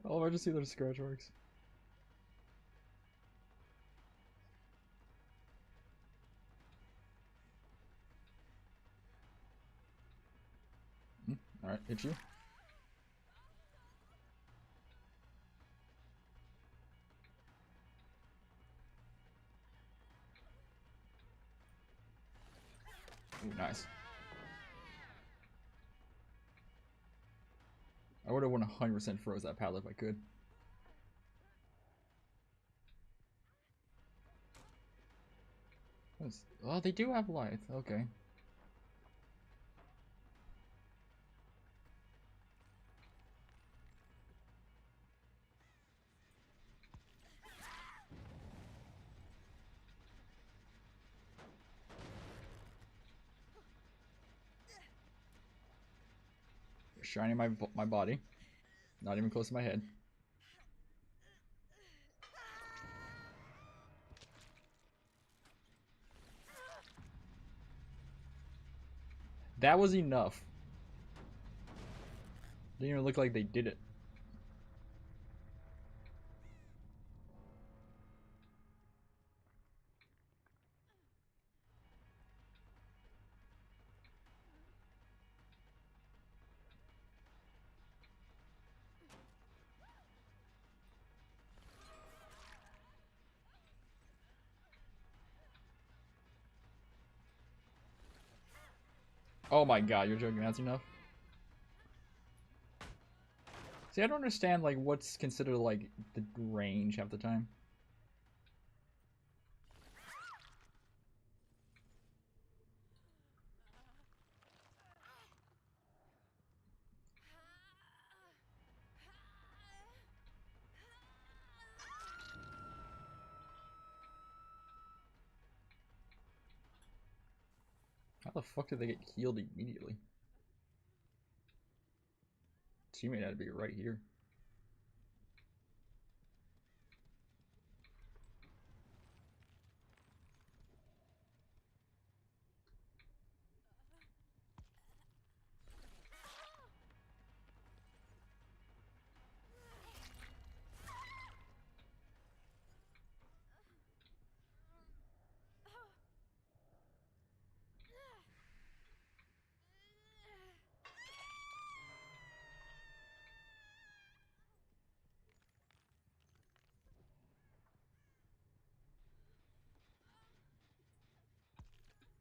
Oh, I just see those scratch marks. Alright, hit you. Ooh, nice. I would have 100% froze that pallet if I could. Oh, they do have life. Okay. Shining my body. Not even close to my head. That was enough. Didn't even look like they did it. Oh my god, you're joking. That's enough? See, I don't understand, like, what's considered, like, the range half the time. How the fuck did they get healed immediately? Teammate had to be right here.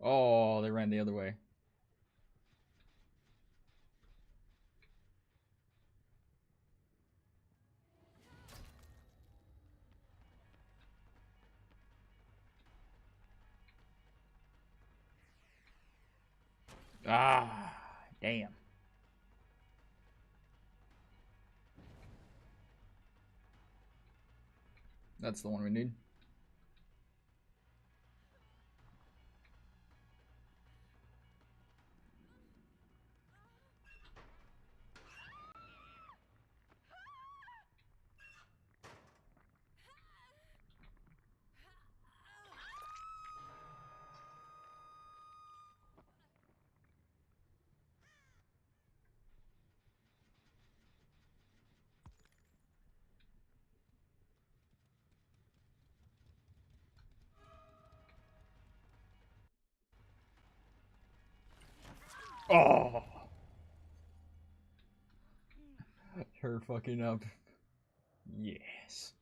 Oh, they ran the other way. Ah, damn. That's the one we need. Oh, her fucking up. Yes.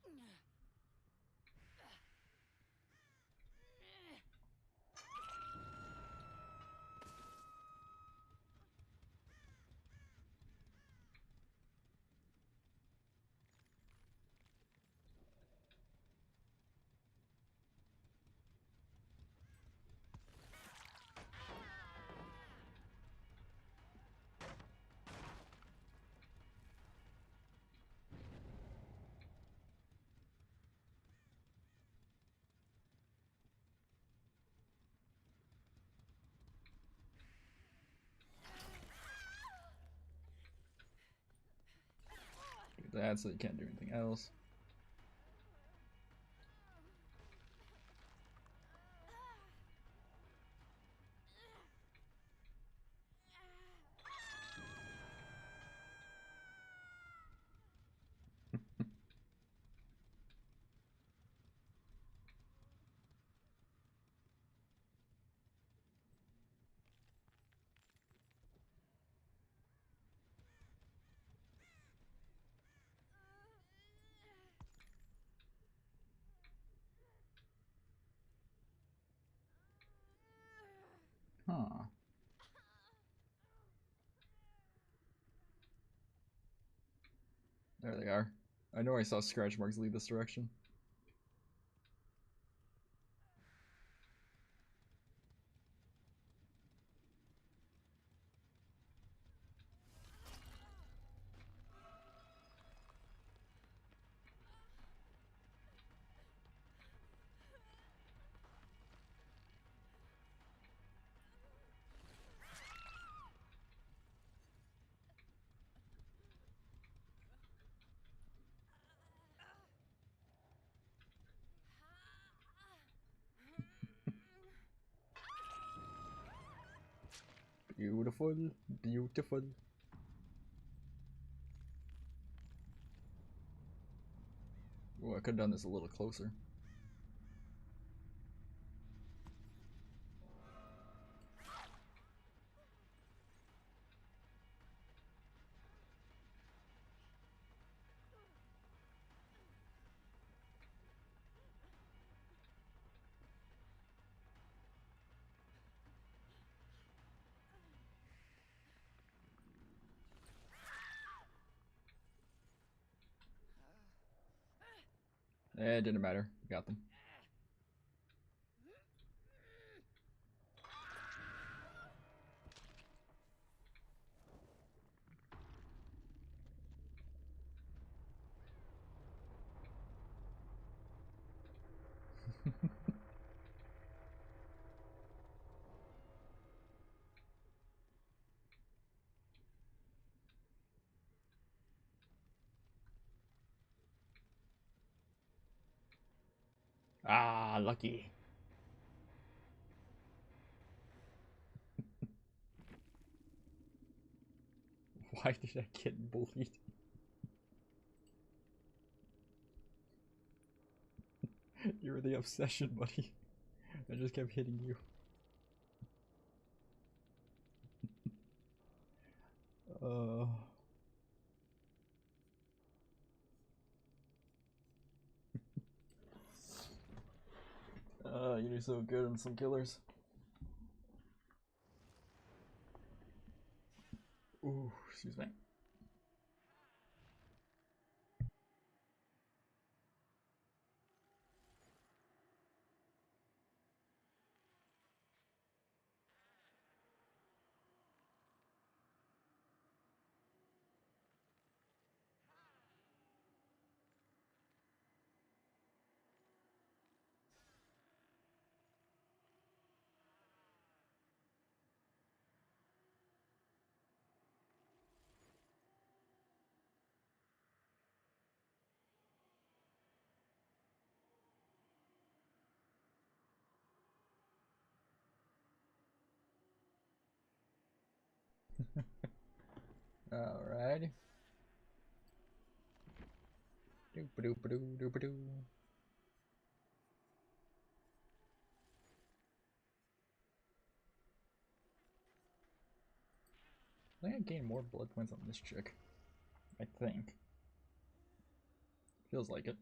Do that so you can't do anything else. Huh. There they are. I know I saw scratch marks lead this direction. Beautiful, beautiful. Oh, I could have done this a little closer. It didn't matter. Got them. Ah, lucky. Why did I get bullied? You were the obsession, buddy. I just kept hitting you. Uh... you do so good on some killers. Ooh, excuse me. Alright. Doop-a-doop-a-doo-doop-a-doo. I think I gained more blood points on this chick. I think. Feels like it.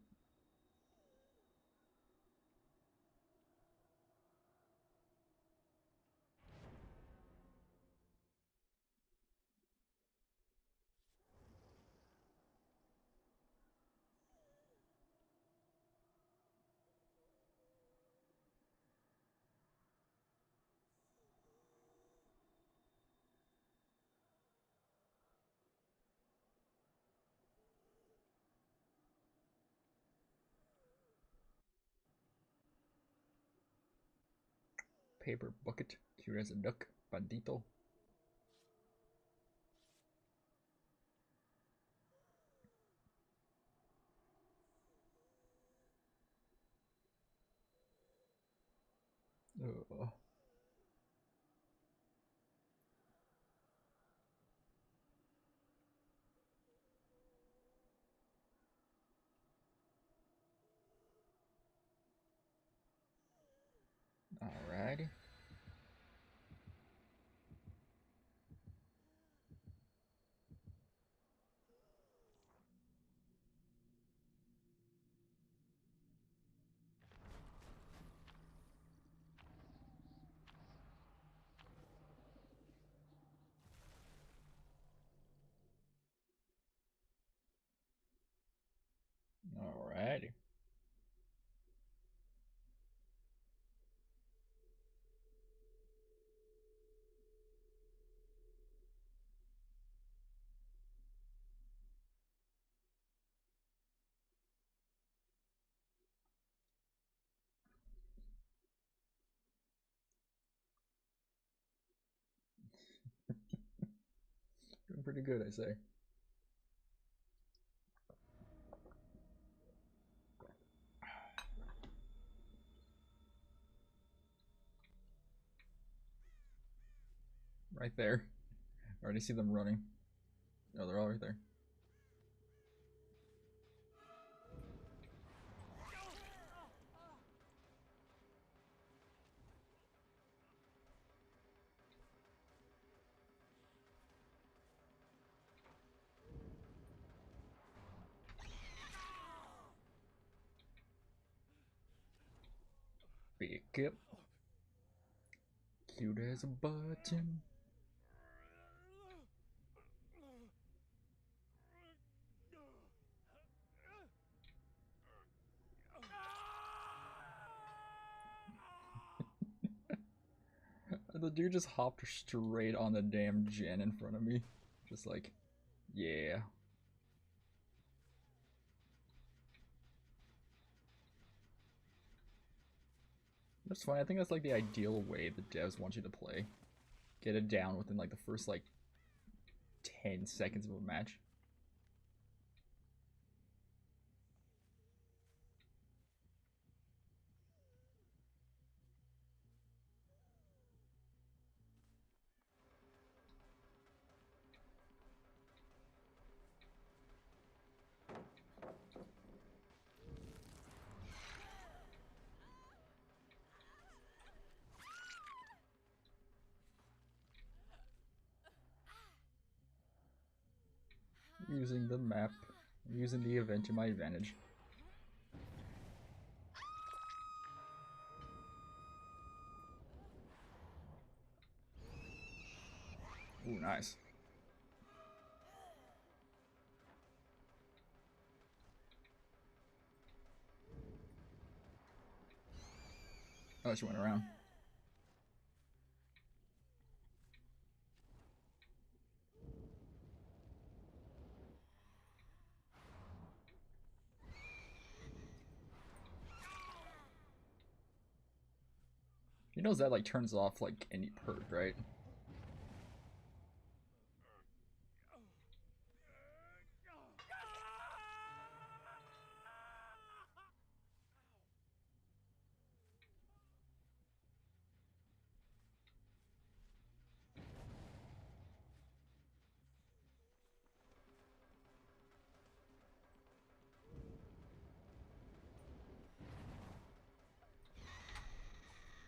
Paper bucket, cute as a duck, bandito. Ugh. Alrighty. Alrighty. Doing pretty good, I say. Right there. I already see them running. No, they're all right there. Pick up. Cute as a button. The dude just hopped straight on the damn gen in front of me. Just like, yeah. That's fine. I think that's like the ideal way the devs want you to play. Get it down within like the first like 10 seconds of a match. using the map, using the event to my advantage. Ooh, nice. Oh, she went around. He knows that like turns off like any perk, right?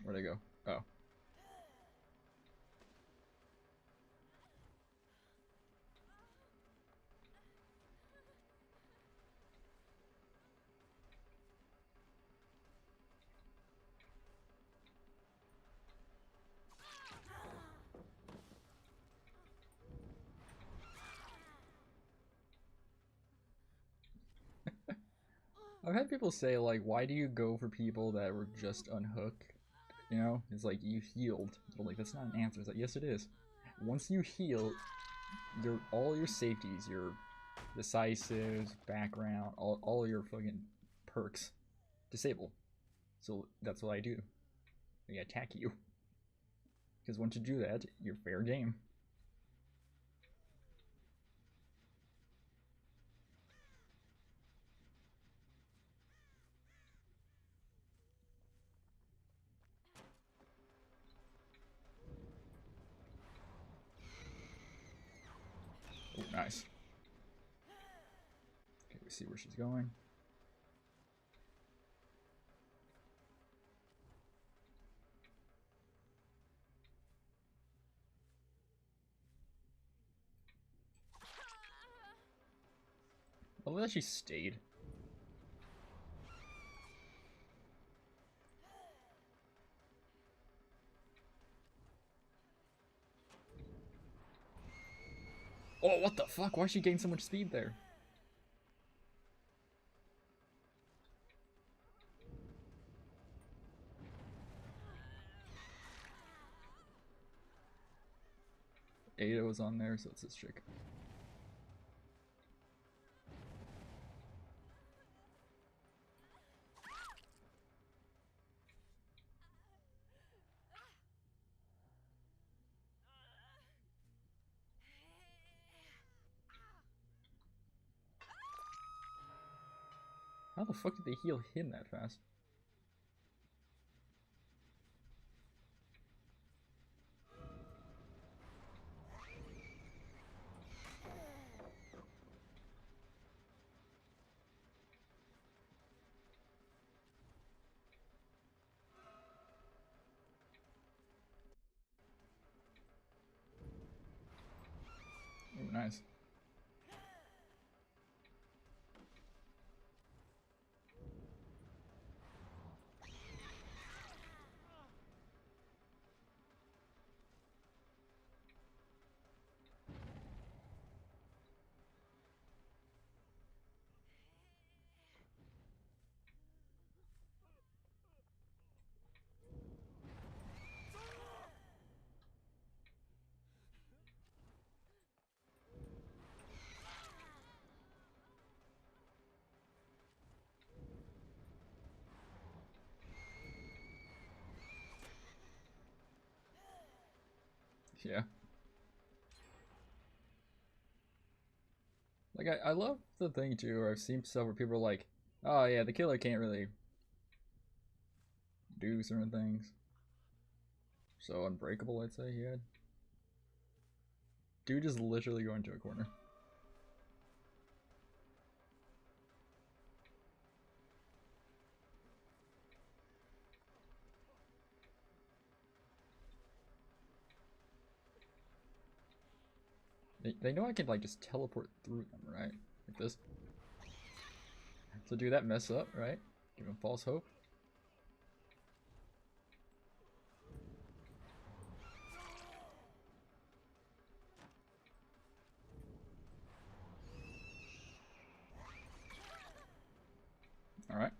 Where'd I go? Oh. I've had people say like, why do you go for people that were just unhooked? You know, it's like you healed. But like that's not an answer. It's like yes, it is. Once you heal, all your safeties, your decisives, background, all your fucking perks disable. So that's what I do. I attack you. Because once you do that, you're fair game. Oh, nice. Okay, we see where she's going. I love that she stayed. Oh, what the fuck? Why'd she gain so much speed there? Ada was on there, so it's this chick. How the fuck did they heal him that fast? Oh, nice. Yeah. Like, I love the thing, too, where I've seen stuff where people are like, oh, yeah, the killer can't really do certain things. So unbreakable, I'd say he had. Dude just literally going to a corner. They know I can like just teleport through them, right? Like this. So do that mess up, right? Give them false hope. Alright.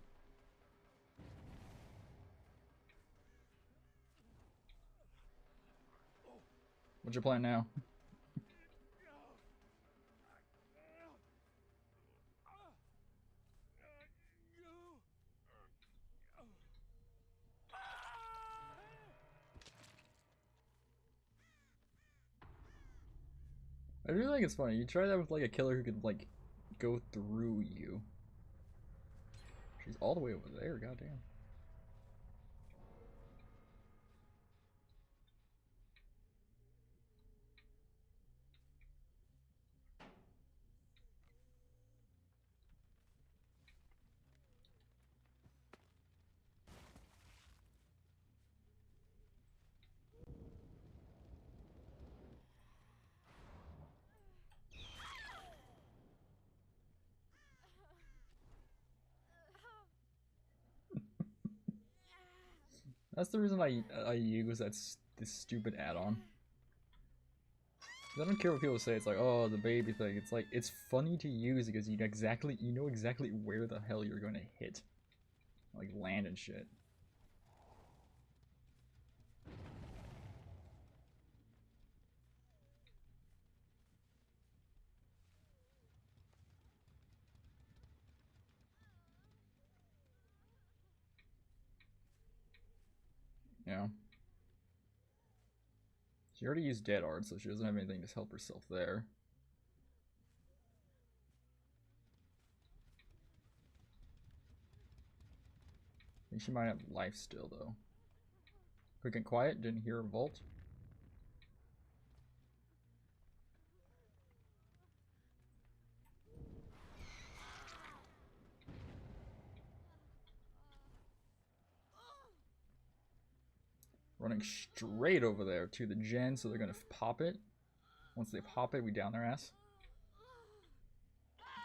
What's your plan now? I really think it's funny. You try that with like a killer who could like go through you. She's all the way over there, goddamn. That's the reason I use this stupid add-on. I don't care what people say. It's like, oh, the baby thing. It's like it's funny to use because you know exactly where the hell you're going to hit, like land and shit. Yeah. She already used dead art, so she doesn't have anything to help herself there. I think she might have life still though. Quick and quiet. Didn't hear a vault. Running straight over there to the gen, so they're gonna pop it. Once they pop it, we down their ass.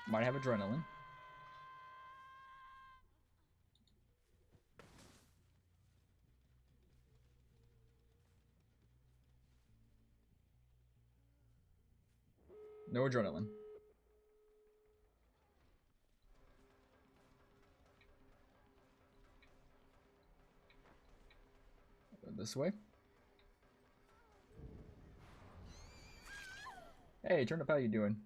Might have adrenaline. No adrenaline. This way. Hey, turn up, how you doing?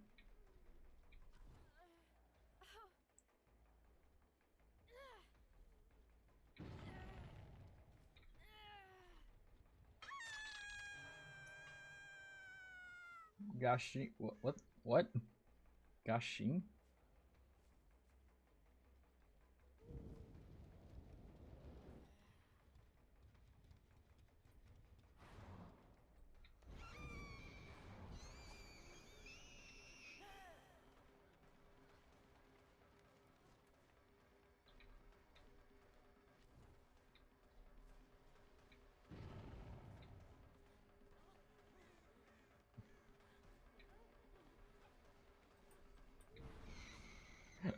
Gashi, what? Gashin?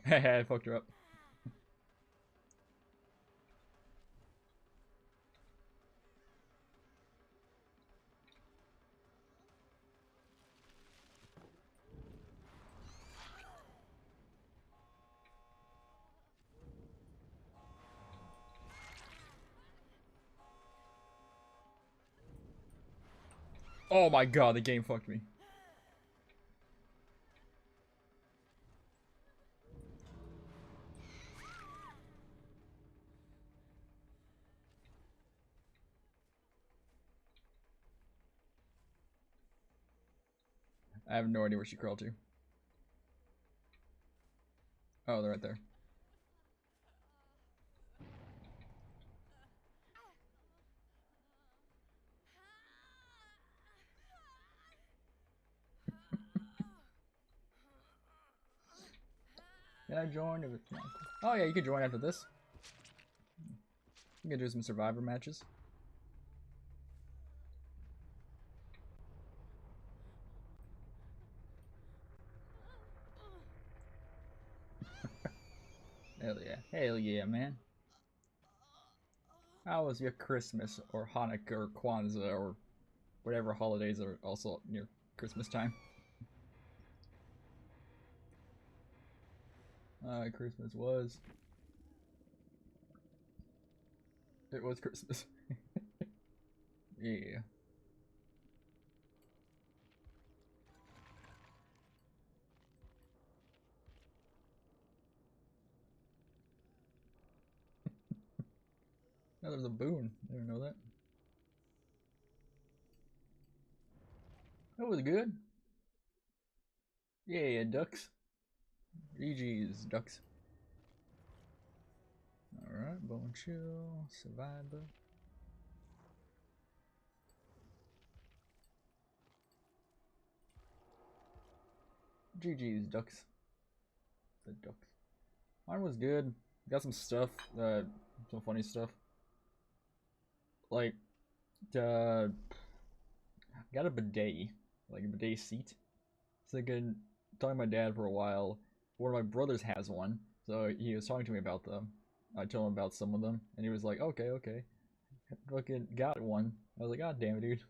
I fucked her up. Oh my god, the game fucked me. I have no idea where she crawled to. Oh, they're right there. Can I join? Oh yeah, you can join after this. You can do some survivor matches. Hell yeah, man. How was your Christmas or Hanukkah or Kwanzaa or whatever holidays are also near Christmas time? Christmas was. It was Christmas. Yeah. Now there's a boon. I didn't know that. That was good. Yeah, ducks. GG's, ducks. Alright, bone chill, survivor. GG's, ducks. The ducks. Mine was good. Got some stuff, some funny stuff. Like, got a bidet, like a bidet seat. So I could talk to my dad for a while. One of my brothers has one, so he was talking to me about them. I told him about some of them, and he was like, "Okay, okay." Fucking got one. I was like, "God damn it, dude!"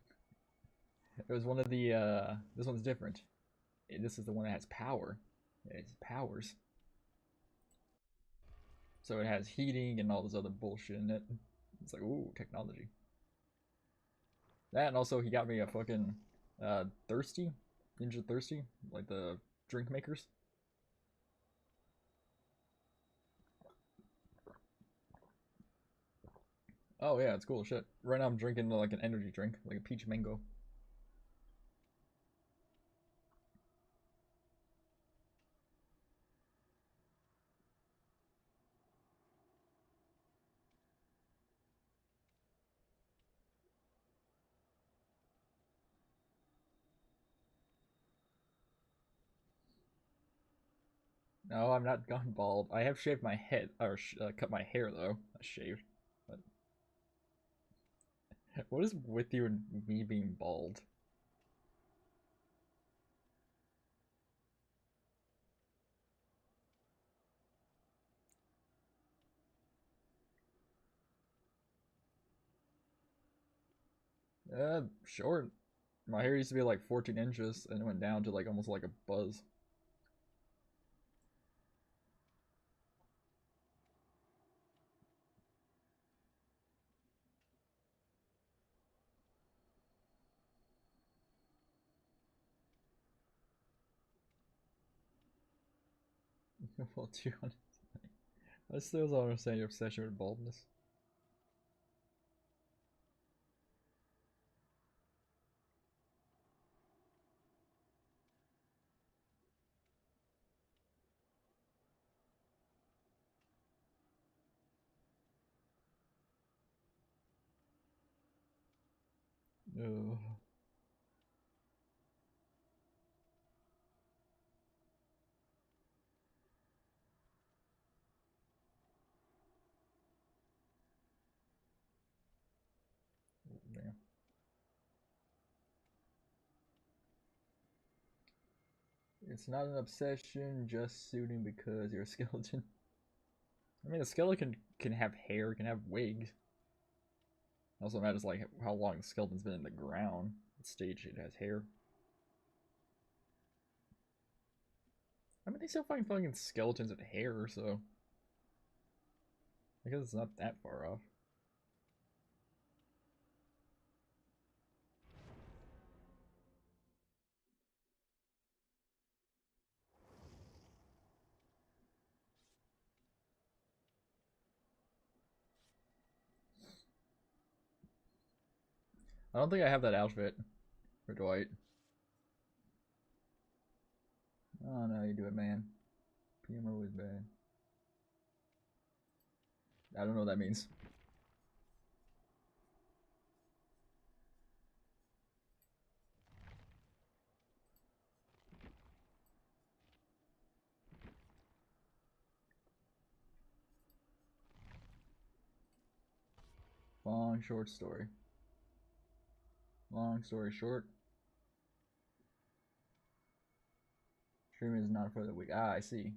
It was one of the. This one's different. This is the one that has power. It has powers. So it has heating and all this other bullshit in it. It's like, ooh, technology. That, and also he got me a fucking thirsty, Ninja Thirsty, like the drink makers. Oh yeah, it's cool shit. Right now I'm drinking like an energy drink, like a peach mango. No, I'm not gone bald. I have shaved my head, or cut my hair though. I shaved. But what is with you and me being bald? Short. My hair used to be like 14 inches, and it went down to like almost like a buzz. Well, 200. I still don't understand your obsession with baldness. Ugh. Yeah. It's not an obsession, just suiting because you're a skeleton. I mean, a skeleton can have hair, can have wigs. It also matters like how long the skeleton's been in the ground. What stage it has hair. I mean, they still find fucking skeletons with hair, so I guess it's not that far off. I don't think I have that outfit for Dwight. Oh no, you do it, man. PMO is bad. I don't know what that means. Long short story. Long story short, streaming is not for the weak. Ah, I see.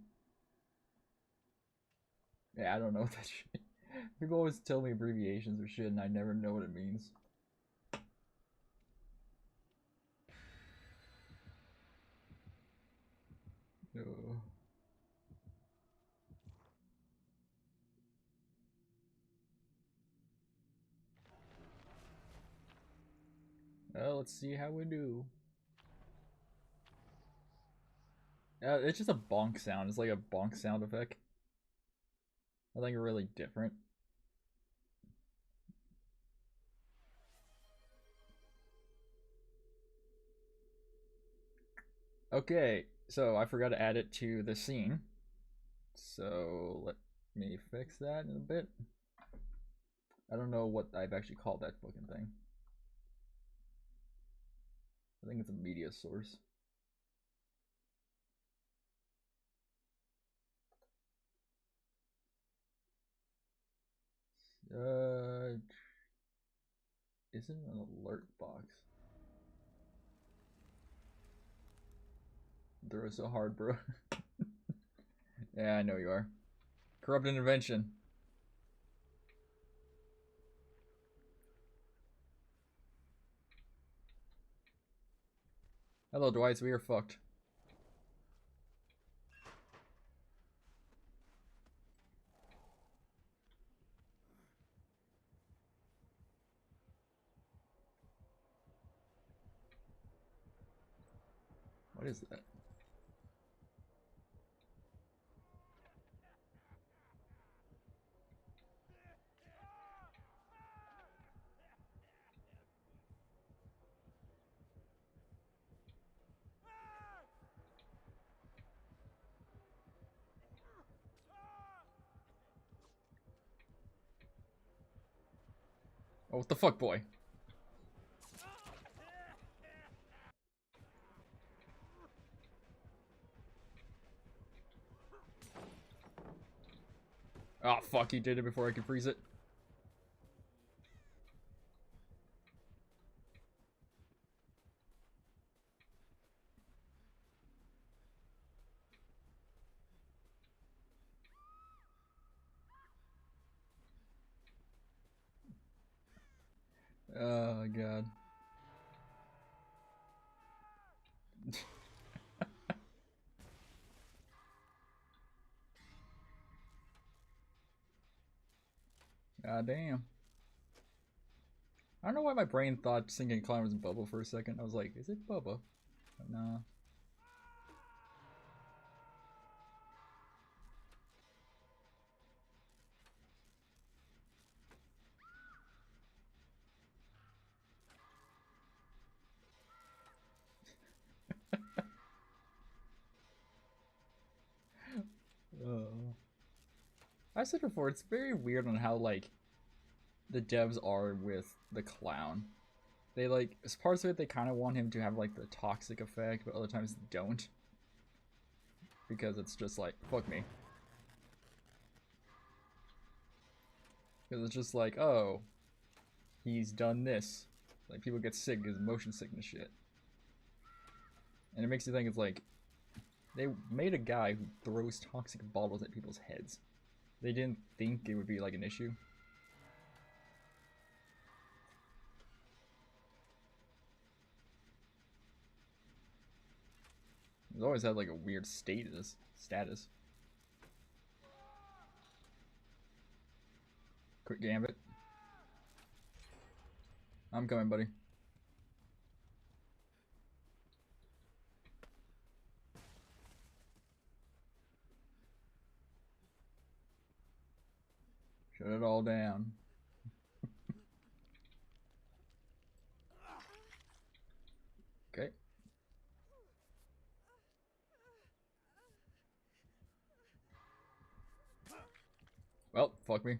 Yeah, I don't know what that shit. People always tell me abbreviations or shit, and I never know what it means. No. Well, let's see how we do. It's just a bonk sound. It's like a bonk sound effect. Nothing really different. Okay, so I forgot to add it to the scene. So let me fix that in a bit. I don't know what I've actually called that fucking thing. I think it's a media source. Isn't an alert box. Throw so hard, bro. Yeah, I know you are. Corrupt intervention. Hello, Dwight. We are fucked. What is that? Oh, what the fuck, boy? Oh, fuck, he did it before I could freeze it. Oh, God. God damn. I don't know why my brain thought singing clown was Bubba for a second. I was like, is it Bubba? But nah. I said before, it's very weird on how, like, the devs are with the clown. They, like, as parts of it, they kind of want him to have, like, the toxic effect, but other times don't. Because it's just like, fuck me. Because it's just like, oh, he's done this. Like, people get sick because motion sickness shit. And it makes you think it's like, they made a guy who throws toxic bottles at people's heads. They didn't think it would be, like, an issue. He's always had, like, a weird status. Quick gambit. I'm coming, buddy. Shut it all down. Okay. Well, fuck me.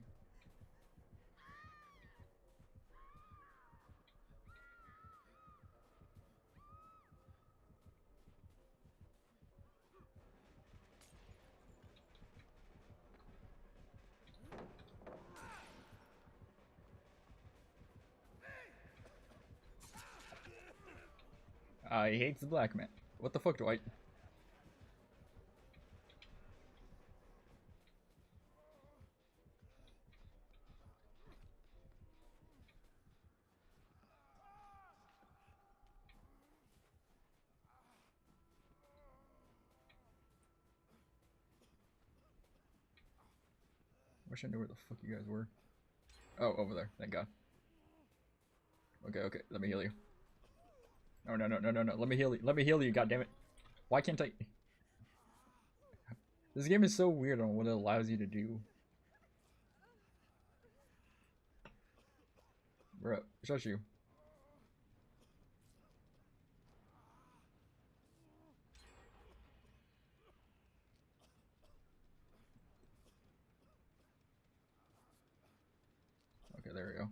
He hates the black man. What the fuck, Dwight? Wish I knew where the fuck you guys were. Oh, over there. Thank God. Okay, okay. Let me heal you. No, no, no, no, no, no. Let me heal you. Let me heal you, goddammit. Why can't I... This game is so weird on what it allows you to do. Bro, shush you. Okay, there we go.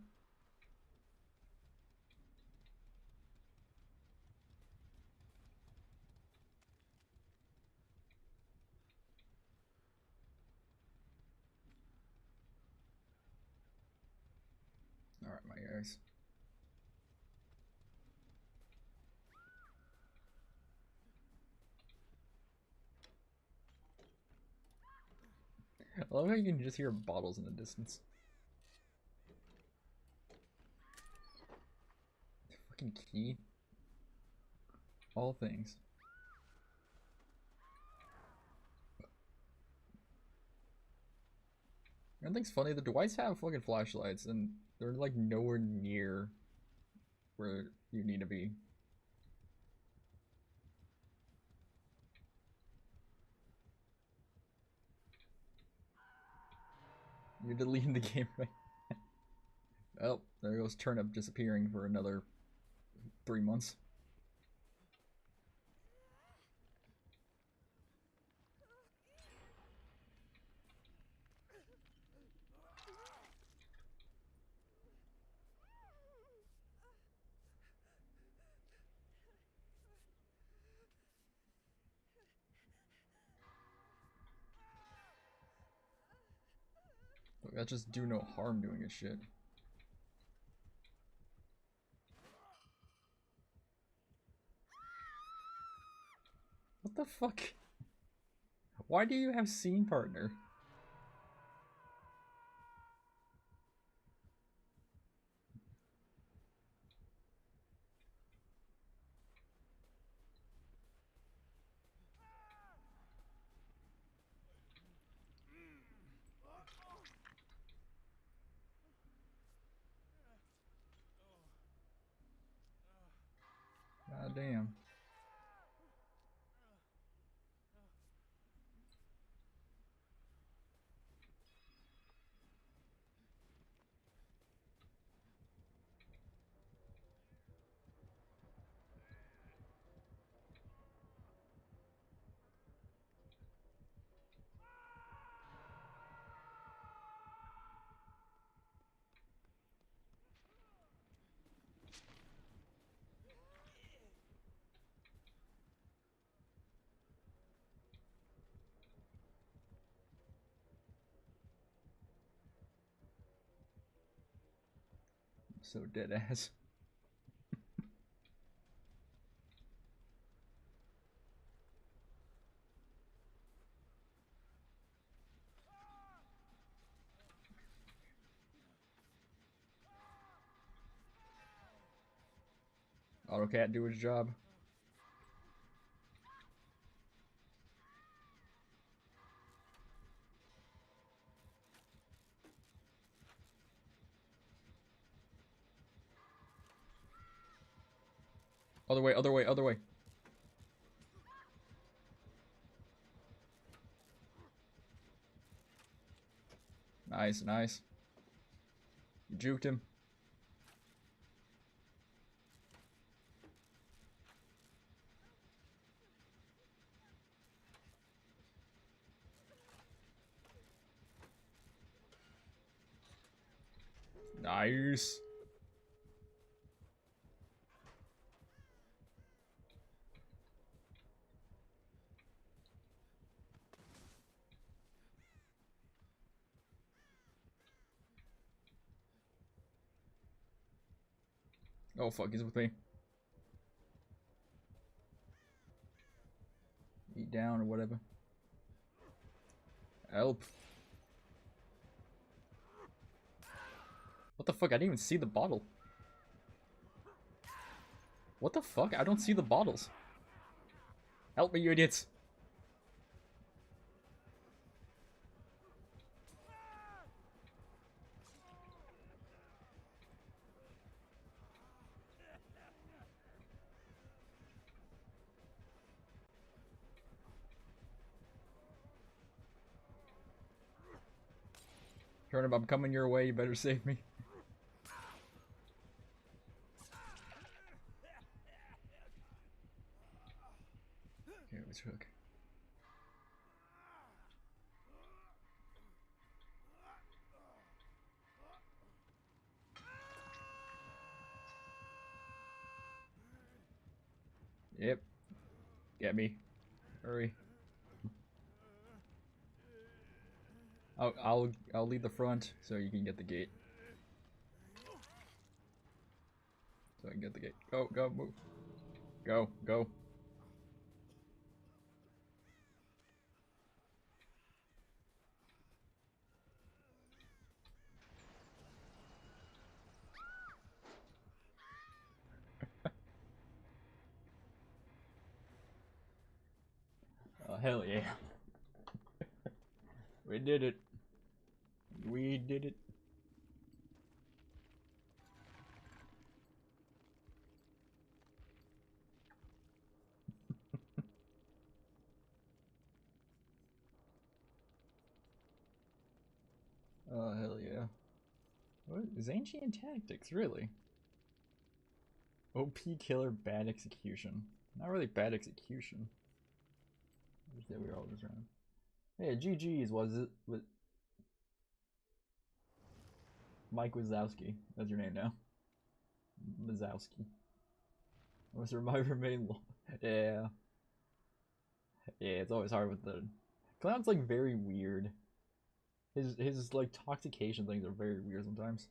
Alright, my guys. I love how you can just hear bottles in the distance. Fucking key. All things. I think's funny, the Dwights have fucking flashlights and they're like nowhere near where you need to be. You're deleting the game, right? Oh, there goes Turnip disappearing for another 3 months. Look, that just do no harm doing his shit. What the fuck? Why do you have scene partner? God damn. So dead ass. AutoCat do his job. Other way, other way, other way. Nice, nice. You juked him. Nice. Oh fuck, he's with me. Eat down or whatever. Help. What the fuck? I didn't even see the bottle. What the fuck? I don't see the bottles. Help me, you idiots. Turnip, I'm coming your way. You better save me. Okay, which hook? Yep. Get me. Hurry. I'll lead the front so you can get the gate. So I can get the gate. Go, go, move. Go, go. Oh, hell yeah. We did it. We did it. Oh, hell yeah. What is ancient tactics, really? OP killer, bad execution. Not really bad execution. Just that we were all just around. Hey, GG's was it? With Mike Wazowski. That's your name now. Wazowski. What's remind remain? Yeah. Yeah, it's always hard with the Cloud's like very weird. His like toxication things are very weird sometimes.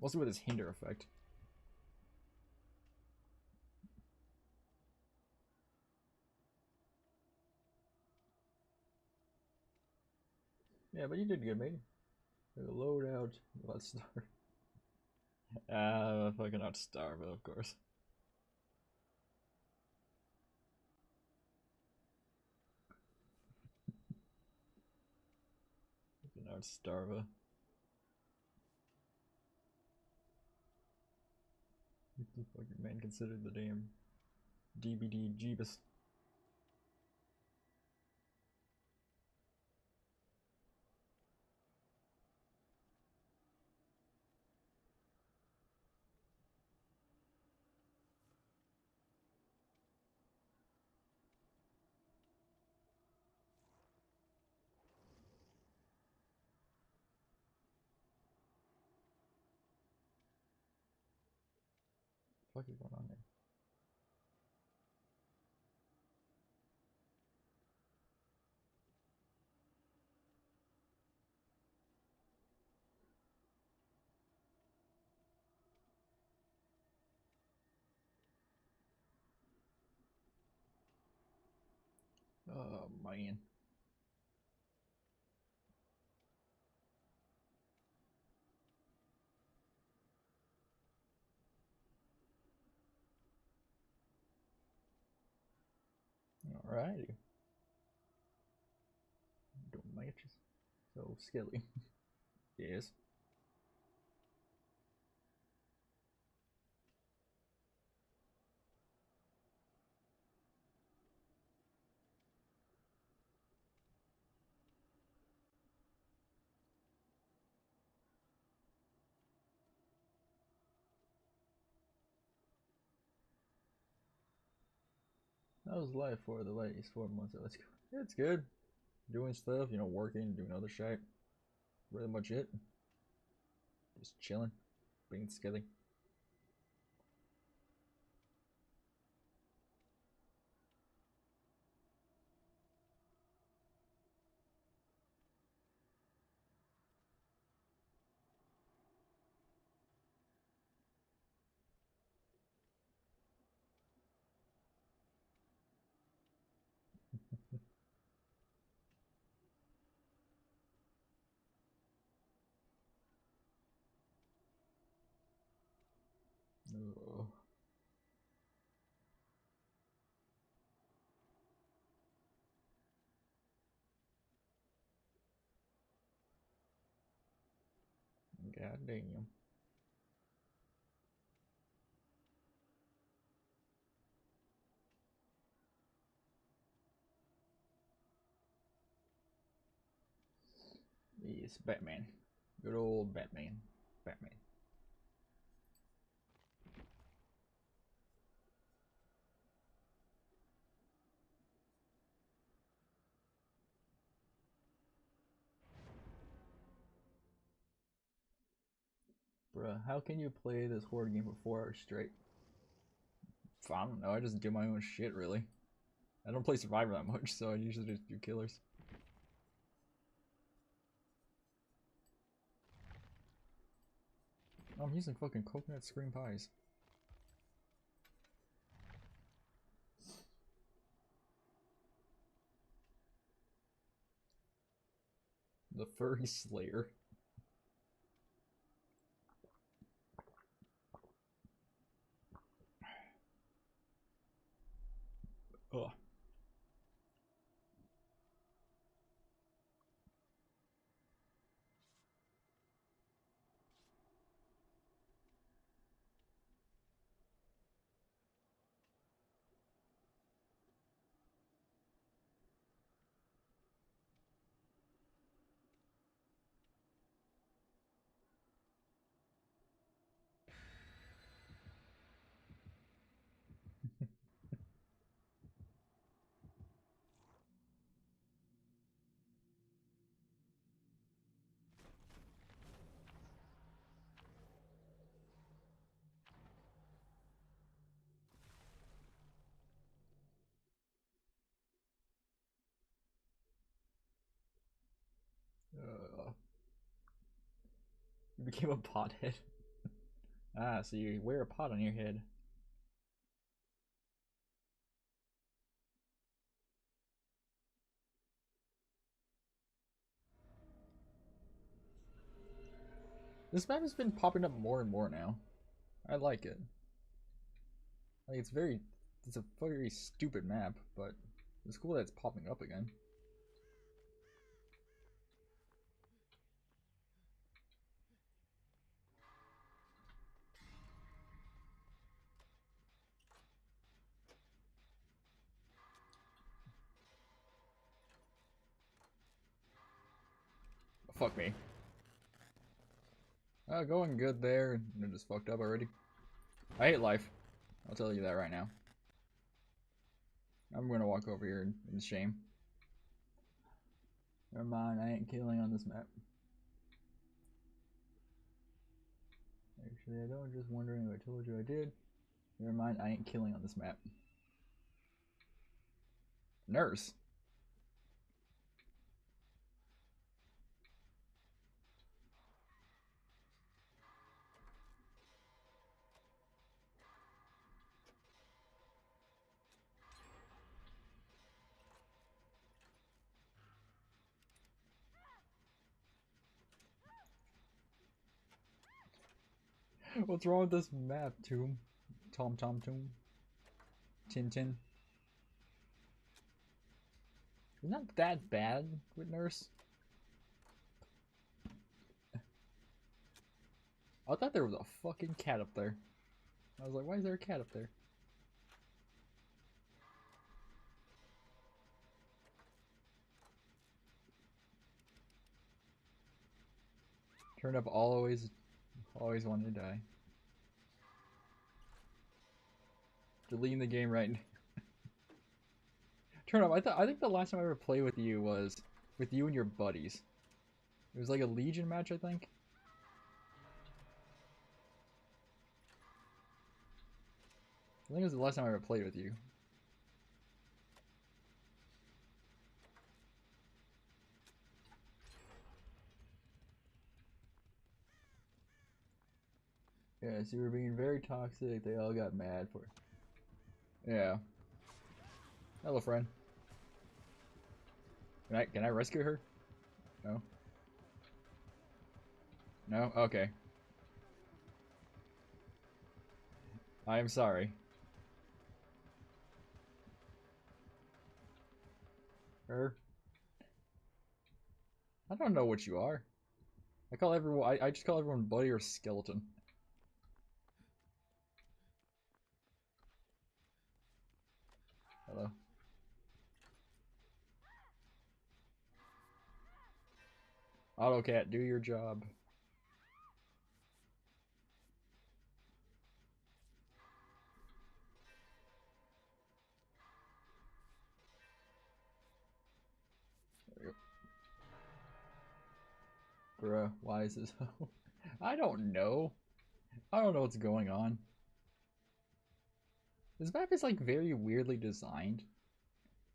Mostly with his hinder effect. Yeah, but you did good, mate. Load out. Let's start. Fucking out Starva, of course. Fucking out Starva. Fucking man considered the damn DBD Jeebus. What the fuck is going on there? Oh man. Alrighty. Don't matches. So Skelly. Yes. That was life for the last 4 months. Let's go. Yeah, it's good. Doing stuff, working, doing other shit. Really much it. Just chilling, being Skelly. Oh, god damn. Yes, Batman. Good old Batman. Batman. Bruh, how can you play this horde game for 4 hours straight? I don't know, I just do my own shit, really. I don't play Survivor that much, so I usually just do killers. Oh, I'm using fucking coconut screen pies. The Furry Slayer. Ugh. You became a pothead. Ah, so you wear a pot on your head. This map has been popping up more and more now. I like it. Like, it's a very stupid map, but it's cool that it's popping up again. Fuck me. Going good there, and it just fucked up already. I hate life. I'll tell you that right now. I'm gonna walk over here in shame. Never mind, I ain't killing on this map. Actually, I don't. Just wondering if I told you I did. Never mind, I ain't killing on this map. Nurse. What's wrong with this map, Tomb? Tom Tomb? Tintin? It's not that bad with Nurse. I thought there was a fucking cat up there. I was like, why is there a cat up there? Turned up always wanted to die. Deleting the game right now. Turn up, I think the last time I ever played with you was with you and your buddies. It was like a Legion match, I think. I think it was the last time I ever played with you. Yes, you were being very toxic. They all got mad for it. Yeah. Hello, friend. Can I rescue her? No. No? Okay. I am sorry. Her? I don't know what you are. I call everyone. I just call everyone buddy or skeleton. Hello. AutoCat, do your job. There we go. Bruh, why is this? I don't know. I don't know what's going on. This map is like very weirdly designed.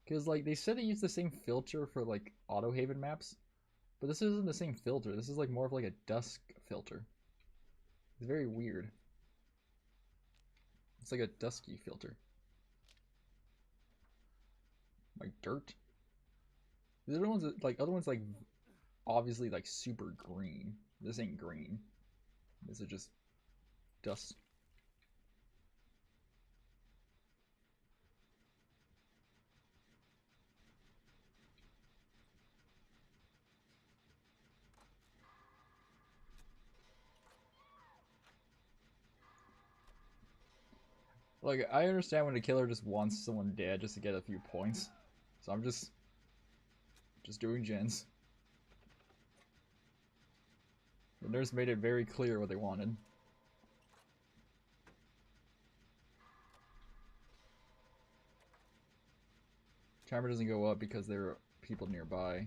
Because like they said they use the same filter for like auto haven maps, but this isn't the same filter. This is like more of like a dusk filter. It's very weird. It's like a dusky filter. Like dirt. The other ones like obviously like super green. This ain't green. This is just dust. Like I understand when a killer just wants someone dead just to get a few points. So I'm just doing gens. The nurse made it very clear what they wanted. Timer doesn't go up because there are people nearby.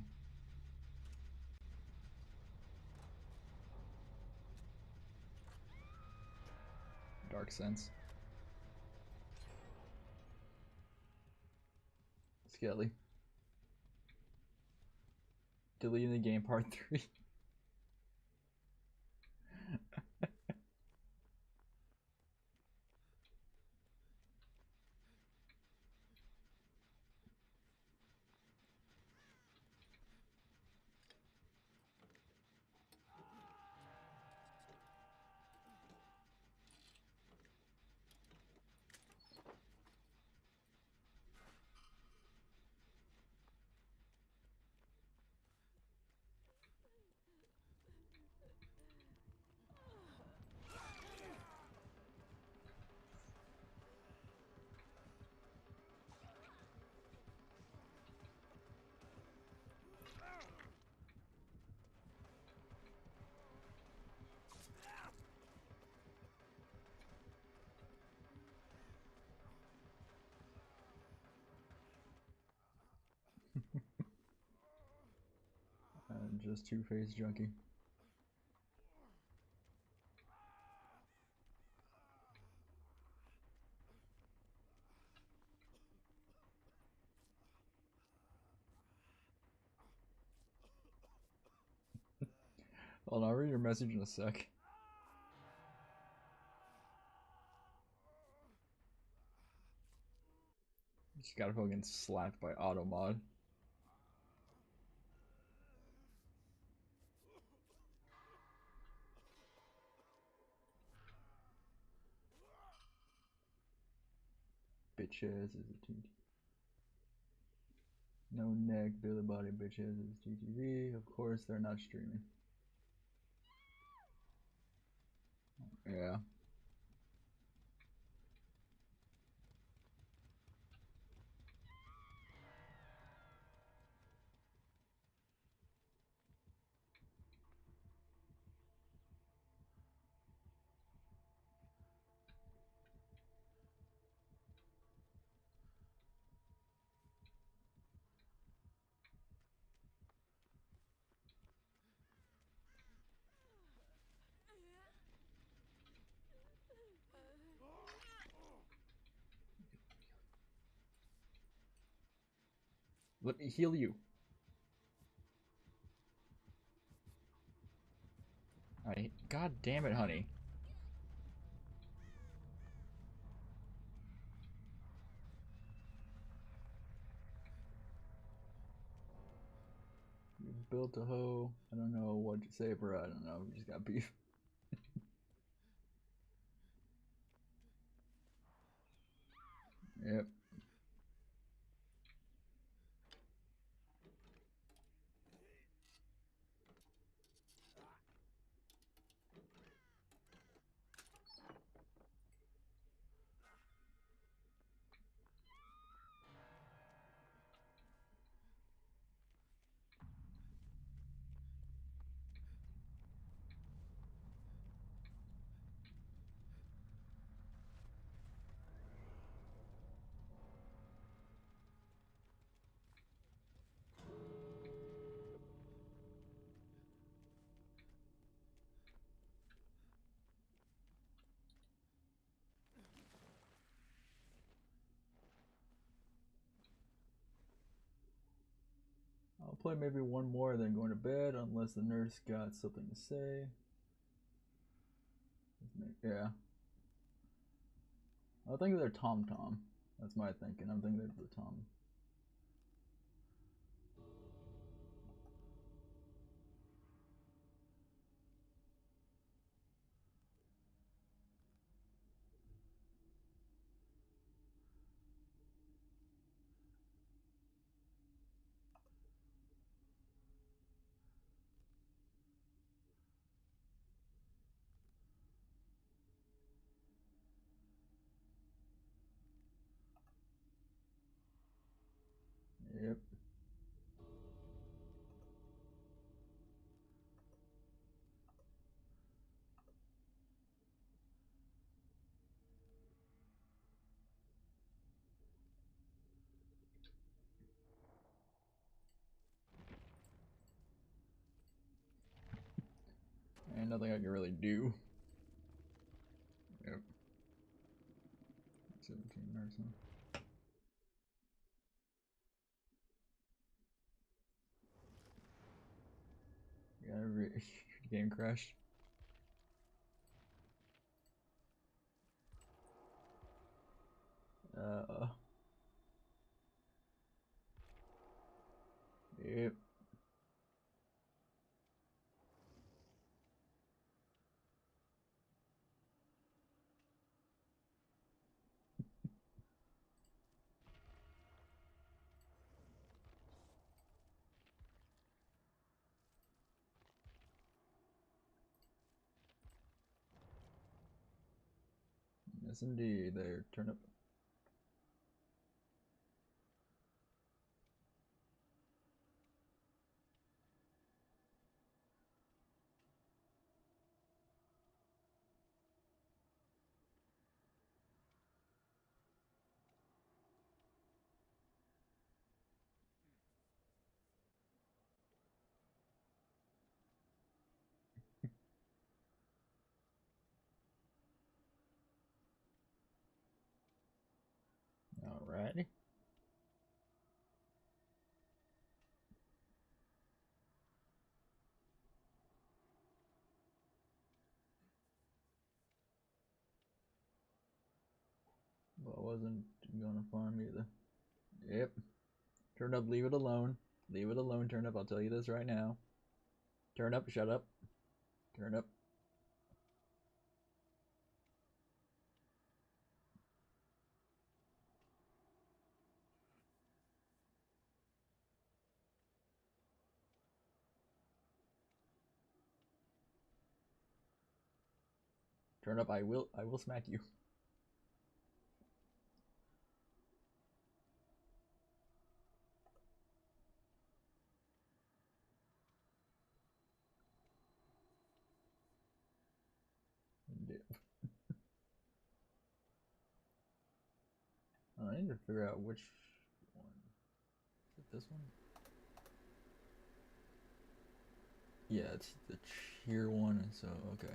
Dark sense. Skelly. Deleting the game part 3. Just two-faced junkie. Hold on, I'll read your message in a sec. Just got fucking slapped by auto mod. Bitch ass is a TT. No neck, Billy body, bitch ass is TTV. Of course, they're not streaming. Yeah. Let me heal you. God damn it, honey. You built a hoe. I don't know what to say, bro. I don't know. We just got beef. Yep. I'll play maybe one more and then going to bed unless the nurse got something to say. Yeah. I think they're Tom Tom. That's my thinking. I'm thinking they're the Tom. Yep. And nothing I can really do. Yep. 17 nursing. Yeah, every game crashed. Yep. Yes, indeed. There, turnip. Alrighty. Well, I wasn't gonna farm either. Yep. Turn up, leave it alone. Leave it alone, turn up. I'll tell you this right now. Turn up, shut up. Turn up. Turn up, I will smack you. I need to figure out which one. Is it this one? Yeah, it's the cheer one, so okay.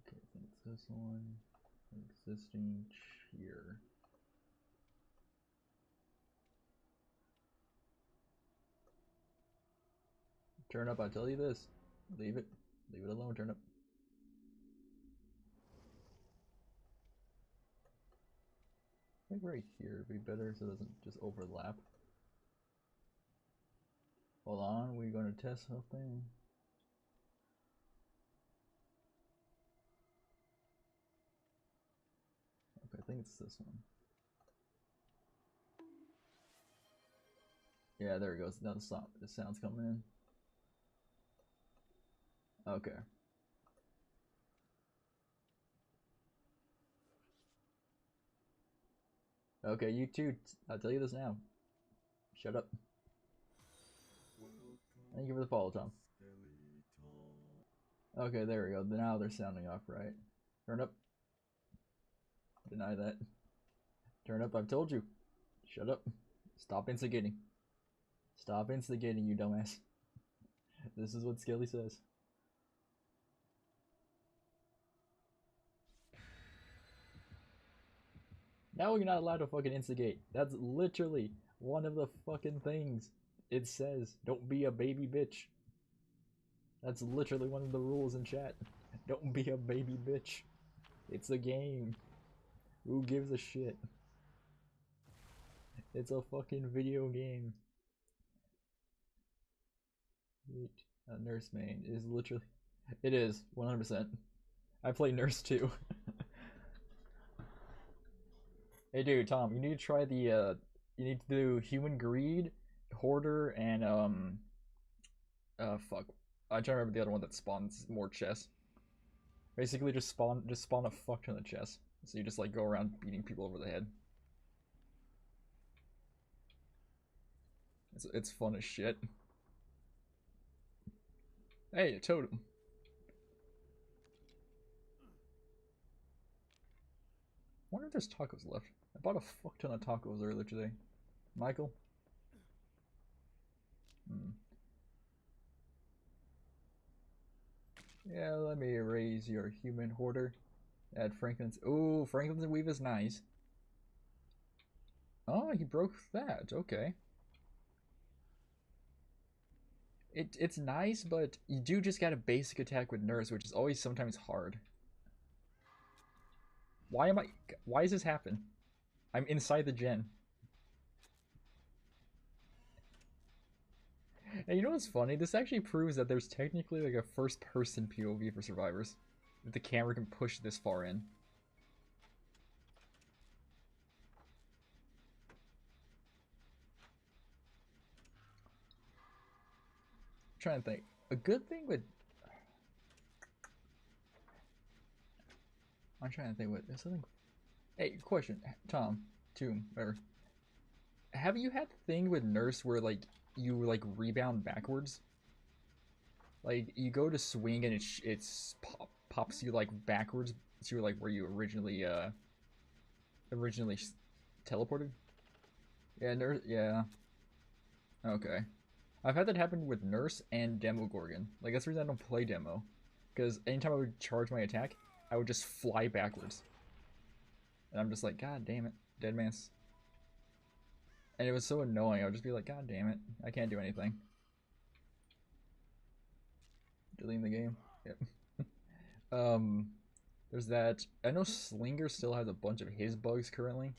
Okay, I think it's this one. Existing cheer. Turn up, I tell you this. Leave it. Leave it alone, turn up. I think right here would be better so it doesn't just overlap. Hold on, we're going to test something. Okay, I think it's this one. Yeah, there it goes. Now the sound's coming in. Okay. Okay, you too. I'll tell you this now. Shut up. Thank you for the follow, Tom. Okay, there we go. Now they're sounding off right. Turn up. Deny that. Turn up, I've told you. Shut up. Stop instigating. Stop instigating, you dumbass. This is what Skelly says. Now you're not allowed to fucking instigate. That's literally one of the fucking things it says. Don't be a baby bitch. That's literally one of the rules in chat. Don't be a baby bitch. It's a game. Who gives a shit? It's a fucking video game. Wait, Nurse main is literally... It is, 100%. I play Nurse too. Hey dude, Tom, you need to try the, you need to do Human Greed, Hoarder, and, fuck. I'm trying to remember the other one that spawns more chests. Basically just spawn a fuck ton of chests. So you just, like, go around beating people over the head. It's fun as shit. Hey, a totem. I wonder if there's tacos left. I bought a fuck ton of tacos earlier today. Michael? Yeah, let me erase your human hoarder. Add Franklin's. Ooh, Franklin's weave is nice. Oh, he broke that. Okay. It's nice, but you do just got a basic attack with Nurse, which is always sometimes hard. Why is this happen? I'm inside the gen. And you know what's funny? This actually proves that there's technically like a first-person POV for survivors. If the camera can push this far in. I'm trying to think. A good thing with... I'm trying to think what... There's something... Hey, question. Tom. Tomb. Whatever. Have you had the thing with Nurse where, like, you, like, rebound backwards? Like, you go to swing and it's pops you, like, backwards to, like, where you originally teleported? Yeah, Nurse... Yeah. Okay. I've had that happen with Nurse and Demogorgon. Like, that's the reason I don't play Demo. Because anytime I would charge my attack, I would just fly backwards. And I'm just like, God damn it, dead man's. And it was so annoying, I would just be like, God damn it, I can't do anything. Deleting the game. Yep. There's that. I know Slinger still has a bunch of his bugs currently.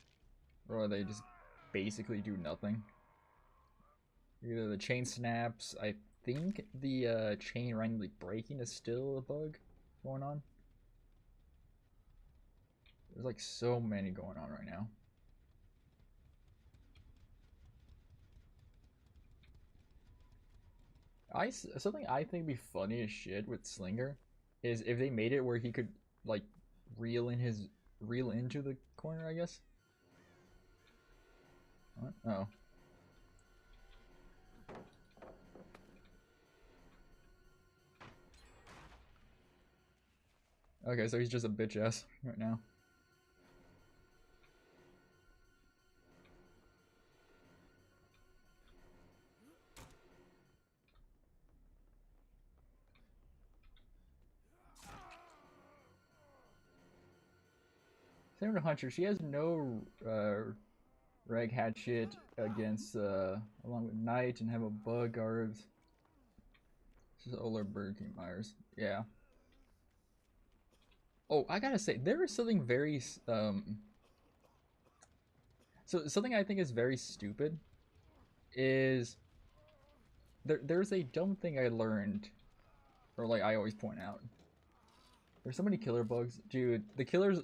Or they just basically do nothing. Either the chain snaps, I think the chain randomly breaking is still a bug going on. There's like so many going on right now. Something I think would be funny as shit with Slinger is if they made it where he could like reel into the corner, I guess. What? Oh. Okay, so he's just a bitch ass right now. Same with Hunter. She has no reg hat shit against along with Knight and have a bug guards. This is Oler Burger Myers. Yeah. Oh, I gotta say, there is something very so something I think is very stupid is there's a dumb thing I learned, or like I always point out. There's so many killer bugs, dude. The killers,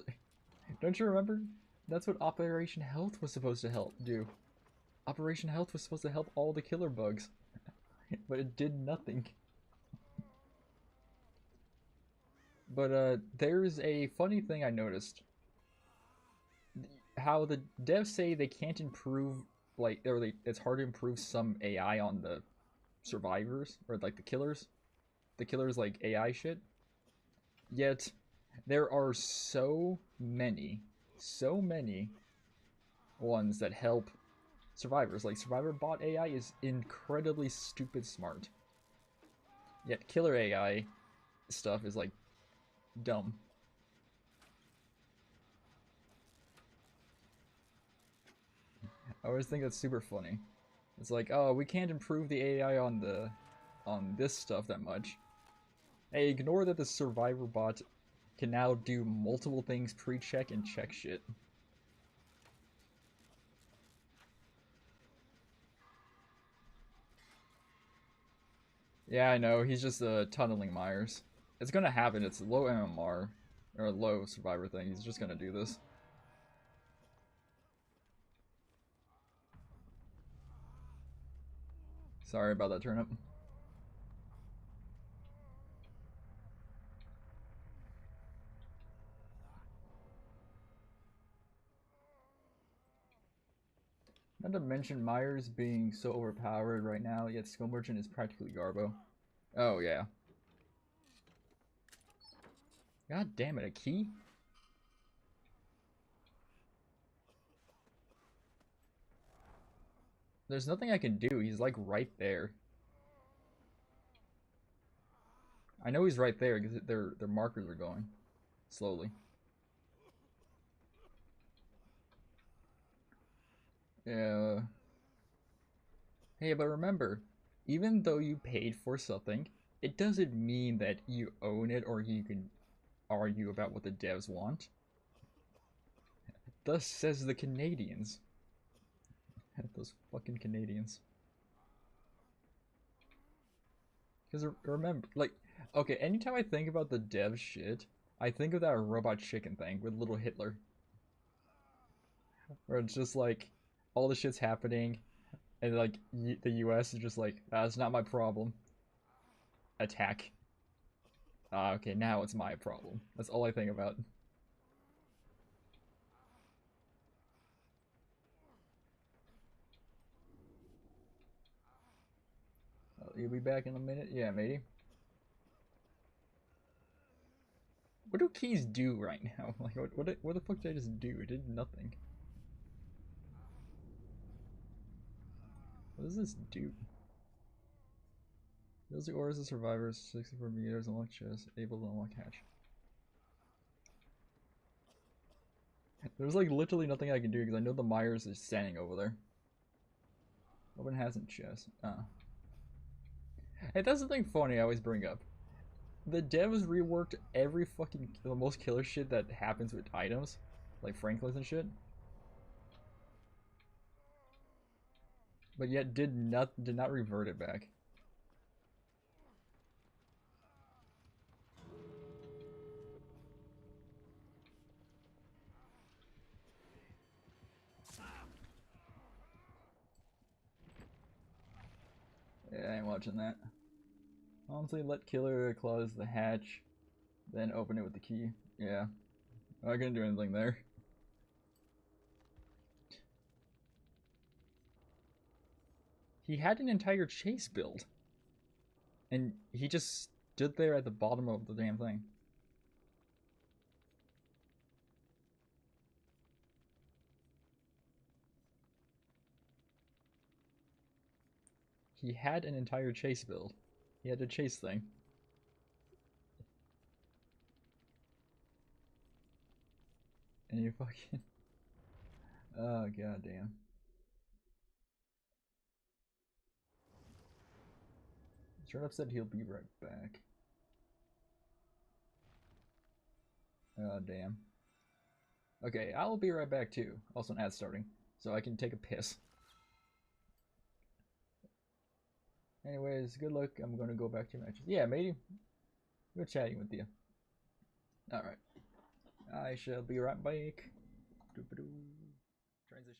don't you remember? That's what Operation Health was supposed to help do. Operation Health was supposed to help all the killer bugs, but it did nothing. But there's a funny thing I noticed. How the devs say they can't improve, like, or it's hard to improve some AI on the survivors, or like the killers. The killers like AI shit. Yet, there are so many ones that help survivors. Like, Survivor bot AI is incredibly stupid smart. Yet, killer AI stuff is, like, dumb. I always think that's super funny. It's like, oh, we can't improve the AI on this stuff that much. Hey, ignore that the survivor bot can now do multiple things pre-check and check shit. Yeah, I know, he's just tunneling Myers. It's gonna happen, it's low MMR, or low survivor thing, he's just gonna do this. Sorry about that turnip. Not to mention Myers being so overpowered right now, yet Skill Merchant is practically Garbo. Oh yeah. God damn it, a key? There's nothing I can do, he's like right there. I know he's right there because their markers are going slowly. Yeah. Hey, but remember, even though you paid for something, it doesn't mean that you own it or you can argue about what the devs want. Thus says the Canadians. Those fucking Canadians. Because remember, like, okay, anytime I think about the dev shit, I think of that robot chicken thing with little Hitler. Where it's just like, all the shit's happening, and like, the US is just like, that's not my problem. Attack. Ah, okay, now it's my problem. That's all I think about. You'll be back in a minute? Yeah, matey. What do keys do right now? Like, what the fuck did I just do? It did nothing. What does this do? Heals the auras of survivors, 64 meters, unlock chest, able to unlock hatch. There's like literally nothing I can do because I know the Myers is standing over there. Open hasn't chest. Hey, that's the thing funny I always bring up. The devs reworked every fucking the most killer shit that happens with items, like Franklin's and shit. But yet did not revert it back. Yeah, I ain't watching that. Honestly, let killer close the hatch, then open it with the key. Yeah, I'm not gonna do anything there. He had an entire chase build, and he just stood there at the bottom of the damn thing. He had an entire chase build. He had a chase thing. And you fucking... Oh, goddamn. Turnip said he'll be right back. Oh, damn. Okay, I'll be right back too. Also an ad starting, so I can take a piss. Anyways, good luck. I'm gonna go back to matches. Yeah, matey. Good chatting with you. Alright. I shall be right back. Transition.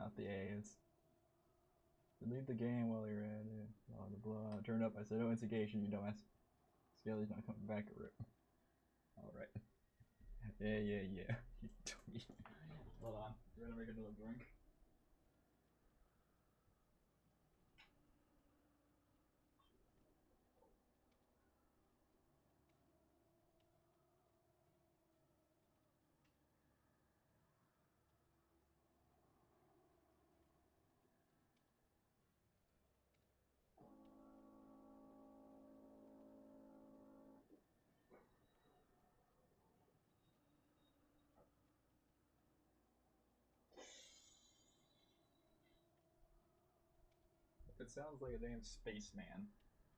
not the A's. Delete the game while you're at it. Blah blah blah. Turn up. I said no instigation, you dumbass. Skelly's not coming back or rip. Alright. Yeah. You dummy. Hold on. We're gonna make another drink. It sounds like a damn spaceman.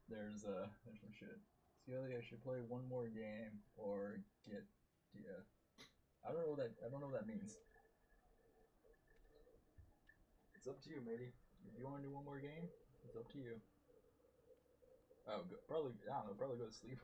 There's some shit. Skelly, I should play one more game or get I don't know what that means. It's up to you, matey. If you want to do one more game, it's up to you. Oh, probably I don't know. Probably go to sleep.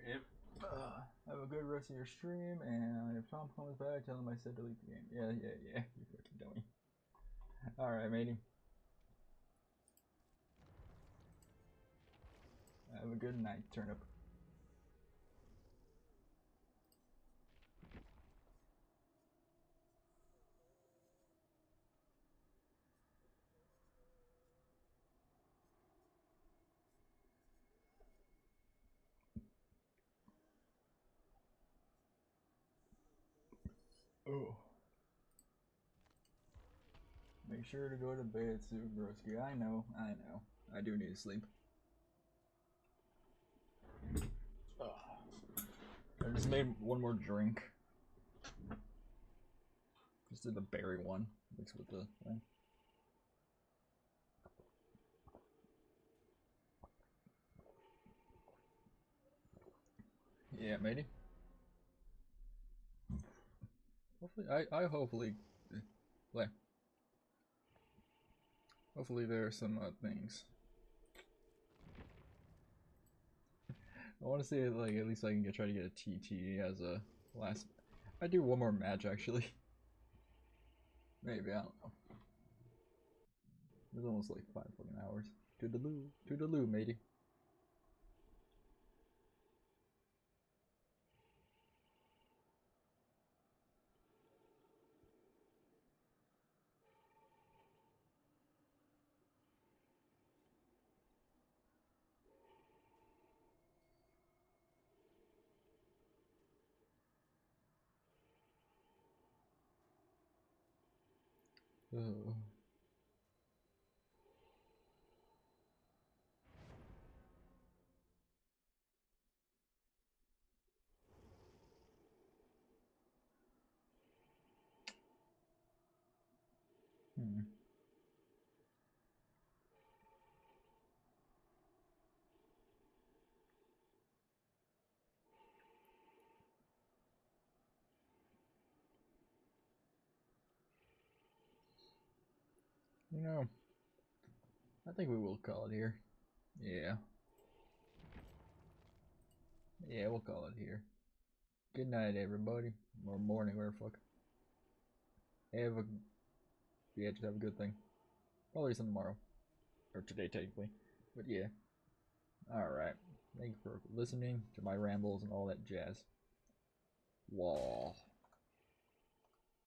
Yep. Have a good rest of your stream, and if Tom comes back, tell him I said delete the game. Yeah. You fucking dummy. Alright, matey. Have a good night, turnip. Oh. Make sure to go to bed soon, broski. I know. I do need to sleep. Oh. I just made one more drink. Just did the berry one, mixed with the thing. Yeah, matey. Hopefully, I hopefully, like, hopefully there are some things. I want to see like at least I can try to get a TT as a last. I do one more match actually. Maybe, I don't know. It's almost like 5 fucking hours. Toodaloo, matey. Oh. You know, I think we will call it here. Yeah. Yeah, we'll call it here. Good night, everybody. Or morning, whatever the fuck. Just have a good thing. Probably some tomorrow. Or today, technically. But yeah. Alright. Thank you for listening to my rambles and all that jazz. Whoa.